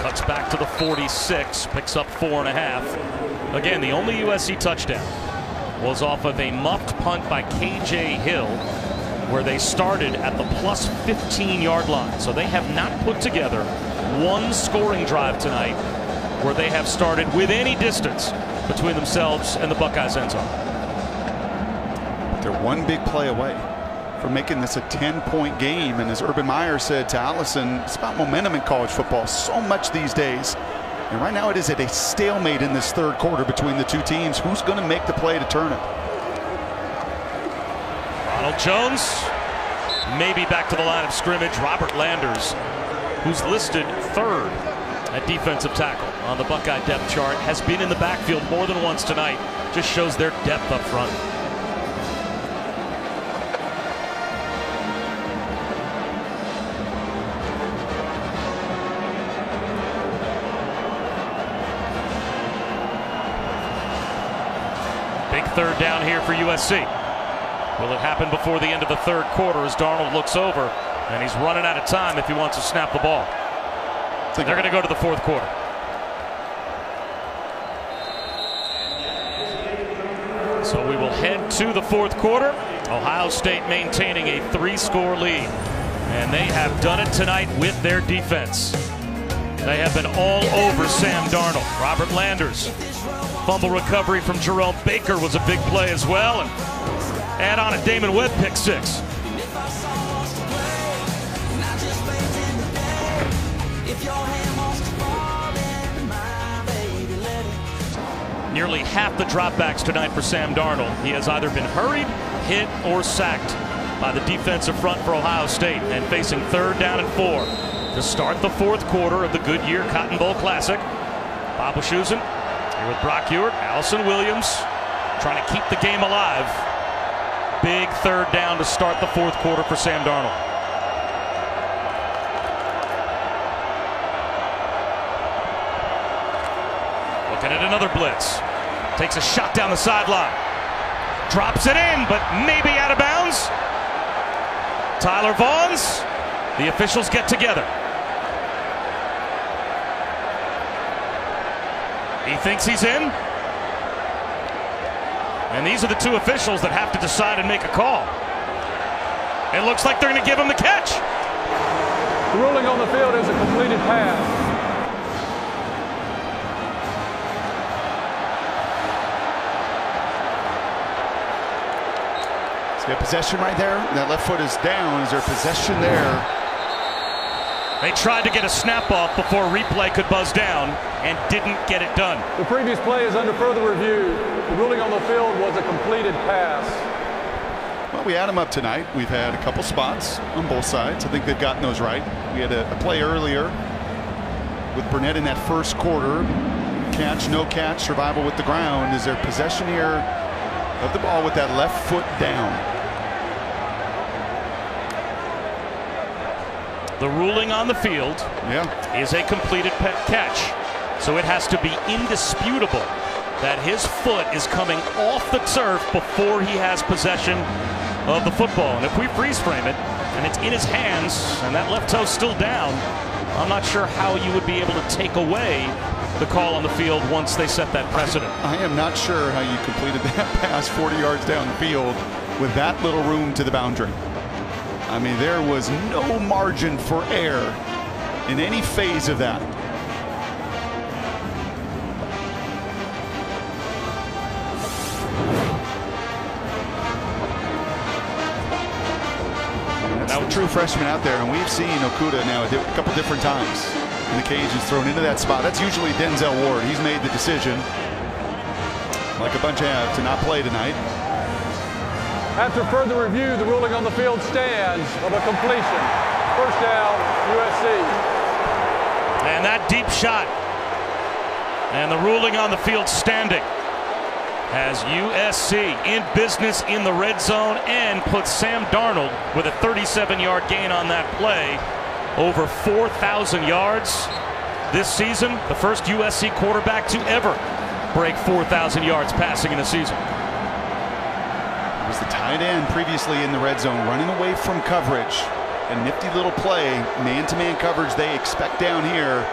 cuts back to the 46, picks up 4.5. Again, the only USC touchdown was off of a muffed punt by KJ Hill, where they started at the plus 15-yard line. So they have not put together one scoring drive tonight where they have started with any distance between themselves and the Buckeyes' end zone. They're one big play away from making this a 10-point game. And as Urban Meyer said to Allison, it's about momentum in college football so much these days. And right now it is at a stalemate in this third quarter between the two teams. Who's going to make the play to turn it? Ronald Jones maybe back to the line of scrimmage. Robert Landers, who's listed 3rd at defensive tackle on the Buckeye depth chart, has been in the backfield more than once tonight. Just shows their depth up front. Third down here for USC. Will it happen before the end of the third quarter as Darnold looks over and he's running out of time if he wants to snap the ball? They're going to go to the fourth quarter. So we will head to the fourth quarter. Ohio State maintaining a 3-score lead, and they have done it tonight with their defense. They have been all over Sam Darnold. Robert Landers. Fumble recovery from Jerome Baker was a big play as well. And add on a Damon Webb pick 6. Nearly half the dropbacks tonight for Sam Darnold. He has either been hurried, hit, or sacked by the defensive front for Ohio State, and facing 3rd down and 4 to start the fourth quarter of the Goodyear Cotton Bowl Classic. Bob Wischusen here with Brock Ewart, Allison Williams, trying to keep the game alive. Big 3rd down to start the fourth quarter for Sam Darnold. Looking at another blitz. Takes a shot down the sideline. Drops it in, but maybe out of bounds. Tyler Vaughns. The officials get together. He thinks he's in. And these are the two officials that have to decide and make a call. It looks like they're going to give him the catch. The ruling on the field is a completed pass. Is there possession right there? That left foot is down. Is there possession there? They tried to get a snap off before replay could buzz down and didn't get it done. The previous play is under further review. The ruling on the field was a completed pass. Well, we had them up tonight. We've had a couple spots on both sides. I think they've gotten those right. We had a play earlier with Burnett in that first quarter. Catch, no catch, survival with the ground. Is there possession here of the ball with that left foot down? The ruling on the field is a completed catch. So it has to be indisputable that his foot is coming off the turf before he has possession of the football. And if we freeze frame it and it's in his hands and that left toe's still down, I'm not sure how you would be able to take away the call on the field once they set that precedent. I am not sure how you completed that pass 40 yards down the field with that little room to the boundary. I mean, there was no margin for error in any phase of that. Now, true freshman out there, and we've seen Okudah now a couple different times. And the cage is thrown into that spot. That's usually Denzel Ward. He's made the decision, like a bunch have, to not play tonight. After further review, the ruling on the field stands of a completion. First down, USC. And that deep shot. And the ruling on the field standing has USC in business in the red zone and puts Sam Darnold with a 37-yard gain on that play. Over 4,000 yards this season. The first USC quarterback to ever break 4,000 yards passing in a season. It was the tight end previously in the red zone, running away from coverage. A nifty little play, man-to-man coverage they expect down here.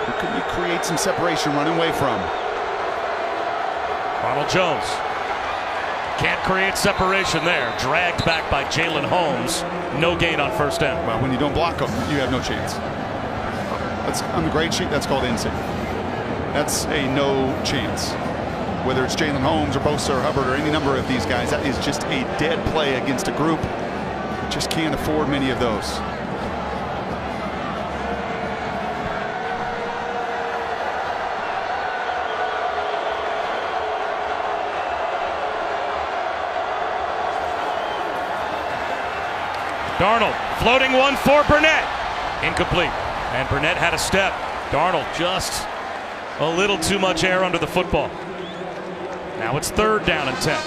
Who can you create some separation running away from? Ronald Jones can't create separation there. Dragged back by Jalen Holmes. No gain on first down. Well, when you don't block them, you have no chance. That's on the grade sheet. That's called NC. That's a no chance. Whether it's Jalen Holmes or Bosa or Hubbard or any number of these guys, that is just a dead play against a group. Just can't afford many of those. Darnold floating one for Burnett. Incomplete. And Burnett had a step. Darnold just a little too much air under the football. Now it's third down and 10.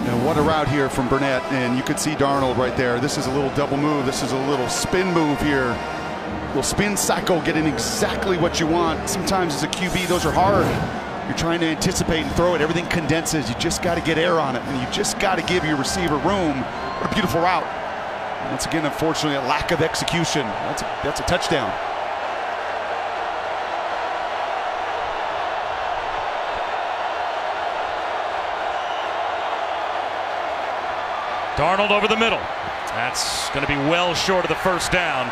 And what a route here from Burnett, and you could see Darnold right there. This is a little double move. This is a little spin move here. Little spin cycle, getting exactly what you want. Sometimes as a QB, those are hard. You're trying to anticipate and throw it. Everything condenses. You just got to get air on it, and you just got to give your receiver room. What a beautiful route. Once again, unfortunately, a lack of execution. That's a touchdown. Darnold over the middle. That's going to be well short of the first down.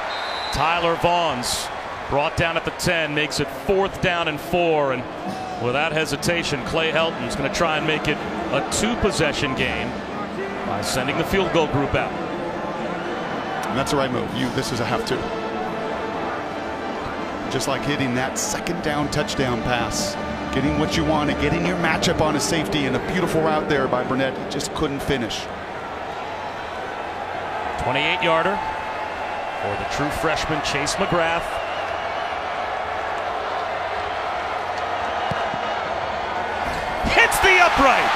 Tyler Vaughn's brought down at the 10, makes it 4th down and 4, and without hesitation, Clay Helton's going to try and make it a 2-possession game by sending the field goal group out. And that's the right move. This is a have to. Just like hitting that second down touchdown pass, getting what you want and getting your matchup on a safety, and a beautiful route there by Burnett. He just couldn't finish. 28-yarder for the true freshman Chase McGrath. Hits the upright.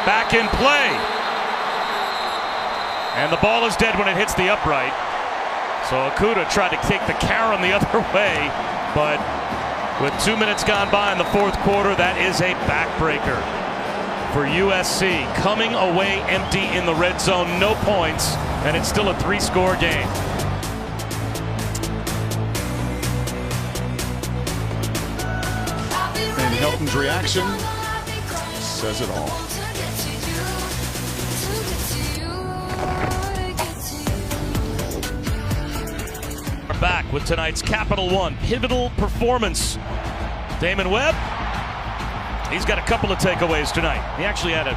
Back in play. And the ball is dead when it hits the upright. So Okudah tried to take the Karen the other way, but with 2 minutes gone by in the fourth quarter, that is a backbreaker for USC, coming away empty in the red zone, no points, and it's still a 3-score game. And Helton's reaction says it all. We're back with tonight's Capital One pivotal performance. Damon Webb, he's got a couple of takeaways tonight. He actually had a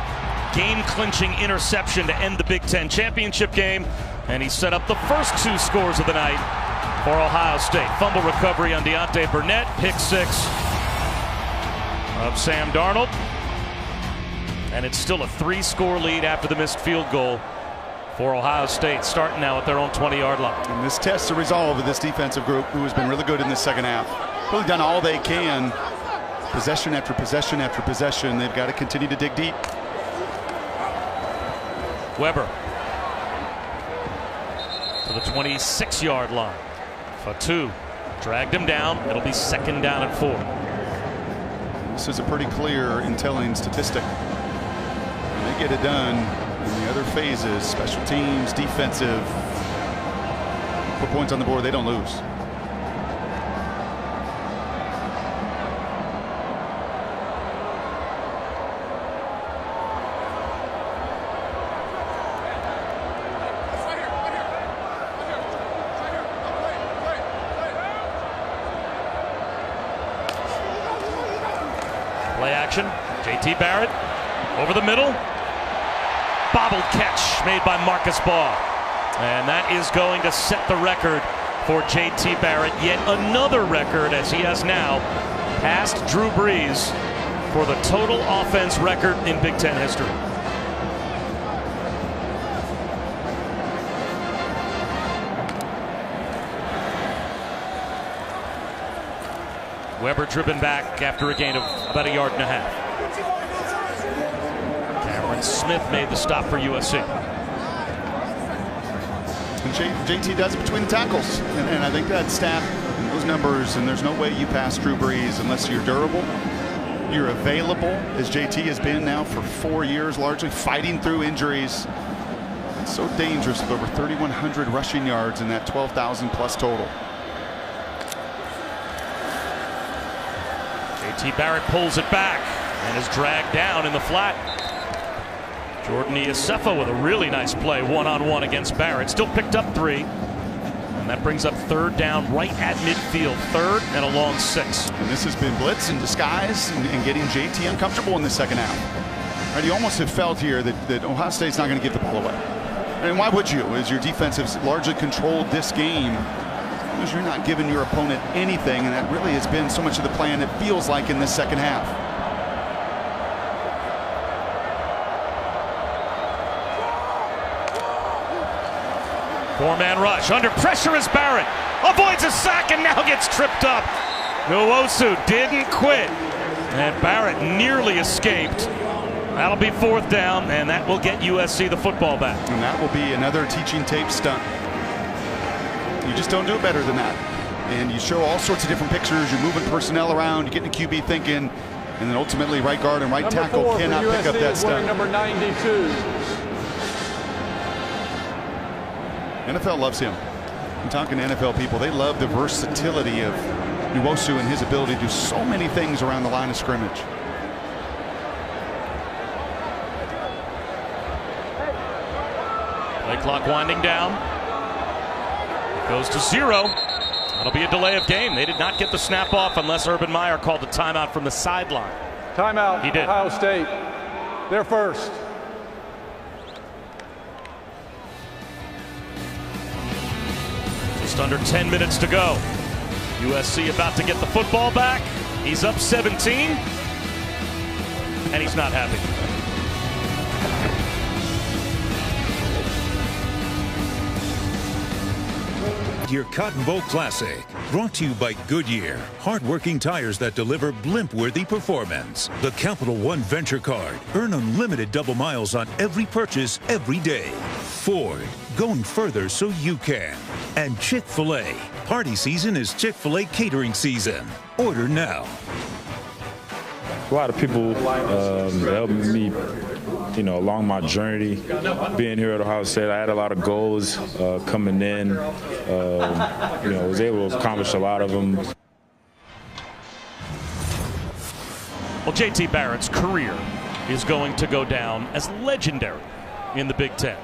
game-clinching interception to end the Big Ten championship game, and he set up the first 2 scores of the night for Ohio State. Fumble recovery on Deontay Burnett, pick 6 of Sam Darnold, and it's still a 3-score lead after the missed field goal for Ohio State, starting now at their own 20-yard line. And this tests the resolve of this defensive group, who has been really good in the second half. Really done all they can. Possession after possession after possession. They've got to continue to dig deep. Weber to the 26-yard line. Fatu dragged him down. It'll be 2nd down and 4. This is a pretty clear and telling statistic. When they get it done in the other phases, special teams, defensive, put points on the board, they don't lose. Play action. JT Barrett Over the middle. Bobbled catch made by Marcus Baugh. And that is going to set the record for J.T. Barrett. Yet another record, as he has now passed Drew Brees for the total offense record in Big Ten history. Weber driven back after a gain of about 1.5 yards. Cameron Smith made the stop for USC. And JT does it between the tackles. And I think that stat, and those numbers, and there's no way you pass Drew Brees unless you're durable, you're available, as JT has been now for 4 years, largely fighting through injuries. It's so dangerous with over 3,100 rushing yards and that 12,000 plus total. J.T. Barrett pulls it back and is dragged down in the flat. Jordan Iosefa with a really nice play one-on-one against Barrett. Still picked up 3. And that brings up 3rd down right at midfield. 3rd and a long 6. And this has been blitz in disguise and getting JT uncomfortable in the second half. Right, you almost have felt here that Ohio State's not going to give the ball away. And why would you? As your defense has largely controlled this game, because you're not giving your opponent anything, and that really has been so much of the plan, it feels like, in this second half. Four-man rush. Under pressure is Barrett. Avoids a sack and now gets tripped up. Nwosu didn't quit. And Barrett nearly escaped. That'll be 4th down, and that will get USC the football back. And that will be another teaching tape stunt. You just don't do it better than that. And you show all sorts of different pictures. You're moving personnel around. You're getting the QB thinking. And then ultimately right guard and right tackle cannot pick up that stunt. Number 92. NFL loves him. I'm talking to NFL people. They love the versatility of Nwosu and his ability to do so many things around the line of scrimmage. Play clock winding down. Goes to 0. That'll be a delay of game. They did not get the snap off unless Urban Meyer called a timeout from the sideline. Timeout. He did. Ohio State. They're first. Just under 10 minutes to go. USC about to get the football back. He's up 17. And he's not happy. Your Cotton Bowl Classic, brought to you by Goodyear, hardworking tires that deliver blimp-worthy performance. The Capital One Venture Card, earn unlimited double miles on every purchase every day. Ford, going further so you can. And Chick-fil-A, party season is Chick-fil-A catering season. Order now. A lot of people helped me, along my journey. Being here at Ohio State, I had a lot of goals coming in. Was able to accomplish a lot of them. Well, J.T. Barrett's career is going to go down as legendary in the Big Ten.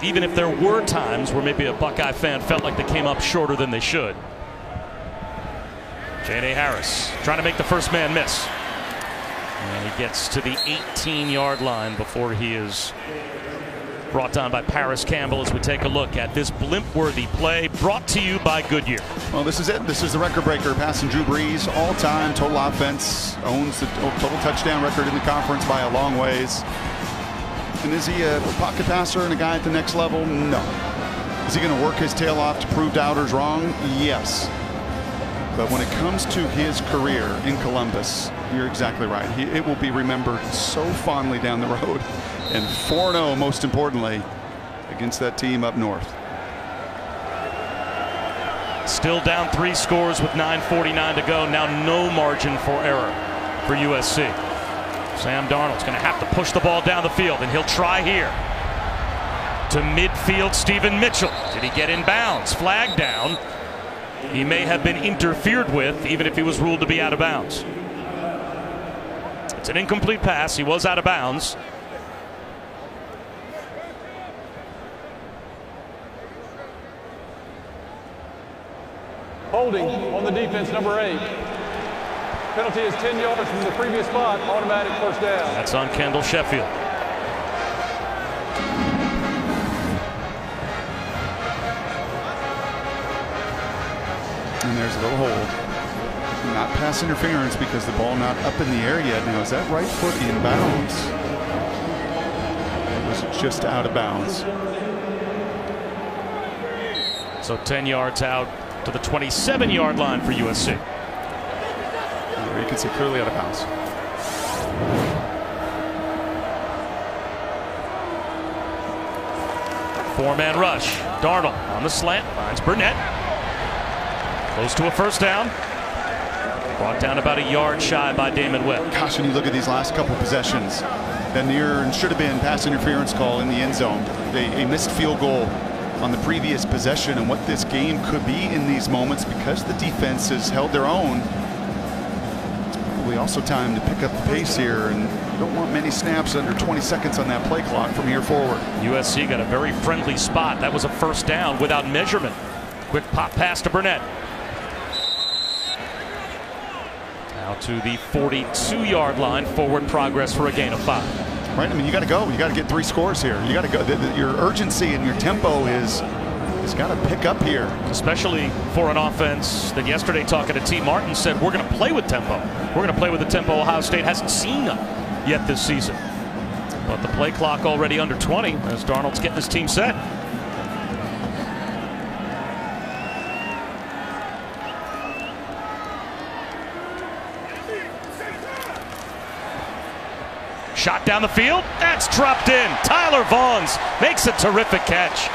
Even if there were times where maybe a Buckeye fan felt like they came up shorter than they should. J.D. Harris trying to make the first man miss. And he gets to the 18-yard line before he is brought down by Paris Campbell as we take a look at this blimp-worthy play brought to you by Goodyear. Well, this is it. This is the record breaker, passing Drew Brees all-time total offense, owns the total touchdown record in the conference by a long ways. And is he a pocket passer and a guy at the next level? No. Is he going to work his tail off to prove doubters wrong? Yes. But when it comes to his career in Columbus, you're exactly right. It will be remembered so fondly down the road. And 4-0, most importantly, against that team up north. Still down 3 scores with 9:49 to go. Now no margin for error for USC. Sam Darnold's going to have to push the ball down the field, and he'll try here. To midfield, Stephen Mitchell. Did he get in bounds? Flag down. He may have been interfered with, even if he was ruled to be out of bounds. It's an incomplete pass. He was out of bounds. Holding on the defense, number 8. Penalty is 10 yards from the previous spot, automatic first down. That's on Kendall Sheffield. And there's a little hold. Not pass interference because the ball not up in the air yet. Now, is that right foot in bounds? Or was it just out of bounds? So 10 yards out to the 27-yard line for USC. There you can see clearly out of bounds. Four-man rush. Darnold on the slant, finds Burnett. Close to a first down. Brought down about a yard shy by Damon Webb. Gosh, when you look at these last couple possessions, that near and should have been pass interference call in the end zone. A missed field goal on the previous possession, and what this game could be in these moments because the defense has held their own. It's probably also time to pick up the pace here, and you don't want many snaps under 20 seconds on that play clock from here forward. USC got a very friendly spot. That was a first down without measurement. Quick pop pass to Burnett. Now to the 42-yard line. Forward progress for a gain of 5. Right, I mean, you got to go. You got to get 3 scores here. You got to go. Your urgency and your tempo has got to pick up here. Especially for an offense that yesterday, talking to T. Martin, said we're going to play with tempo. We're going to play with the tempo Ohio State hasn't seen yet this season. But the play clock already under 20 as Darnold's getting his team set. Shot down the field. That's dropped in. Tyler Vaughns makes a terrific catch.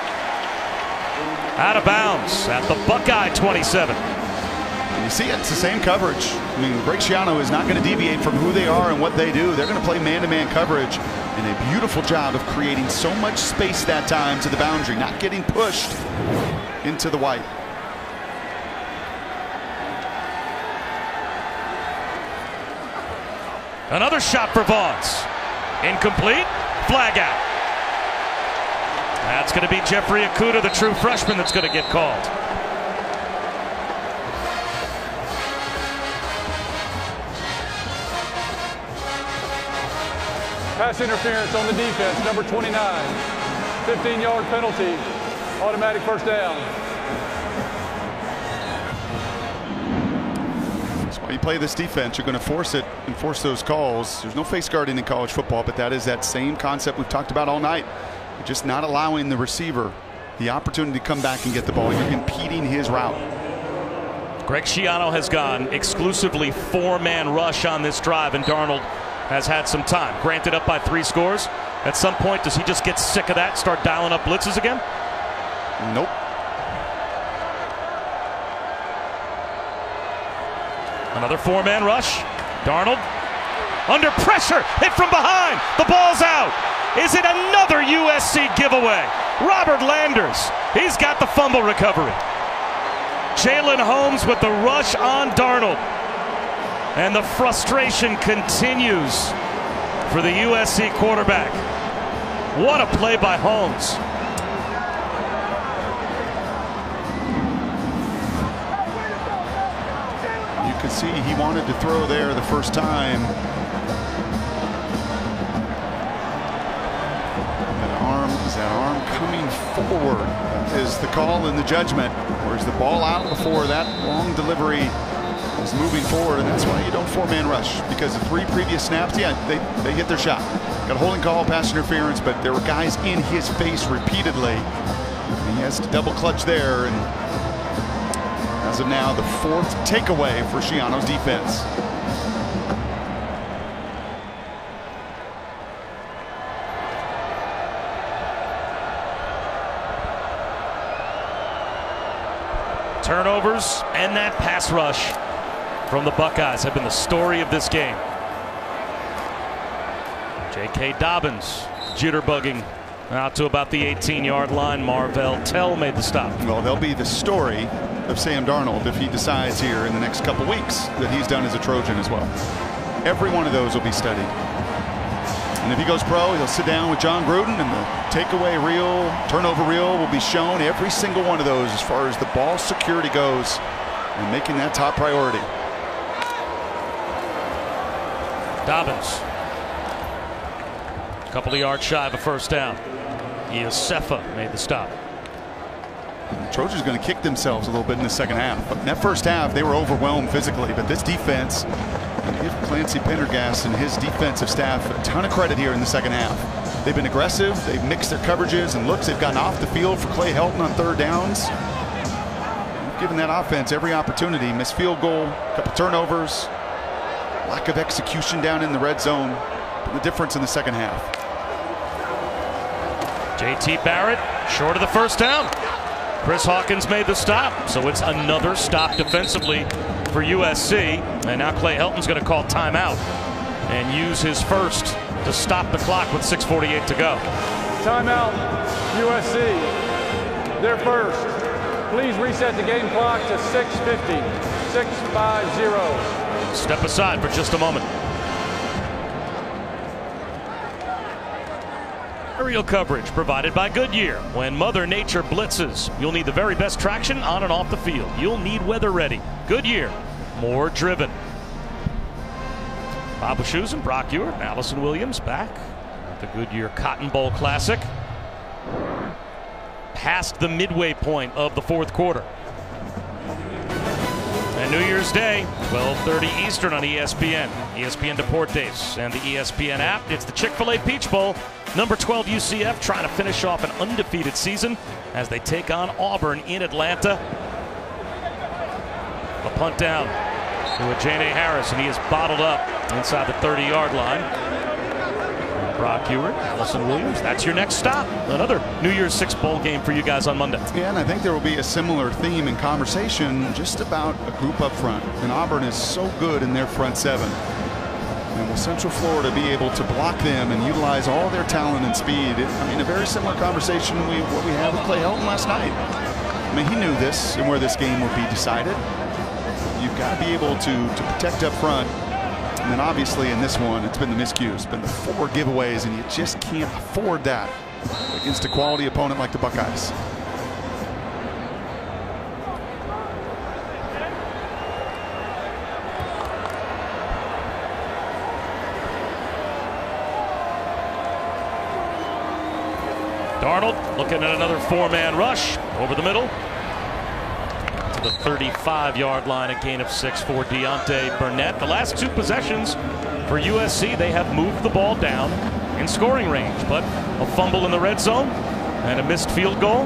Out of bounds at the Buckeye 27. And you see it. It's the same coverage. I mean, Greg Schiano is not going to deviate from who they are and what they do. They're going to play man-to-man coverage. And a beautiful job of creating so much space that time to the boundary, not getting pushed into the white. Another shot for Vaughns. Incomplete. Flag out. That's going to be Jeffrey Okudah, the true freshman, that's going to get called. Pass interference on the defense, number 29. 15-yard penalty, automatic first down. When you play this defense, you're going to force it and force those calls. There's no face guarding in college football, but that is that same concept we've talked about all night. You're just not allowing the receiver the opportunity to come back and get the ball. You're impeding his route. Greg Schiano has gone exclusively 4-man rush on this drive, and Darnold has had some time. Granted, up by 3 scores. At some point, does he just get sick of that, start dialing up blitzes again? Nope. Another 4-man rush. Darnold under pressure, hit from behind. The ball's out. Is it another USC giveaway? Robert Landers, he's got the fumble recovery. Jalen Holmes with the rush on Darnold. And the frustration continues for the USC quarterback. What a play by Holmes. You could see he wanted to throw there the first time. Is that arm coming forward is the call in the judgment, or is the ball out before that long delivery is moving forward? And that's why you don't 4-man rush, because the 3 previous snaps, yeah, they hit their shot. Got a holding call, pass interference, but there were guys in his face repeatedly. And he has to double clutch there, and as of now, the 4th takeaway for Schiano's defense. Turnovers and that pass rush from the Buckeyes have been the story of this game. J.K. Dobbins jitterbugging out to about the 18-yard line. Marvell Tell made the stop. Well, they'll be the story of Sam Darnold if he decides here in the next couple weeks that he's done as a Trojan as well. Every one of those will be studied. And if he goes pro, he'll sit down with John Gruden, and the takeaway reel, turnover reel will be shown, every single one of those, as far as the ball security goes, and making that top priority. Dobbins. A couple of yards shy of a first down. Iosefa made the stop. The Trojans going to kick themselves a little bit in the second half. But in that first half, they were overwhelmed physically. But this defense, give Clancy Pendergast and his defensive staff a ton of credit here in the second half. They've been aggressive. They've mixed their coverages and looks. They've gotten off the field for Clay Helton on third downs. Given that offense every opportunity. Missed field goal, a couple turnovers, lack of execution down in the red zone. The difference in the second half. JT Barrett short of the first down. Chris Hawkins made the stop, so it's another stop defensively for USC. And now Clay Helton's going to call timeout and use his first to stop the clock with 6:48 to go. Timeout, USC. Their first. Please reset the game clock to 6:50. 6:50. Step aside for just a moment. Aerial coverage provided by Goodyear. When Mother Nature blitzes, you'll need the very best traction on and off the field. You'll need weather ready. Goodyear, more driven. Bob Wischusen, Brock Ewart, Allison Williams back at the Goodyear Cotton Bowl Classic. Past the midway point of the fourth quarter. And New Year's Day, 12:30 Eastern on ESPN. ESPN Deportes and the ESPN app. It's the Chick-fil-A Peach Bowl. Number 12 UCF trying to finish off an undefeated season as they take on Auburn in Atlanta. A punt down to Ajane Harris, and he is bottled up inside the 30-yard line. Brock Ewart, Allison Williams, that's your next stop. Another New Year's Six bowl game for you guys on Monday. Yeah, and I think there will be a similar theme and conversation just about a group up front. And Auburn is so good in their front seven. And will Central Florida be able to block them and utilize all their talent and speed? I mean, a very similar conversation what we had with Clay Helton last night. I mean, he knew this and where this game would be decided. You've got to be able to protect up front. And then obviously in this one, it's been the miscues. It's been the 4 giveaways, and you just can't afford that against a quality opponent like the Buckeyes. Darnold looking at another 4-man rush over the middle to the 35-yard line, a gain of 6 for Deontay Burnett. The last 2 possessions for USC, they have moved the ball down in scoring range, but a fumble in the red zone and a missed field goal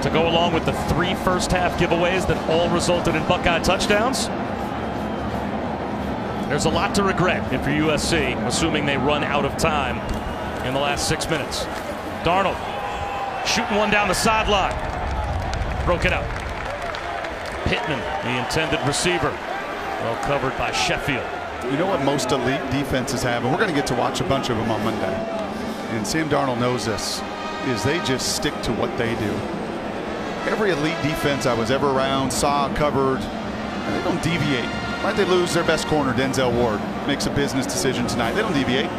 to go along with the 3 first-half giveaways that all resulted in Buckeye touchdowns. There's a lot to regret for USC, assuming they run out of time in the last 6 minutes. Darnold shooting one down the sideline. Broke it up. Pittman, the intended receiver. Well covered by Sheffield. You know what most elite defenses have, and we're going to get to watch a bunch of them on Monday. And Sam Darnold knows this, is they just stick to what they do. Every elite defense I was ever around, saw, covered, and they don't deviate. Right? They lose their best corner, Denzel Ward, makes a business decision tonight. They don't deviate.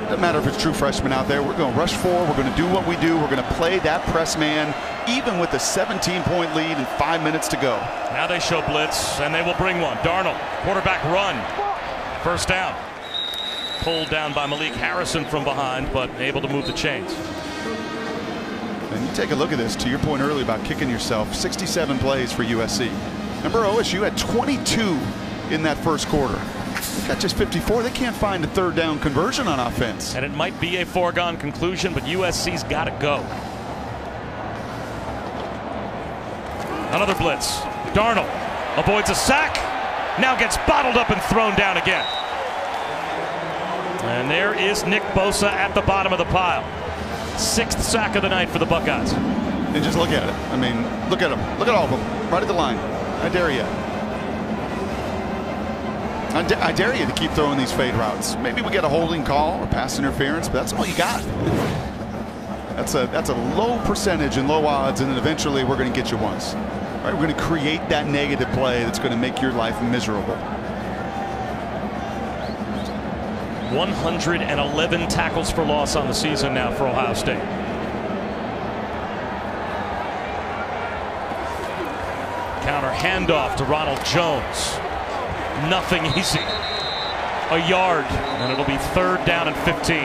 Doesn't matter if it's true freshmen out there. We're going to rush forward. We're going to do what we do. We're going to play that press man, even with a 17-point lead and 5 minutes to go. Now they show blitz, and they will bring one. Darnold, quarterback run. First down. Pulled down by Malik Harrison from behind, but able to move the chains. And you take a look at this, to your point earlier about kicking yourself, 67 plays for USC. Remember, OSU had 22 in that first quarter. They got just 54. They can't find a third down conversion on offense. And it might be a foregone conclusion, but USC's got to go. Another blitz. Darnold avoids a sack. Now gets bottled up and thrown down again. And there is Nick Bosa at the bottom of the pile. 6th sack of the night for the Buckeyes. And just look at it. I mean, look at them. Look at all of them. Right at the line. I dare you. I dare you to keep throwing these fade routes. Maybe we get a holding call or pass interference, but that's all you got. That's a low percentage and low odds, and then eventually we're going to get you once. Right? We're going to create that negative play that's going to make your life miserable. 111 tackles for loss on the season now for Ohio State. Counter handoff to Ronald Jones. Nothing easy. a yard, and it'll be 3rd down and 15.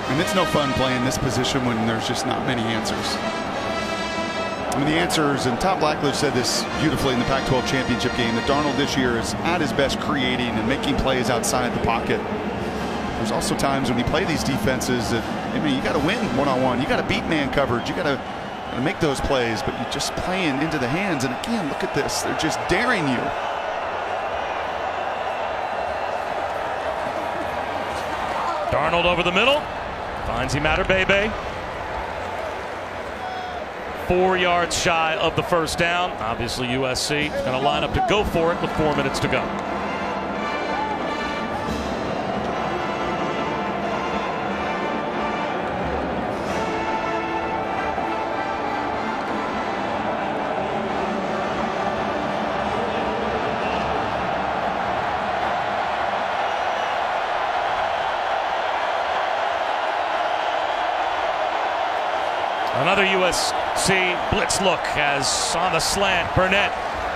And it's no fun playing this position when there's just not many answers. I mean, the answers, and Tom Blackledge said this beautifully in the Pac-12 championship game, that Darnold this year is at his best creating and making plays outside the pocket. There's also times when you play these defenses that, I mean, you got to win one-on-one. You got to beat man coverage. You got to make those plays, but you're just playing into the hands. And again, look at this. They're just daring you. Darnold over the middle. Finds Imatorbhebhe. 4 yards shy of the first down. Obviously, USC is going to line up to go for it with 4 minutes to go. Another USC blitz look as on the slant, Burnett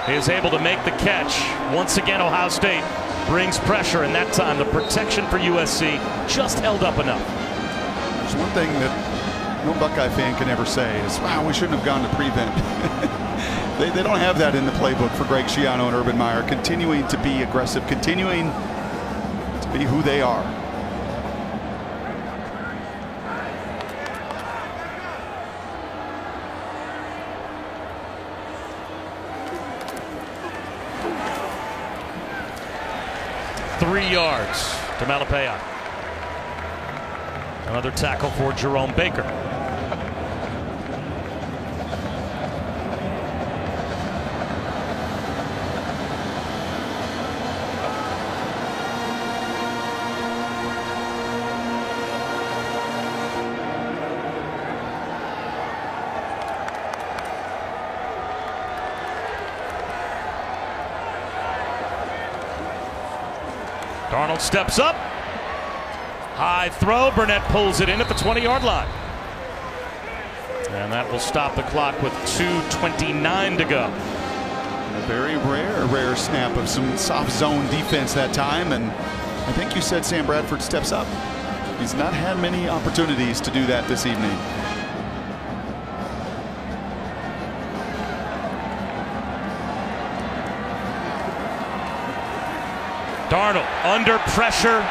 is able to make the catch. Once again, Ohio State brings pressure, and that time the protection for USC just held up enough. There's one thing that no Buckeye fan can ever say is, wow, we shouldn't have gone to prevent. They don't have that in the playbook for Greg Schiano and Urban Meyer, continuing to be aggressive, continuing to be who they are. Three yards to Malapaya. Another tackle for Jerome Baker. Darnold steps up. High throw. Burnett pulls it in at the 20-yard line. And that will stop the clock with 2:29 to go. A very rare snap of some soft zone defense that time. And I think you said Sam Bradford steps up. He's not had many opportunities to do that this evening. Darnold under pressure,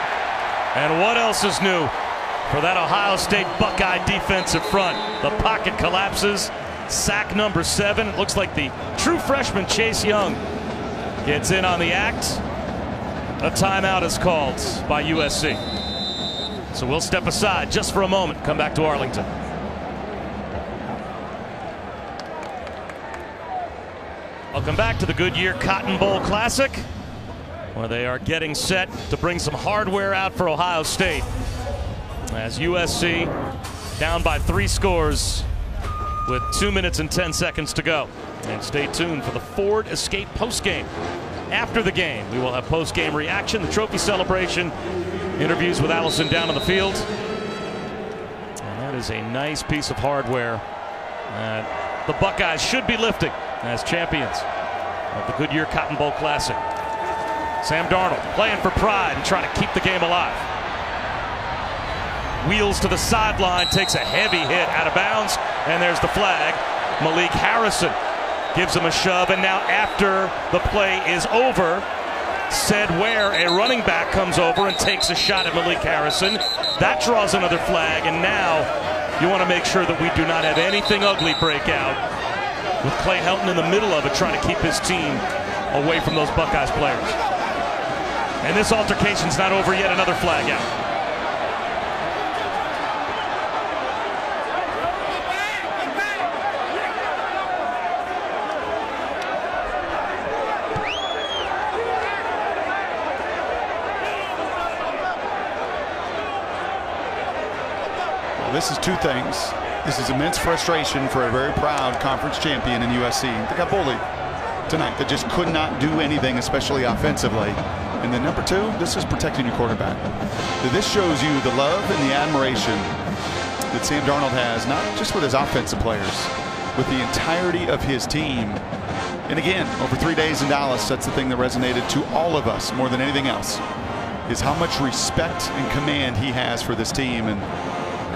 and what else is new for that Ohio State Buckeye defensive front? The pocket collapses, sack number 7. It looks like the true freshman Chase Young gets in on the act. A timeout is called by USC. So we'll step aside just for a moment, come back to Arlington. Welcome back to the Goodyear Cotton Bowl Classic, where they are getting set to bring some hardware out for Ohio State, as USC down by 3 scores with 2 minutes and 10 seconds to go. And stay tuned for the Ford Escape postgame. After the game, we will have postgame reaction, the trophy celebration, interviews with Allison down on the field. And that is a nice piece of hardware that the Buckeyes should be lifting as champions of the Goodyear Cotton Bowl Classic. Sam Darnold playing for pride and trying to keep the game alive. Wheels to the sideline, takes a heavy hit out of bounds, and there's the flag. Malik Harrison gives him a shove, and now after the play is over, said where a running back comes over and takes a shot at Malik Harrison. That draws another flag, and now you want to make sure that we do not have anything ugly break out with Clay Helton in the middle of it, trying to keep his team away from those Buckeyes players. And this altercation's not over yet. Another flag out. Well, this is 2 things. This is immense frustration for a very proud conference champion in USC. They got bullied tonight. They just could not do anything, especially offensively. And then number 2, this is protecting your quarterback. This shows you the love and the admiration that Sam Darnold has, not just with his offensive players, with the entirety of his team. And again, over 3 days in Dallas, that's the thing that resonated to all of us more than anything else, is how much respect and command he has for this team. And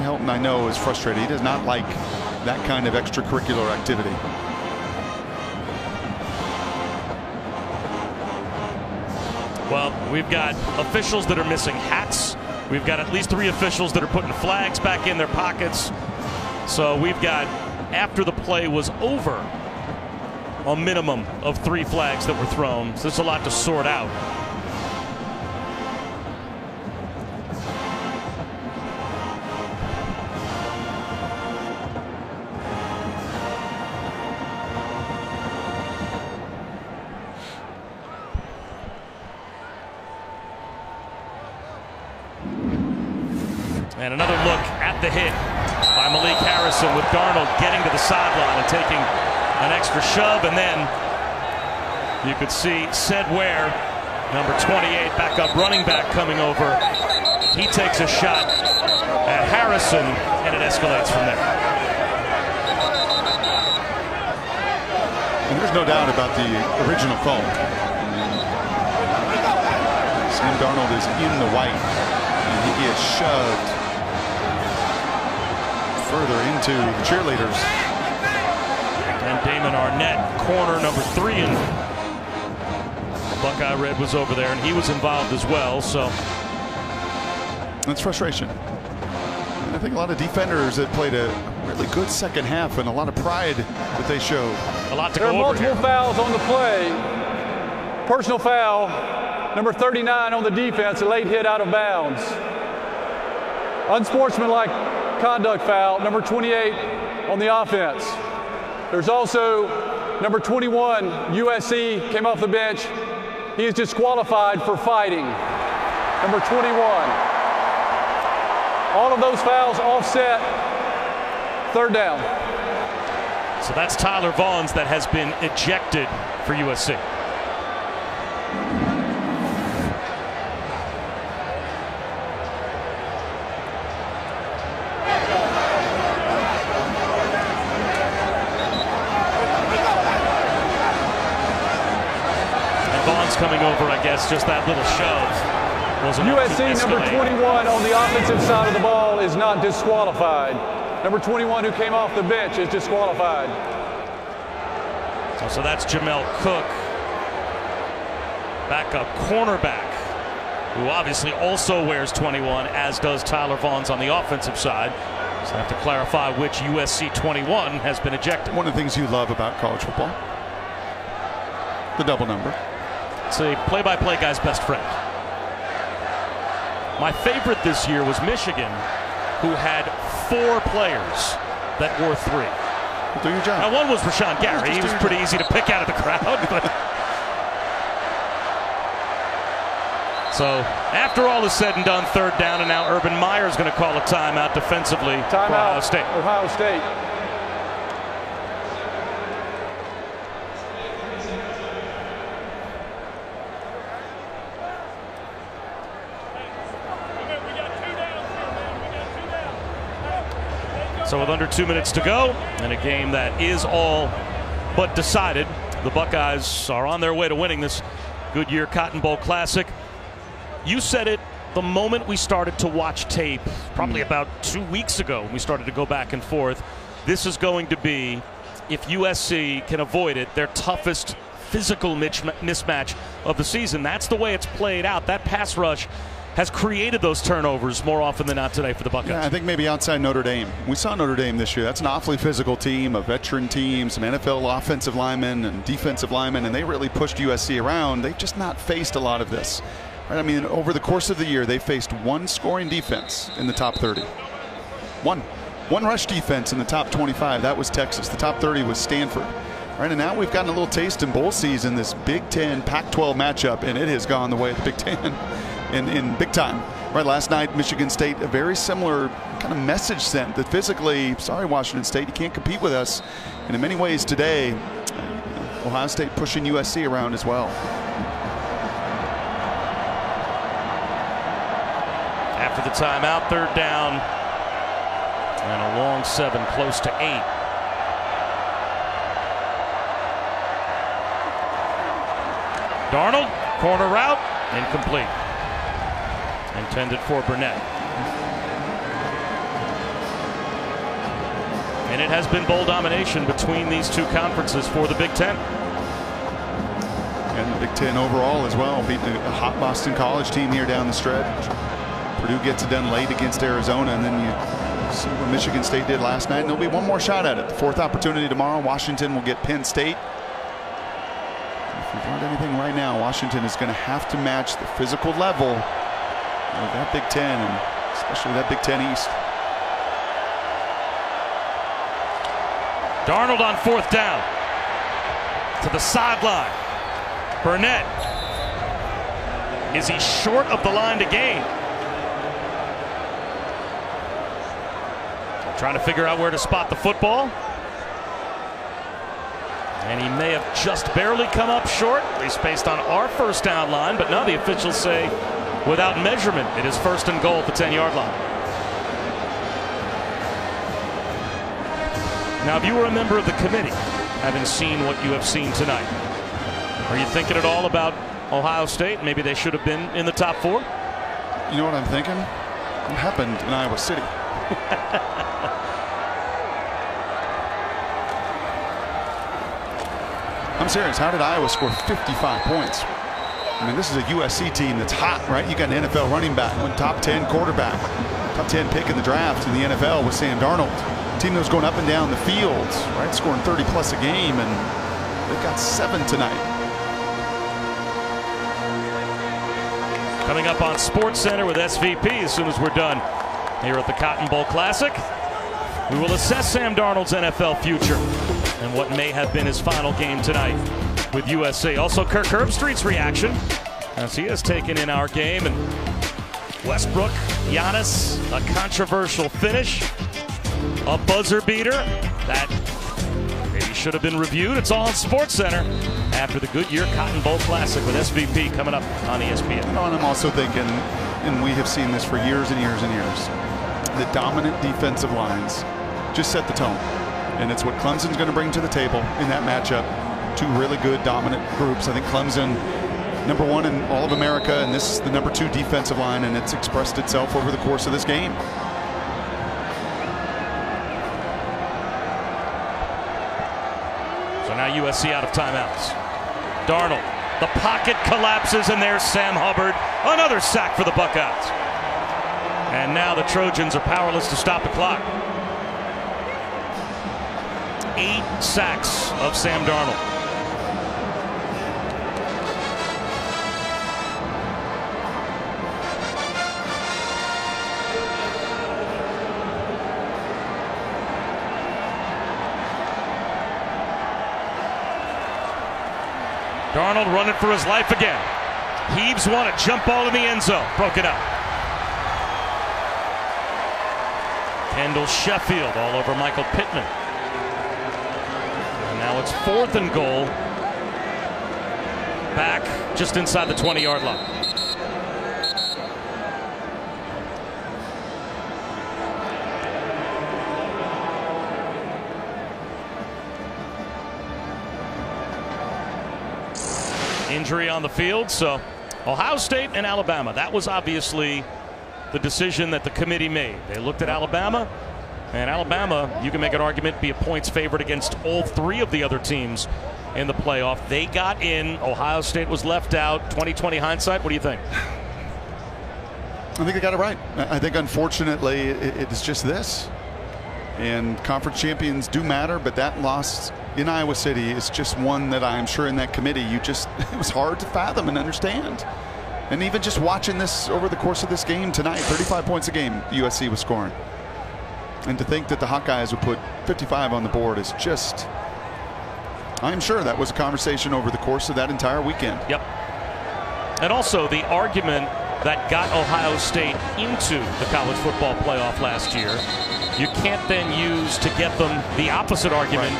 Helton, I know, is frustrated. He does not like that kind of extracurricular activity. Well, we've got officials that are missing hats. We've got at least 3 officials that are putting flags back in their pockets. So we've got, after the play was over, a minimum of 3 flags that were thrown. So there's a lot to sort out. And another look at the hit by Malik Harrison, with Darnold getting to the sideline and taking an extra shove. And then you could see Ced Ware, number 28, backup running back, coming over. He takes a shot at Harrison, and it escalates from there. And there's no doubt about the original call. Sam Darnold is in the white, and he is shoved further into the cheerleaders. And Damon Arnett, corner number 3, and Buckeye Red was over there, and he was involved as well. So that's frustration. And I think a lot of defenders that played a really good second half, and a lot of pride that they showed. A lot to go over here. There are multiple fouls on the play. Personal foul, number 39 on the defense, a late hit out of bounds. Unsportsmanlike conduct foul, number 28 on the offense. There's also number 21, USC, came off the bench. He is disqualified for fighting. Number 21. All of those fouls offset. 3rd down. So that's Tyler Vaughns that has been ejected for USC. Coming over, I guess, just that little shove wasn't USC number 21 on the offensive side of the ball is not disqualified. Number 21 who came off the bench is disqualified. So that's Jamel Cook, backup cornerback, who obviously also wears 21, as does Tyler Vaughns on the offensive side. So I have to clarify which USC 21 has been ejected. One of the things you love about college football, the double number. It's a play-by-play guy's best friend. My favorite this year was Michigan, who had 4 players that wore 3. Well, do your job. Now, one was Rashawn Gary. He was pretty easy to pick out of the crowd. But so after all is said and done, 3rd down, and now Urban Meyer is going to call a timeout defensively for Ohio State. Ohio State. So with under 2 minutes to go, in a game that is all but decided, the Buckeyes are on their way to winning this Goodyear Cotton Bowl Classic. You said it the moment we started to watch tape, probably about 2 weeks ago, we started to go back and forth. This is going to be, if USC can avoid it, their toughest physical mismatch of the season. That's the way it's played out. That pass rush has created those turnovers more often than not today for the Buckeyes. Yeah, I think maybe outside Notre Dame. We saw Notre Dame this year. That's an awfully physical team, a veteran team, some NFL offensive linemen and defensive linemen, and they really pushed USC around. They've just not faced a lot of this. Right? I mean, over the course of the year, they faced 1 scoring defense in the top 30. One rush defense in the top 25. That was Texas. The top 30 was Stanford. Right, and now we've gotten a little taste in bowl season, this Big Ten Pac-12 matchup, and it has gone the way of the Big Ten. In big time. Right, last night, Michigan State, a very similar kind of message sent that physically, sorry, Washington State, you can't compete with us. And in many ways today, Ohio State pushing USC around as well. After the timeout, 3rd down, and a long 7, close to 8. Darnold, corner route, incomplete. Intended for Burnett. And it has been bowl domination between these two conferences for the Big Ten. And the Big Ten overall as well, beating a hot Boston College team here down the stretch. Purdue gets it done late against Arizona, and then you see what Michigan State did last night. And there'll be one more shot at it. The fourth opportunity tomorrow. Washington will get Penn State. If we've learned anything right now, Washington is going to have to match the physical level of that Big Ten, and especially that Big Ten East. Darnold on fourth down. To the sideline. Burnett. Is he short of the line to gain? Trying to figure out where to spot the football. And he may have just barely come up short, at least based on our first down line. But now the officials say, without measurement, it is first and goal at the 10-yard line. Now, if you were a member of the committee, having seen what you have seen tonight, are you thinking at all about Ohio State? Maybe they should have been in the top four? You know what I'm thinking? What happened in Iowa City? I'm serious. How did Iowa score 55 points? I mean, this is a USC team that's hot, right? You got an NFL running back, one top 10 quarterback, top 10 pick in the draft in the NFL with Sam Darnold. Team that was going up and down the field, right? Scoring 30 plus a game, and they've got 7 tonight. Coming up on SportsCenter with SVP as soon as we're done here at the Cotton Bowl Classic. We will assess Sam Darnold's NFL future and what may have been his final game tonight with USC. Also, Kirk Herbstreit's reaction as he has taken in our game. And Westbrook, Giannis, a controversial finish, a buzzer beater that maybe should have been reviewed. It's all on SportsCenter after the Goodyear Cotton Bowl Classic with SVP coming up on ESPN. And I'm also thinking, and we have seen this for years and years and years, the dominant defensive lines just set the tone. And it's what Clemson's going to bring to the table in that matchup. Two really good dominant groups. I think Clemson, #1 in all of America, and this is the #2 defensive line, and it's expressed itself over the course of this game. So now USC out of timeouts. Darnold, the pocket collapses, and there's Sam Hubbard. Another sack for the Buckeyes. And now the Trojans are powerless to stop the clock. 8 sacks of Sam Darnold. Darnold running for his life again. Heaves one, a jump ball in the end zone. Broke it up. Kendall Sheffield all over Michael Pittman. And now it's 4th and goal. Back just inside the 20-yard line. Injury on the field, so Ohio State and Alabama. That was obviously the decision that the committee made. They looked at Alabama, and Alabama, you can make an argument, be a points favorite against all 3 of the other teams in the playoff. They got in. Ohio State was left out. 2020 hindsight, what do you think? I think they got it right. I think, unfortunately, it's just this. And conference champions do matter, but that loss in Iowa City is just one that I'm sure in that committee it was hard to fathom and understand. And even just watching this over the course of this game tonight, 35 points a game USC was scoring. And to think that the Hawkeyes would put 55 on the board is just, I'm sure that was a conversation over the course of that entire weekend. Yep. And also the argument that got Ohio State into the college football playoff last year, you can't then use to get them the opposite argument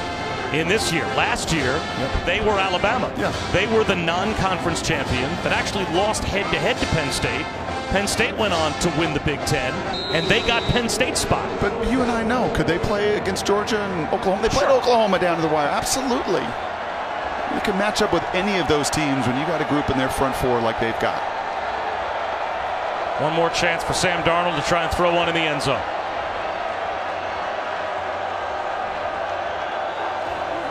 in this year. Last year, they were Alabama. They were the non-conference champion that actually lost head-to-head to Penn State. Penn State went on to win the Big Ten, and they got Penn State's spot. But you and I know, could they play against Georgia and Oklahoma? They played Oklahoma down to the wire. Absolutely. You can match up with any of those teams when you got a group in their front four like they've got. One more chance for Sam Darnold to try and throw one in the end zone.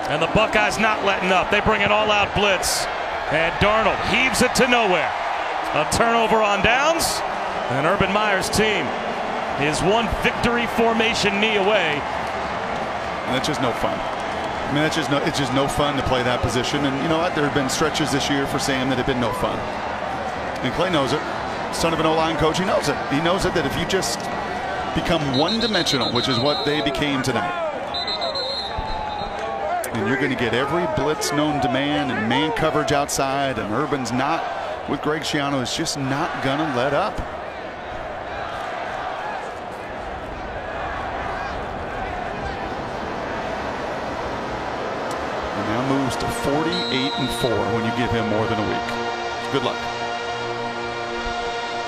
And the Buckeyes not letting up. They bring an all-out blitz. And Darnold heaves it to nowhere. A turnover on downs. And Urban Meyer's team is one victory formation knee away. And that's just no fun. I mean, it's just no fun to play that position. And you know what? There have been stretches this year for Sam that have been no fun. And Clay knows it. Son of an O-line coach, he knows it. He knows it that if you just become one-dimensional, which is what they became tonight, and you're going to get every blitz known to man and man coverage outside, and Urban's not, with Greg Schiano, is just not going to let up. And now moves to 48-4 when you give him more than a week. Good luck.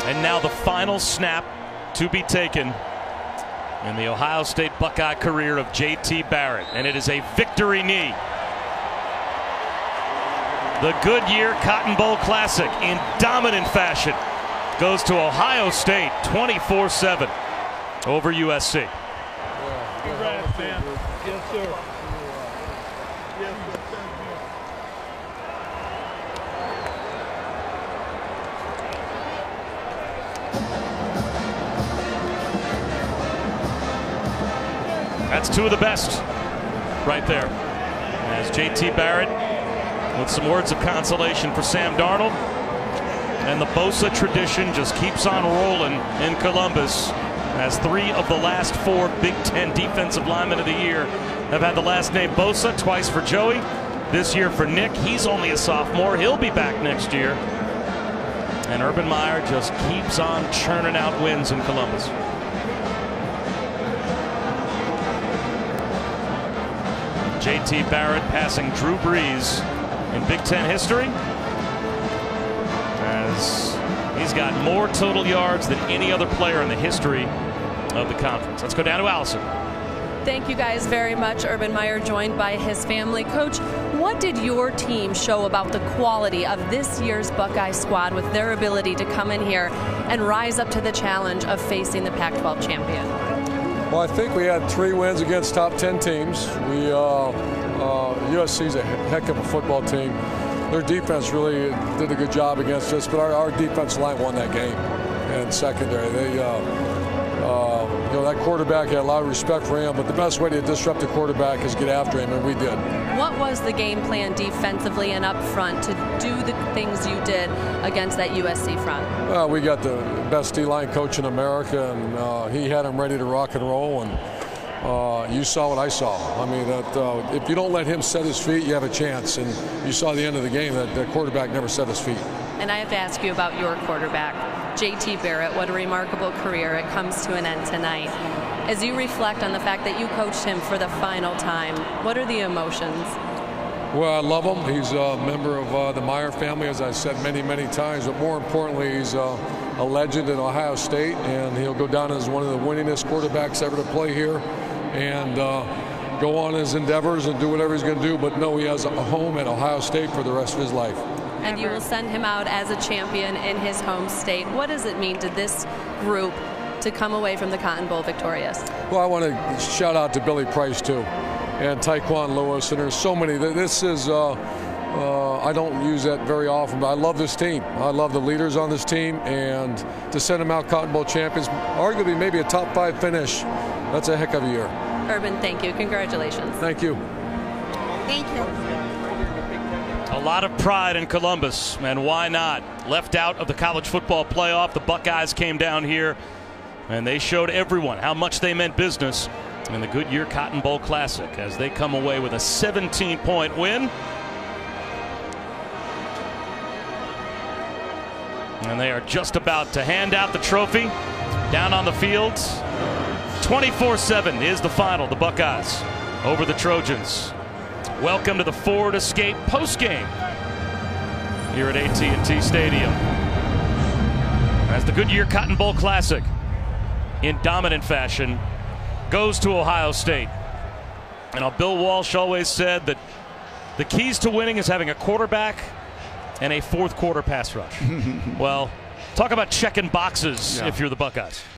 And now the final snap to be taken in the Ohio State Buckeye career of J.T. Barrett, and it is a victory knee. The Goodyear Cotton Bowl Classic in dominant fashion goes to Ohio State 24-7 over USC. Congrats, man. Yes, sir. That's two of the best right there. As J.T. Barrett with some words of consolation for Sam Darnold. And the Bosa tradition just keeps on rolling in Columbus, as 3 of the last 4 Big Ten defensive linemen of the year have had the last name Bosa, twice for Joey, this year for Nick. He's only a sophomore. He'll be back next year. And Urban Meyer just keeps on churning out wins in Columbus. J.T. Barrett passing Drew Brees in Big Ten history, as he's got more total yards than any other player in the history of the conference. Let's go down to Allison. Thank you guys very much. Urban Meyer joined by his family. Coach, what did your team show about the quality of this year's Buckeye squad with their ability to come in here and rise up to the challenge of facing the Pac-12 champion? Well, I think we had 3 wins against top 10 teams. USC is a heck of a football team. Their defense really did a good job against us, but our defense line won that game. And secondary, they, that quarterback had a lot of respect for him, but the best way to disrupt the quarterback is get after him, and we did. What was the game plan defensively and up front to do the things you did against that USC front? Well, we got the best D-line coach in America, and he had him ready to rock and roll, and you saw what I saw. I mean, that if you don't let him set his feet, you have a chance, and you saw at the end of the game that the quarterback never set his feet. And I have to ask you about your quarterback, J.T. Barrett. What a remarkable career. It comes to an end tonight. As you reflect on the fact that you coached him for the final time, what are the emotions? Well, I love him. He's a member of the Meyer family, as I said many, many times. But more importantly, he's a legend in Ohio State, and he'll go down as one of the winningest quarterbacks ever to play here, and go on his endeavors and do whatever he's going to do. But no, he has a home at Ohio State for the rest of his life. And you will send him out as a champion in his home state. What does it mean to this group to come away from the Cotton Bowl victorious? Well, I want to shout out to Billy Price, too, and Tyquan Lewis, and there's so many. This is, I don't use that very often, but I love this team. I love the leaders on this team, and to send them out Cotton Bowl champions, arguably maybe a top 5 finish, that's a heck of a year. Urban, thank you. Congratulations. Thank you. Thank you. A lot of pride in Columbus, and why not? Left out of the college football playoff, the Buckeyes came down here, and they showed everyone how much they meant business in the Goodyear Cotton Bowl Classic as they come away with a 17-point win. And they are just about to hand out the trophy down on the fields. 24-7 is the final. The Buckeyes over the Trojans. Welcome to the Ford Escape postgame here at AT&T Stadium, as the Goodyear Cotton Bowl Classic in dominant fashion goes to Ohio State. And Bill Walsh always said that The keys to winning is having a quarterback and a fourth quarter pass rush. Well, talk about checking boxes if you're the Buckeyes.